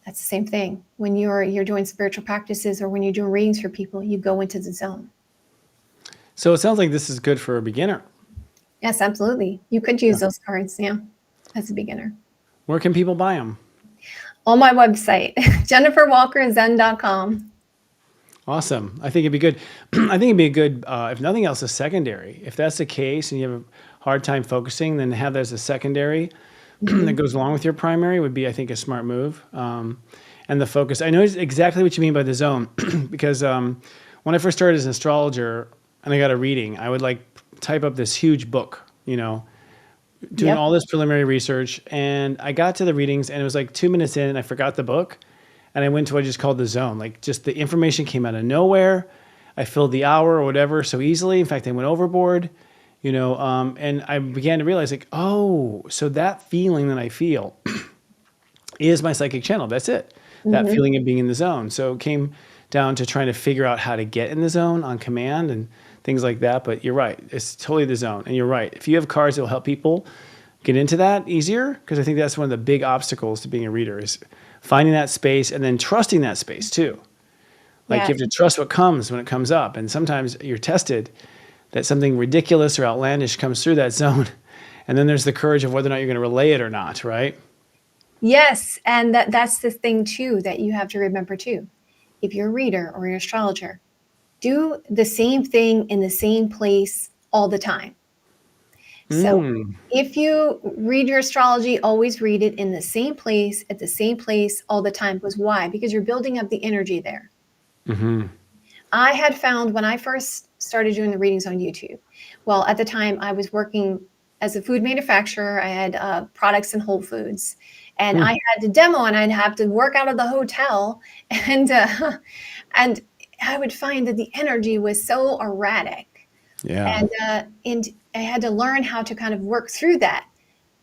That's the same thing. When you're doing spiritual practices or when you're doing readings for people, you go into the zone. So it sounds like this is good for a beginner. Yes, absolutely. You could use those cards, as a beginner. Where can people buy them? On my website, jenniferwalkerzen.com. Awesome. I think it'd be good. I think it'd be a good, if nothing else, a secondary. If that's the case and you have a hard time focusing, then have that as a secondary that goes along with your primary would be, I think, a smart move. And the focus. I know exactly what you mean by the zone because when I first started as an astrologer and I got a reading, I would type up this huge book, doing all this preliminary research. And I got to the readings and it was 2 minutes in and I forgot the book. And I went to what I just called the zone. Just the information came out of nowhere. I filled the hour or whatever so easily. In fact, I went overboard. And I began to realize like, oh, so that feeling that I feel is my psychic channel. That's it. That feeling of being in the zone. So it came down to trying to figure out how to get in the zone on command and things like that. But you're right. It's totally the zone. And you're right. If you have cards that will help people get into that easier, because I think that's one of the big obstacles to being a reader is finding that space and then trusting that space too. Like you have to trust what comes when it comes up. And sometimes you're tested that something ridiculous or outlandish comes through that zone. And then there's the courage of whether or not you're going to relay it or not, right? Yes, and that's the thing too that you have to remember too. If you're a reader or you're an astrologer, do the same thing in the same place all the time. So if you read your astrology, always read it in the same place, at the same place all the time. Because why? Because you're building up the energy there. I had found when I first started doing the readings on YouTube, well, at the time I was working as a food manufacturer. I had products in Whole Foods. And I had to demo, and I'd have to work out of the hotel, and I would find that the energy was so erratic, and I had to learn how to kind of work through that.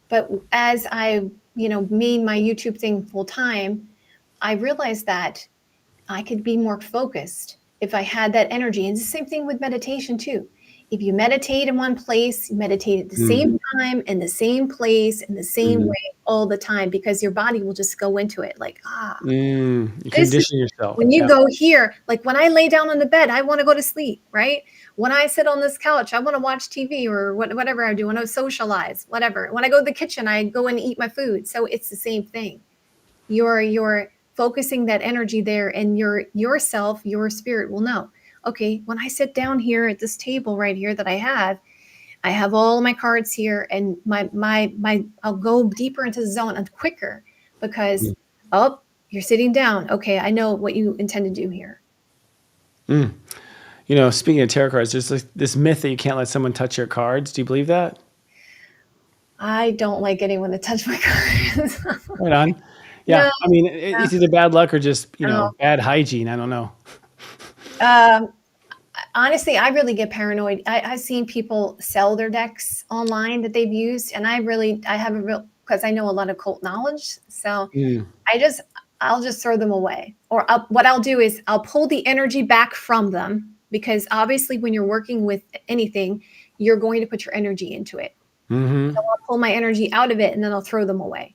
But as I, made my YouTube thing full time, I realized that I could be more focused if I had that energy. And it's the same thing with meditation too. If you meditate in one place, you meditate at the same time, in the same place, in the same way all the time, because your body will just go into it like, You condition yourself. When you go here, like when I lay down on the bed, I want to go to sleep, right? When I sit on this couch, I want to watch TV or whatever I do. When I socialize, whatever. When I go to the kitchen, I go and eat my food. So it's the same thing. You're focusing that energy there, and your spirit will know. Okay, when I sit down here at this table right here that I have all my cards here, and I'll go deeper into the zone and quicker because you're sitting down. Okay, I know what you intend to do here. Speaking of tarot cards, there's like this myth that you can't let someone touch your cards. Do you believe that? I don't like anyone to touch my cards. Right on. Yeah, no, I mean, it's either bad luck or just bad hygiene. I don't know. Honestly, I really get paranoid. I've seen people sell their decks online that they've used, and because I know a lot of cult knowledge. So I'll just throw them away. Or what I'll do is I'll pull the energy back from them, because obviously when you're working with anything, you're going to put your energy into it. So I'll pull my energy out of it, and then I'll throw them away.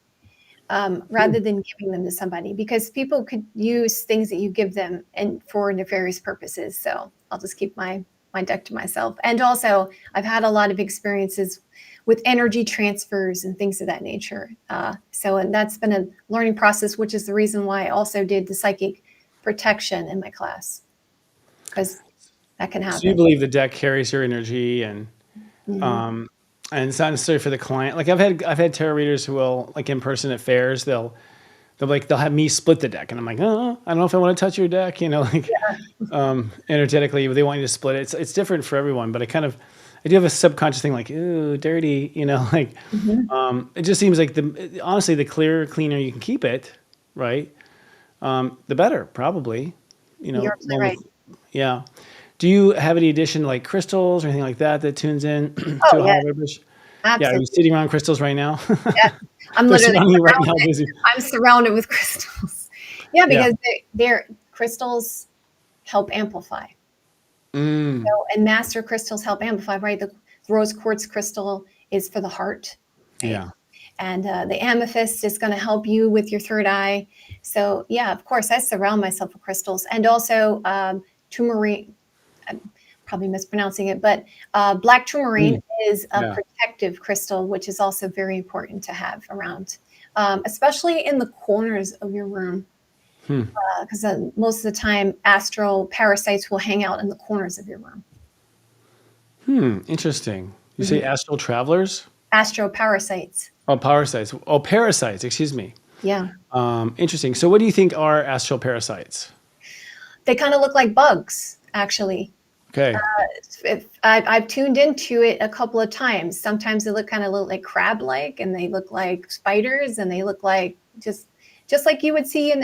Rather than giving them to somebody, because people could use things that you give them for nefarious purposes. So I'll just keep my deck to myself. And also I've had a lot of experiences with energy transfers and things of that nature. And that's been a learning process, which is the reason why I also did the psychic protection in my class, because that can happen. So you believe the deck carries your energy and it's not necessarily for the client. Like I've had tarot readers who will, like in person at fairs, they'll have me split the deck, and I'm like, oh, I don't know if I want to touch your deck, energetically, they want you to split it. It's different for everyone, but I do have a subconscious thing like, ooh, dirty, it just seems like honestly, the cleaner you can keep it, right? The better, probably, You're absolutely right. Yeah. Do you have any addition like crystals or anything like that tunes in to a holiday vibration? Absolutely. Yeah, are you sitting around crystals right now? Yeah, I'm literally right now, busy. I'm surrounded with crystals. Yeah, because they're crystals help amplify. And master crystals help amplify, right? The rose quartz crystal is for the heart. Right? Yeah. And the amethyst is going to help you with your third eye. So yeah, of course, I surround myself with crystals, and also turmeric. I'm probably mispronouncing it, but black tourmaline is a protective crystal, which is also very important to have around, especially in the corners of your room. Because most of the time, astral parasites will hang out in the corners of your room. Interesting. You say astral travelers? Astral parasites. Oh, parasites. Oh, parasites. Excuse me. Yeah. Interesting. So what do you think are astral parasites? They kind of look like bugs, actually. Okay. I've tuned into it a couple of times. Sometimes they look like crab-like, and they look like spiders, and they look like just like you would see in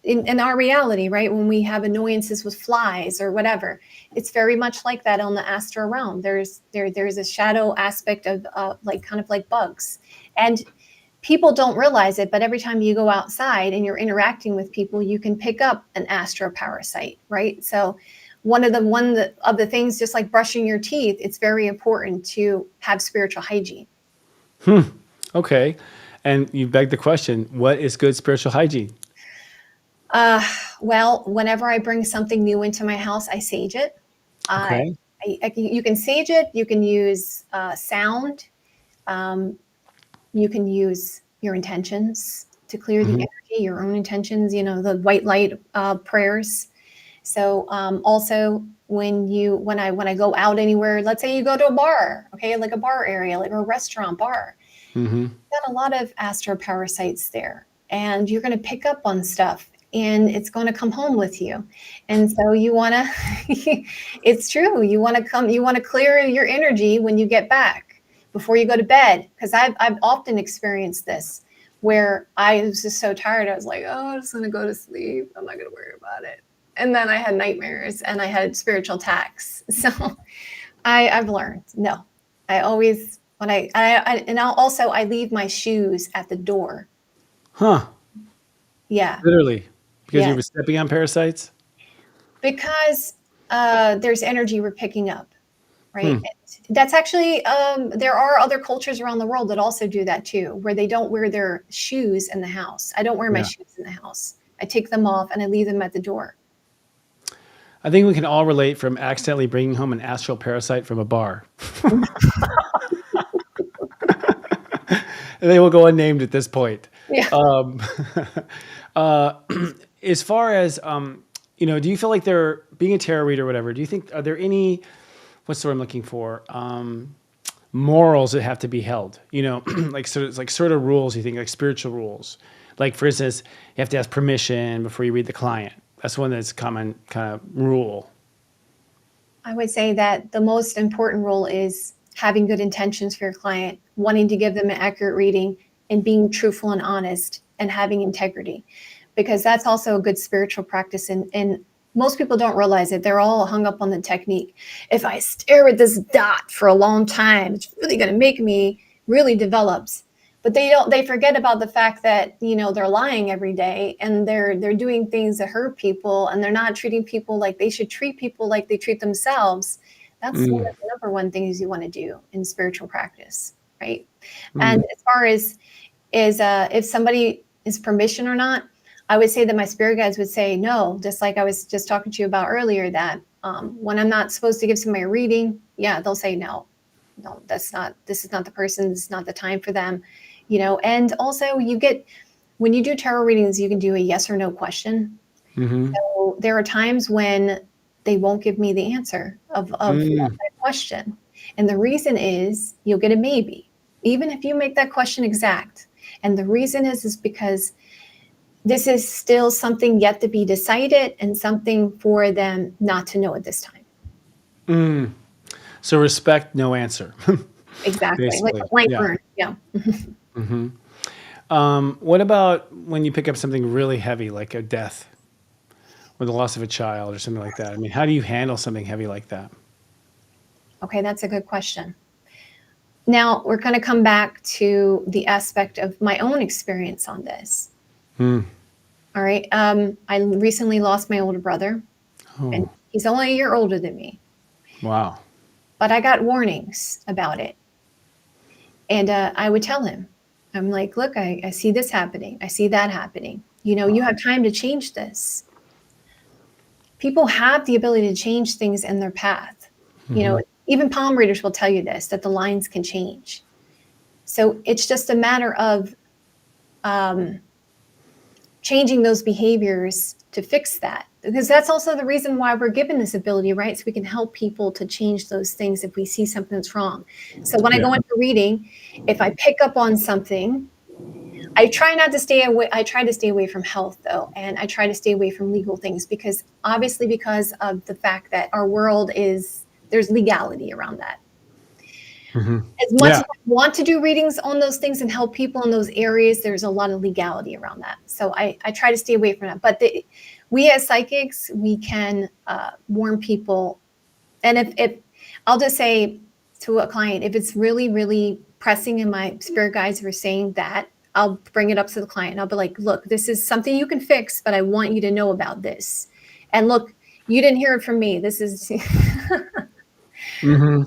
in our reality, right? When we have annoyances with flies or whatever, it's very much like that on the astral realm. There's a shadow aspect of like kind of like bugs, and people don't realize it, but every time you go outside and you're interacting with people, you can pick up an astro parasite, right? So one of the things, just like brushing your teeth, it's very important to have spiritual hygiene. Okay. And you beg the question, what is good spiritual hygiene? Well, whenever I bring something new into my house, I sage it. Okay. You can sage it. You can use sound. You can use your intentions to clear the energy, your own intentions, the white light prayers. So also when I go out anywhere, let's say you go to a bar, okay, like a bar area, like a restaurant bar, got a lot of astro parasites there, and you're going to pick up on stuff, and it's going to come home with you. And so you want to, it's true. You want to clear your energy when you get back before you go to bed. Because I've often experienced this where I was just so tired. I was like, oh, I'm just going to go to sleep. I'm not going to worry about it. And then I had nightmares and I had spiritual attacks. So I've learned, no, I always, I leave my shoes at the door. Huh. Yeah. Literally. Because Yeah. you were stepping on parasites? Because there's energy we're picking up, right? That's actually, there are other cultures around the world that also do that too, where they don't wear their shoes in the house. I don't wear my shoes in the house. I take them off and I leave them at the door. I think we can all relate from accidentally bringing home an astral parasite from a bar. They will go unnamed at this point. Yeah. As far as, do you feel like being a tarot reader or whatever, do you think, are there any, what's the word I'm looking for? Morals that have to be held, like sort of rules, you think, like spiritual rules. Like, for instance, you have to ask permission before you read the client. That's one that's common kind of rule. I would say that the most important rule is having good intentions for your client, wanting to give them an accurate reading, and being truthful and honest, and having integrity, because that's also a good spiritual practice. And most people don't realize it. They're all hung up on the technique. If I stare at this dot for a long time, it's really going to make me really developed. But they forget about the fact that, they're lying every day, and they're doing things that hurt people, and they're not treating people like they should treat people, like they treat themselves. That's one of the number one things you want to do in spiritual practice, right? And as far as if somebody is permission or not, I would say that my spirit guides would say no, just like I was just talking to you about earlier, that when I'm not supposed to give somebody a reading, they'll say no, this is not the person, this is not the time for them. And also when you do tarot readings, you can do a yes or no question. So there are times when they won't give me the answer of that question. And the reason is you'll get a maybe, even if you make that question exact. And the reason is because this is still something yet to be decided and something for them not to know at this time. So respect no answer. Exactly. Like a blank burn. Yeah. What about when you pick up something really heavy, like a death or the loss of a child or something like that? I mean, how do you handle something heavy like that? Okay, that's a good question. Now, we're going to come back to the aspect of my own experience on this. All right. I recently lost my older brother, and he's only a year older than me. Wow. But I got warnings about it. And I would tell him, I'm like, look, I see this happening. I see that happening. You have time to change this. People have the ability to change things in their path. Even palm readers will tell you this, that the lines can change. So it's just a matter of changing those behaviors to fix that. Because that's also the reason why we're given this ability, right? So we can help people to change those things if we see something that's wrong. So when I go into reading, if I pick up on something, I try to stay away from health, though, and I try to stay away from legal things, because of the fact that our world there's legality around that. As much Yeah. as I want to do readings on those things and help people in those areas, there's a lot of legality around that. So I try to stay away from that. But we as psychics, we can warn people. And if I'll just say to a client, if it's really, really pressing and my spirit guides are saying that, I'll bring it up to the client and I'll be like, look, this is something you can fix, but I want you to know about this. And look, you didn't hear it from me. This is, Mm-hmm.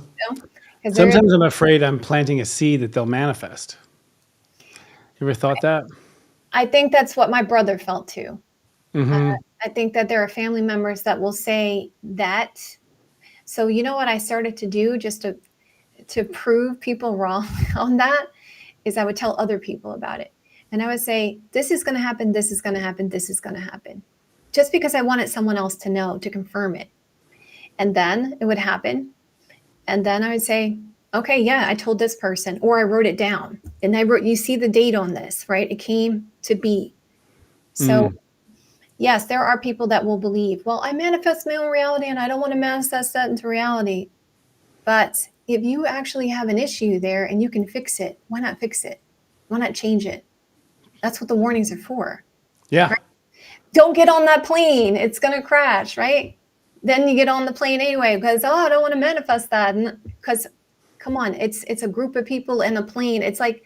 'cause Sometimes I'm afraid I'm planting a seed that they'll manifest. You ever thought that? I think that's what my brother felt too. Mm-hmm. I think that there are family members that will say that. So you know what I started to do just to prove people wrong on that is I would tell other people about it. And I would say, this is going to happen, this is going to happen, this is going to happen. Just because I wanted someone else to know, to confirm it. And then it would happen. And then I would say, okay, yeah, I told this person, or I wrote it down. And I wrote, you see the date on this, right? It came to be. So yes, there are people that will believe, well, I manifest my own reality and I don't want to manifest that into reality. But if you actually have an issue there and you can fix it, why not fix it? Why not change it? That's what the warnings are for. Yeah. Right? Don't get on that plane. It's going to crash, right? Then you get on the plane anyway because, oh, I don't want to manifest that. Because, come on, it's a group of people in a plane. It's like,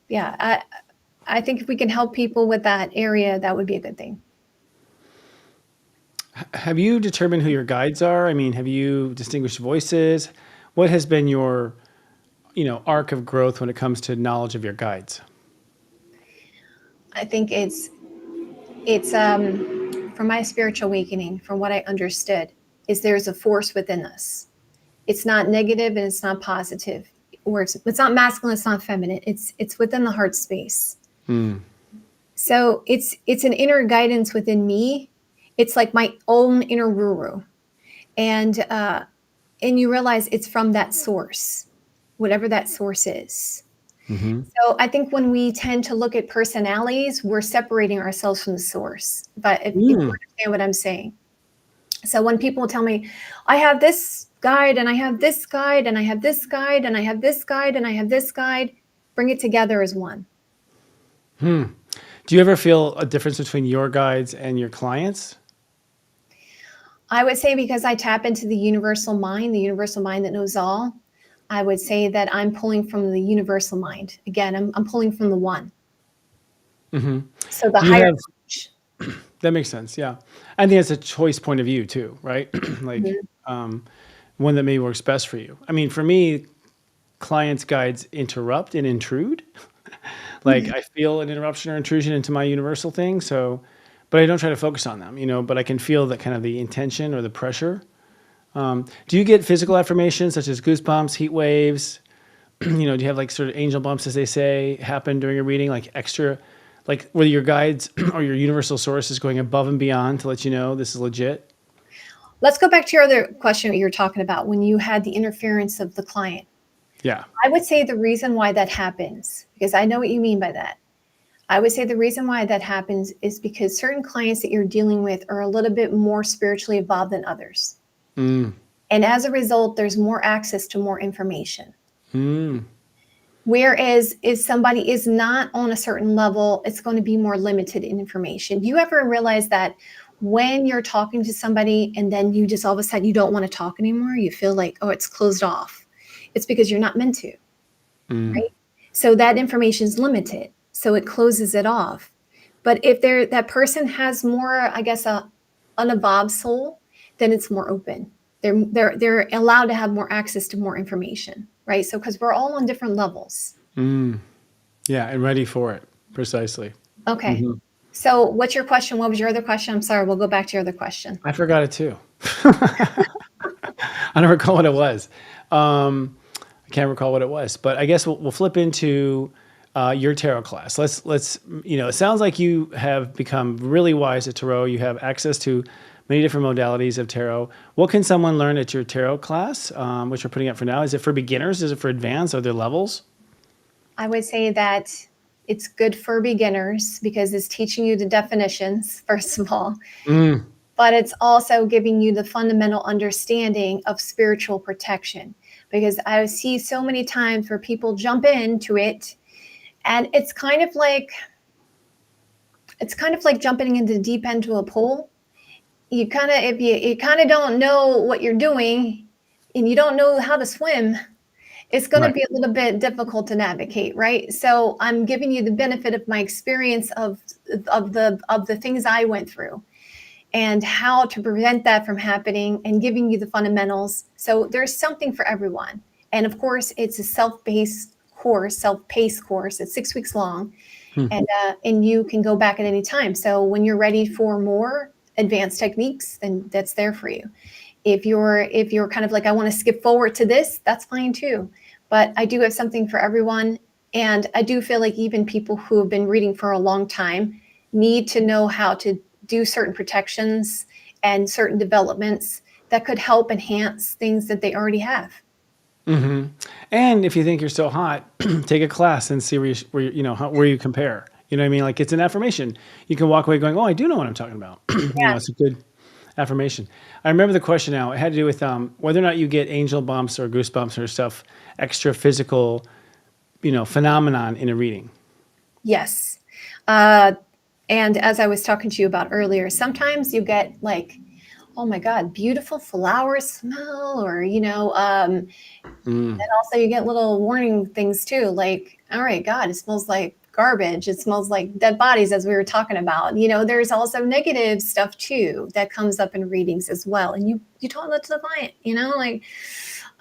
yeah, I think if we can help people with that area, that would be a good thing. Have you determined who your guides are? I mean, have you distinguished voices? What has been your, arc of growth when it comes to knowledge of your guides? I think it's from my spiritual awakening, from what I understood, is there's a force within us. It's not negative and it's not positive, or it's not masculine, it's not feminine. It's within the heart space. So it's an inner guidance within me. It's like my own inner guru, and you realize it's from that source, whatever that source is. So I think when we tend to look at personalities, we're separating ourselves from the source. But if you understand what I'm saying. So when people tell me, I have this guide and I have this guide and I have this guide and I have this guide and I have this guide, bring it together as one. Do you ever feel a difference between your guides and your clients? I would say because I tap into the universal mind that knows all, I would say that I'm pulling from the universal mind. Again, I'm pulling from the one. So the higher. That makes sense. Yeah. I think it's a choice point of view too, right? Like one that maybe works best for you. I mean, for me, clients' guides interrupt and intrude. Like I feel an interruption or intrusion into my universal thing. So, but I don't try to focus on them, but I can feel that kind of the intention or the pressure. Do you get physical affirmations such as goosebumps, heat waves? Do you have like sort of angel bumps, as they say, happen during a reading, like extra, like whether your guides or your universal source is going above and beyond to let you know this is legit? Let's go back to your other question that you were talking about when you had the interference of the client. Yeah. I would say the reason why that happens, because I know what you mean by that. I would say the reason why that happens is because certain clients that you're dealing with are a little bit more spiritually evolved than others. And as a result, there's more access to more information. Whereas if somebody is not on a certain level, it's going to be more limited in information. Do you ever realize that when you're talking to somebody and then you just all of a sudden you don't want to talk anymore? You feel like, oh, it's closed off. It's because you're not meant to, right? So that information is limited. So it closes it off. But if that person has more, I guess, an evolved soul, then it's more open. They're allowed to have more access to more information, right? So because we're all on different levels. Yeah, and ready for it. Precisely. Okay. So what's your question? What was your other question? I'm sorry. We'll go back to your other question. I forgot it too. I don't recall what it was. I can't recall what it was, but I guess we'll flip into your tarot class. Let's it sounds like you have become really wise at tarot. You have access to many different modalities of tarot. What can someone learn at your tarot class, which we're putting up for now? Is it for beginners? Is it for advanced? Are there levels? I would say that it's good for beginners because it's teaching you the definitions, first of all. But it's also giving you the fundamental understanding of spiritual protection. because I see so many times where people jump into it, and it's kind of like jumping into the deep end of a pool. You kind of, if you kind of don't know what you're doing and you don't know how to swim, it's going to be a little bit difficult to navigate, right? So I'm giving you the benefit of my experience of the things I went through and how to prevent that from happening, and giving you the fundamentals. So there's something for everyone. And of course, it's a self-paced course. It's 6 weeks long, and you can go back at any time. So when you're ready for more advanced techniques, then that's there for you. If you're kind of like, I want to skip forward to this, that's fine too. But I do have something for everyone. And I do feel like even people who have been reading for a long time need to know how to do certain protections and certain developments that could help enhance things that they already have. Mm-hmm. And if you think you're so hot, take a class and see where you compare. You know what I mean? Like, it's an affirmation. You can walk away going, "Oh, I do know what I'm talking about." It's a good affirmation. I remember the question now. It had to do with whether or not you get angel bumps or goosebumps or stuff, extra physical, phenomenon in a reading. Yes. And as I was talking to you about earlier, sometimes you get like, oh my God, beautiful flower smell, or, and also you get little warning things too. Like, all right, God, it smells like garbage. It smells like dead bodies, as we were talking about. There's also negative stuff too that comes up in readings as well. And you talk that to the client, like,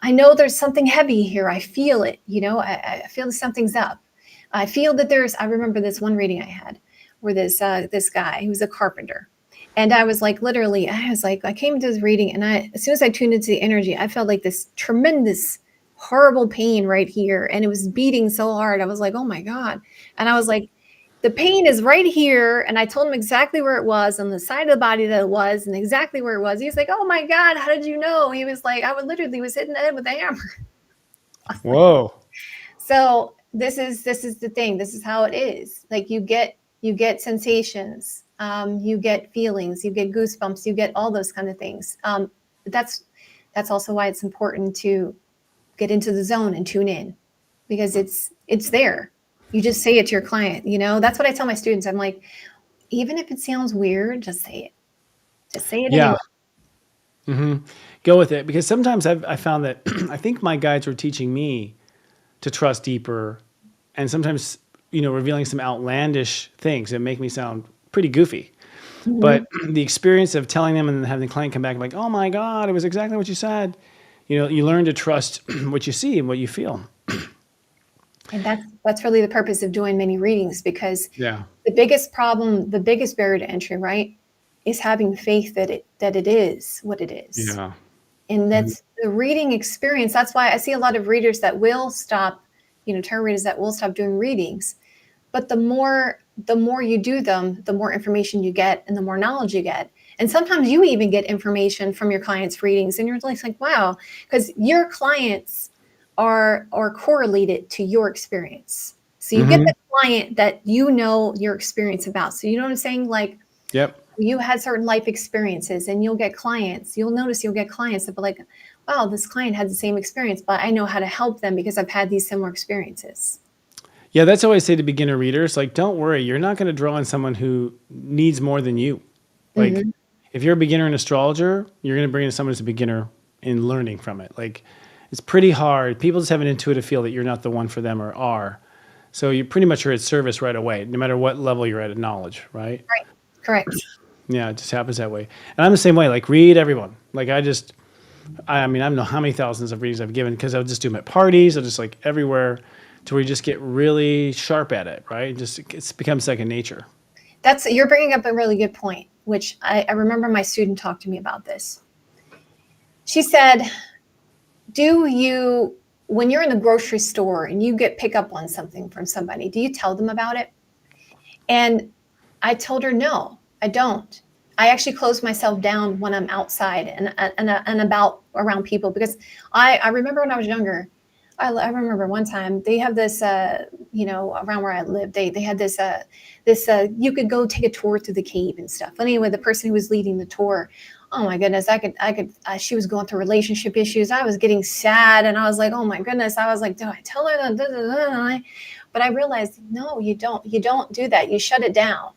I know there's something heavy here. I feel it, I feel that something's up. I feel that I remember this one reading I had where this guy, he was a carpenter. And I was like, literally, I came to this reading, and as soon as I tuned into the energy, I felt like this tremendous, horrible pain right here. And it was beating so hard. I was like, oh my God. And I was like, the pain is right here. And I told him exactly where it was, on the side of the body that it was, and exactly where it was. He's like, oh my God, how did you know? He was like, I was hitting the head with a hammer. Whoa. So this is the thing. This is how it is. Like, you get sensations, you get feelings, you get goosebumps, you get all those kind of things. That's also why it's important to get into the zone and tune in, because it's there. You just say it to your client. That's what I tell my students. I'm like, even if it sounds weird, just say it. Just say it. Yeah. Anyway. Mm-hmm. Go with it, because sometimes I found that I think my guides were teaching me to trust deeper, and sometimes revealing some outlandish things that make me sound pretty goofy. Mm-hmm. But the experience of telling them and then having the client come back like, oh my God, it was exactly what you said. You learn to trust what you see and what you feel. And that's really the purpose of doing many readings, because the biggest problem, the biggest barrier to entry, right, is having faith that it is what it is. Yeah. And that's the reading experience. That's why I see a lot of readers that will stop, tarot readers that will stop doing readings. But the more you do them, the more information you get and the more knowledge you get. And sometimes you even get information from your clients' readings, and you're like, wow, because your clients are correlated to your experience. So you get the client that your experience about. So you know what I'm saying? Like, yep. You had certain life experiences, and you'll get clients. You'll get clients that be like, wow, this client had the same experience, but I know how to help them because I've had these similar experiences. Yeah, that's how I say to beginner readers, like, don't worry, you're not going to draw on someone who needs more than you. Like, if you're a beginner and astrologer, you're going to bring in someone who's a beginner in learning from it. Like, it's pretty hard. People just have an intuitive feel that you're not the one for them or are. So you pretty much are at service right away, no matter what level you're at knowledge, right? Right. Correct. Yeah, it just happens that way. And I'm the same way. Like, read everyone. Like, I don't know how many thousands of readings I've given, because I'll just do them at parties. I'll just, like, everywhere, to where you just get really sharp at it, right? It becomes second nature. You're bringing up a really good point, which I remember my student talked to me about this. She said, when you're in the grocery store and you pick up on something from somebody, do you tell them about it? And I told her, no, I don't. I actually close myself down when I'm outside and about around people, because I remember when I was younger, I remember one time they have this, around where I live, they had this, you could go take a tour through the cave and stuff. Anyway, the person who was leading the tour, oh my goodness, she was going through relationship issues. I was getting sad, and I was like, oh my goodness. I was like, do I tell her that? But I realized, no, you don't do that. You shut it down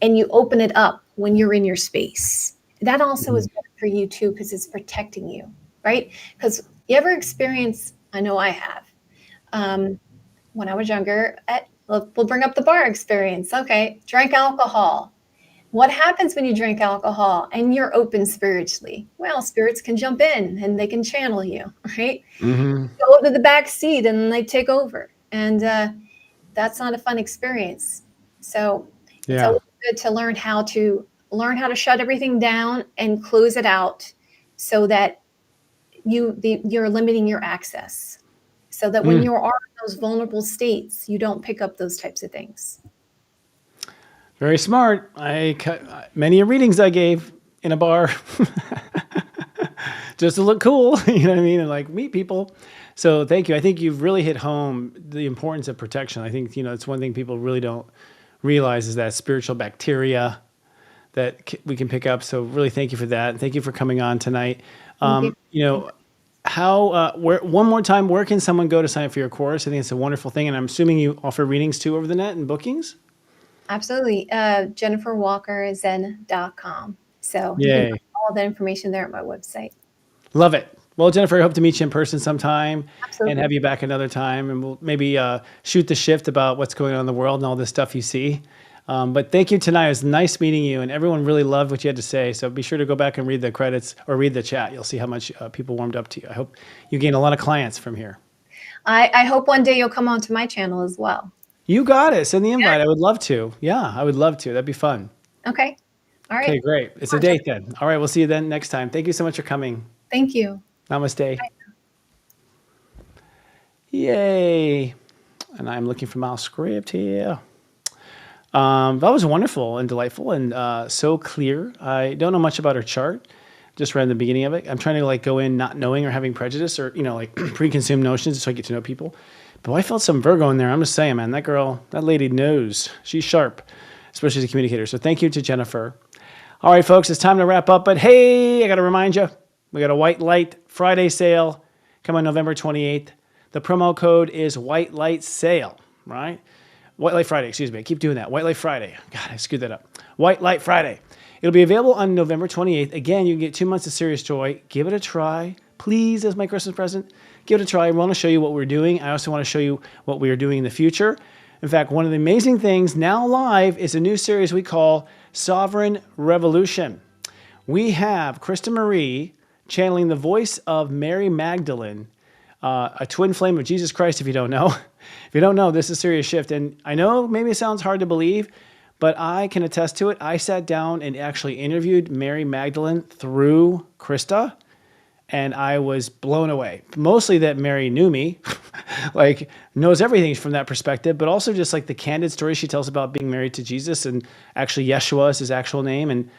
and you open it up when you're in your space. That also is better for you too, because it's protecting you, right? Because you ever experience, I know I have, when I was younger, we'll bring up the bar experience. Okay, drank alcohol. What happens when you drink alcohol and you're open spiritually? Well, spirits can jump in and they can channel you, right? Go to the back seat and they take over. And that's not a fun experience. So it's always good to learn how to shut everything down and close it out, so that you're limiting your access, so that when you are in those vulnerable states, you don't pick up those types of things. Very smart. I cut many readings I gave in a bar just to look cool, you know what I mean, and like meet people. So thank you. I think you've really hit home the importance of protection. I think, it's one thing people really don't realize is that spiritual bacteria that we can pick up. So really thank you for that. And thank you for coming on tonight. One more time, where can someone go to sign up for your course? I think it's a wonderful thing. And I'm assuming you offer readings too over the net and bookings? Absolutely. JenniferWalkerZen.com. So you can find all the information there at my website. Love it. Well, Jennifer, I hope to meet you in person sometime. Absolutely. And have you back another time. And we'll maybe shoot the shift about what's going on in the world and all this stuff you see. But thank you tonight. It was nice meeting you. And everyone really loved what you had to say. So be sure to go back and read the credits or read the chat. You'll see how much people warmed up to you. I hope you gain a lot of clients from here. I hope one day you'll come onto my channel as well. You got it. Send the invite. I would love to. Yeah, I would love to. That'd be fun. Okay. All right. Okay, great. It's a date then. All right. We'll see you then next time. Thank you so much for coming. Thank you. Namaste. Bye. Yay. And I'm looking for my script here. That was wonderful and delightful and so clear. I don't know much about her chart. Just read the beginning of it. I'm trying to go in not knowing or having prejudice or, preconceived notions so I get to know people. But I felt some Virgo in there. I'm just saying, man, that lady knows. She's sharp, especially as a communicator. So thank you to Jennifer. All right, folks, it's time to wrap up. But hey, I got to remind you, we got a White Light Friday sale coming November 28th. The promo code is White Light Sale, right? White Light Friday, excuse me. I keep doing that. White Light Friday. God, I screwed that up. White Light Friday. It'll be available on November 28th. Again, you can get 2 months of Serious Joy. Give it a try. Please, as my Christmas present, give it a try. I want to show you what we're doing. I also want to show you what we are doing in the future. In fact, one of the amazing things now live is a new series we call Sovereign Revolution. We have Krista Marie channeling the voice of Mary Magdalene, a twin flame of Jesus Christ, if you don't know. If you don't know, this is a serious shift. And I know maybe it sounds hard to believe, but I can attest to it. I sat down and actually interviewed Mary Magdalene through Krista, and I was blown away. Mostly that Mary knew me, knows everything from that perspective, but also just the candid story she tells about being married to Jesus, and actually Yeshua is his actual name. And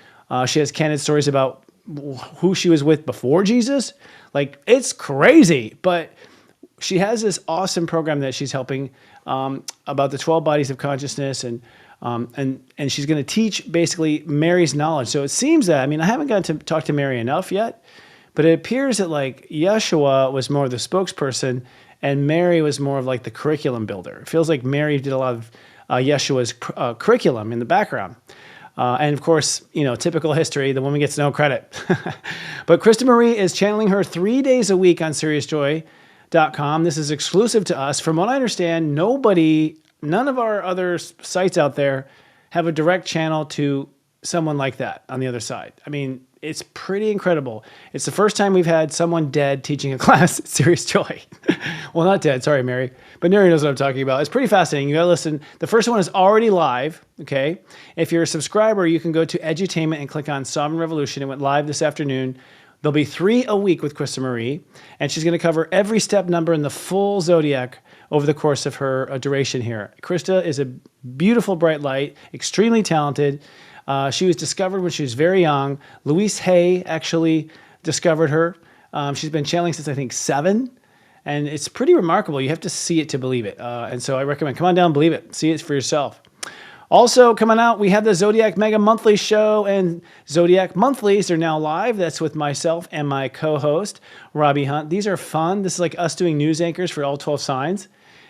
she has candid stories about who she was with before Jesus. It's crazy, but she has this awesome program that she's helping about the 12 bodies of consciousness, and she's going to teach basically Mary's knowledge. So it seems that, I haven't gotten to talk to Mary enough yet, but it appears that Yeshua was more of the spokesperson and Mary was more of the curriculum builder. It feels like Mary did a lot of Yeshua's curriculum in the background. And of course, typical history, the woman gets no credit. But Krista Marie is channeling her 3 days a week on SeriousJoy.com. This is exclusive to us. From what I understand, none of our other sites out there have a direct channel to someone like that on the other side. It's pretty incredible. It's the first time we've had someone dead teaching a class at Serious Joy. Well, not dead. Sorry, Mary. But Mary knows what I'm talking about. It's pretty fascinating. You got to listen. The first one is already live, okay? If you're a subscriber, you can go to Edutainment and click on Sovereign Revolution. It went live this afternoon. There'll be 3 a week with Krista Marie, and she's going to cover every step number in the full zodiac over the course of her duration here. Krista is a beautiful, bright light, extremely talented. She was discovered when she was very young. Louise Hay actually discovered her. She's been channeling since, I think, 7. And it's pretty remarkable. You have to see it to believe it. And so I recommend, come on down, believe it. See it for yourself. Also coming out, we have the Zodiac Mega Monthly Show, and Zodiac Monthlies are now live. That's with myself and my co-host, Robbie Hunt. These are fun. This is like us doing news anchors for all 12 signs.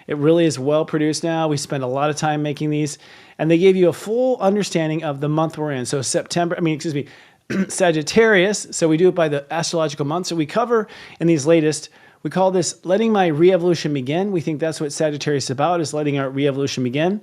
It really is well produced now. We spend a lot of time making these, and they give you a full understanding of the month we're in. So Sagittarius. So we do it by the astrological month. So we cover in these latest, we call this letting my re-evolution begin. We think that's what Sagittarius is about, is letting our re-evolution begin.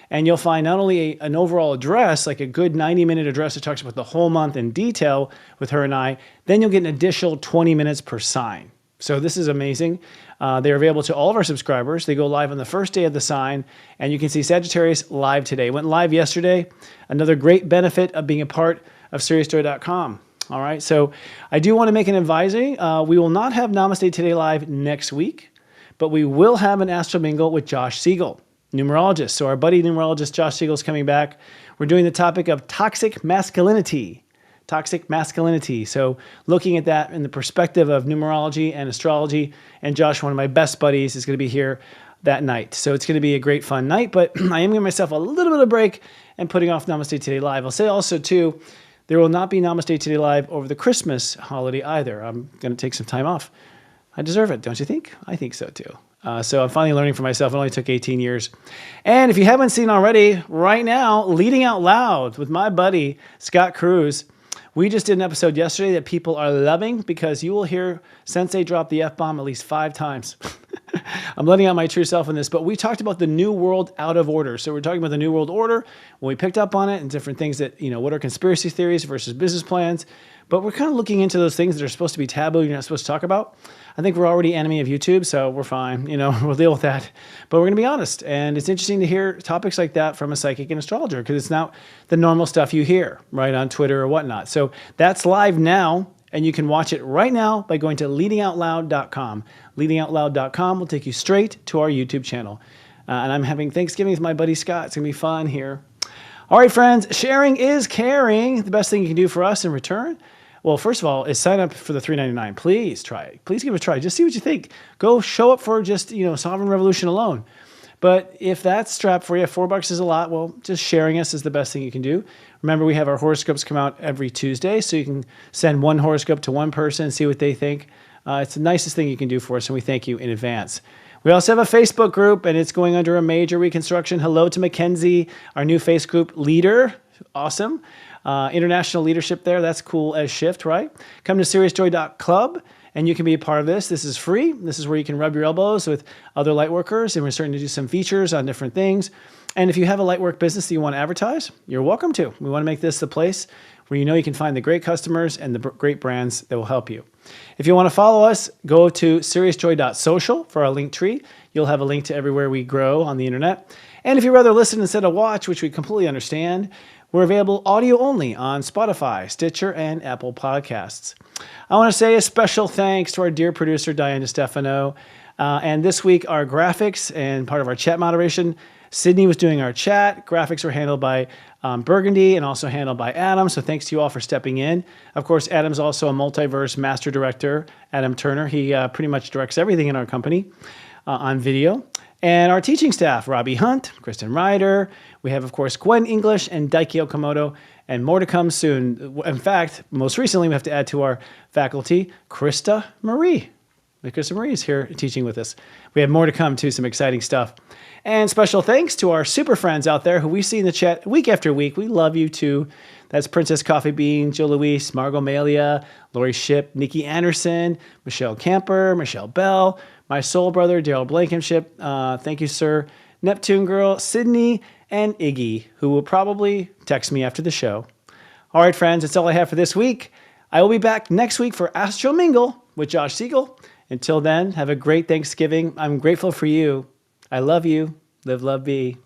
And you'll find not only an overall address, like a good 90-minute address that talks about the whole month in detail with her and I, then you'll get an additional 20 minutes per sign. So this is amazing. They're available to all of our subscribers. They go live on the first day of the sign, and you can see Sagittarius live today. Went live yesterday. Another great benefit of being a part of SeriousJoy.com. All right, so I do want to make an advisory. We will not have Namaste Today live next week, but we will have an Astro Mingle with Josh Siegel, numerologist. So our buddy numerologist Josh Siegel is coming back. We're doing the topic of toxic masculinity. Toxic masculinity. So looking at that in the perspective of numerology and astrology. And Josh, one of my best buddies, is going to be here that night. So it's going to be a great fun night, but I am giving myself a little bit of break and putting off Namaste Today Live. I'll say also too, there will not be Namaste Today Live over the Christmas holiday either. I'm going to take some time off. I deserve it, don't you think? I think so too. So I'm finally learning for myself. It only took 18 years. And if you haven't seen already, right now, Leading Out Loud with my buddy, Scott Cruz. We just did an episode yesterday that people are loving because you will hear Sensei drop the F-bomb at least 5 times. I'm letting out my true self in this, but we talked about the New World out of order. So we're talking about the New World Order when we picked up on it and different things that, what are conspiracy theories versus business plans. But we're kind of looking into those things that are supposed to be taboo, you're not supposed to talk about. I think we're already enemy of YouTube, so we're fine. We'll deal with that. But we're going to be honest. And it's interesting to hear topics like that from a psychic and astrologer because it's not the normal stuff you hear, right, on Twitter or whatnot. So that's live now, and you can watch it right now by going to leadingoutloud.com. Leadingoutloud.com will take you straight to our YouTube channel. And I'm having Thanksgiving with my buddy Scott. It's going to be fun here. All right, friends, sharing is caring. The best thing you can do for us in return, well, first of all, is sign up for the $3.99. Please try it. Please give it a try. Just see what you think. Go show up for just, Sovereign Revolution alone. But if that's strapped for you, $4 is a lot. Well, just sharing us is the best thing you can do. Remember, we have our horoscopes come out every Tuesday, so you can send one horoscope to one person and see what they think. It's the nicest thing you can do for us, and we thank you in advance. We also have a Facebook group, and it's going under a major reconstruction. Hello to Mackenzie, our new Facebook group leader. Awesome. International leadership there. That's cool as shift, right? Come to SeriousJoy.club, and you can be a part of this. This is free. This is where you can rub your elbows with other lightworkers, and we're starting to do some features on different things. And if you have a lightwork business that you want to advertise, you're welcome to. We want to make this the place where you can find the great customers and the great brands that will help you. If you want to follow us, go to seriousjoy.social for our link tree. You'll have a link to everywhere we grow on the internet. And if you'd rather listen instead of watch, which we completely understand, we're available audio only on Spotify, Stitcher, and Apple Podcasts. I want to say a special thanks to our dear producer, Diane DeStefano. And this week, our graphics and part of our chat moderation, Sydney was doing our chat. Graphics were handled by Burgundy and also handled by Adam. So thanks to you all for stepping in. Of course, Adam's also a multiverse master director, Adam Turner. He pretty much directs everything in our company on video. And our teaching staff, Robbie Hunt, Kristen Ryder. We have, of course, Gwen English and Daiki Okamoto, and more to come soon. In fact, most recently, we have to add to our faculty, Krista Marie. Krista Marie is here teaching with us. We have more to come, too, some exciting stuff. And special thanks to our super friends out there who we see in the chat week after week. We love you, too. That's Princess Coffee Bean, Jill Louise, Margot Malia, Lori Ship, Nikki Anderson, Michelle Camper, Michelle Bell, my soul brother, Daryl Blankenship. Thank you, sir. Neptune Girl, Sydney, and Iggy, who will probably text me after the show. All right, friends, that's all I have for this week. I will be back next week for Astro Mingle with Josh Siegel. Until then, have a great Thanksgiving. I'm grateful for you. I love you. Live, love, be.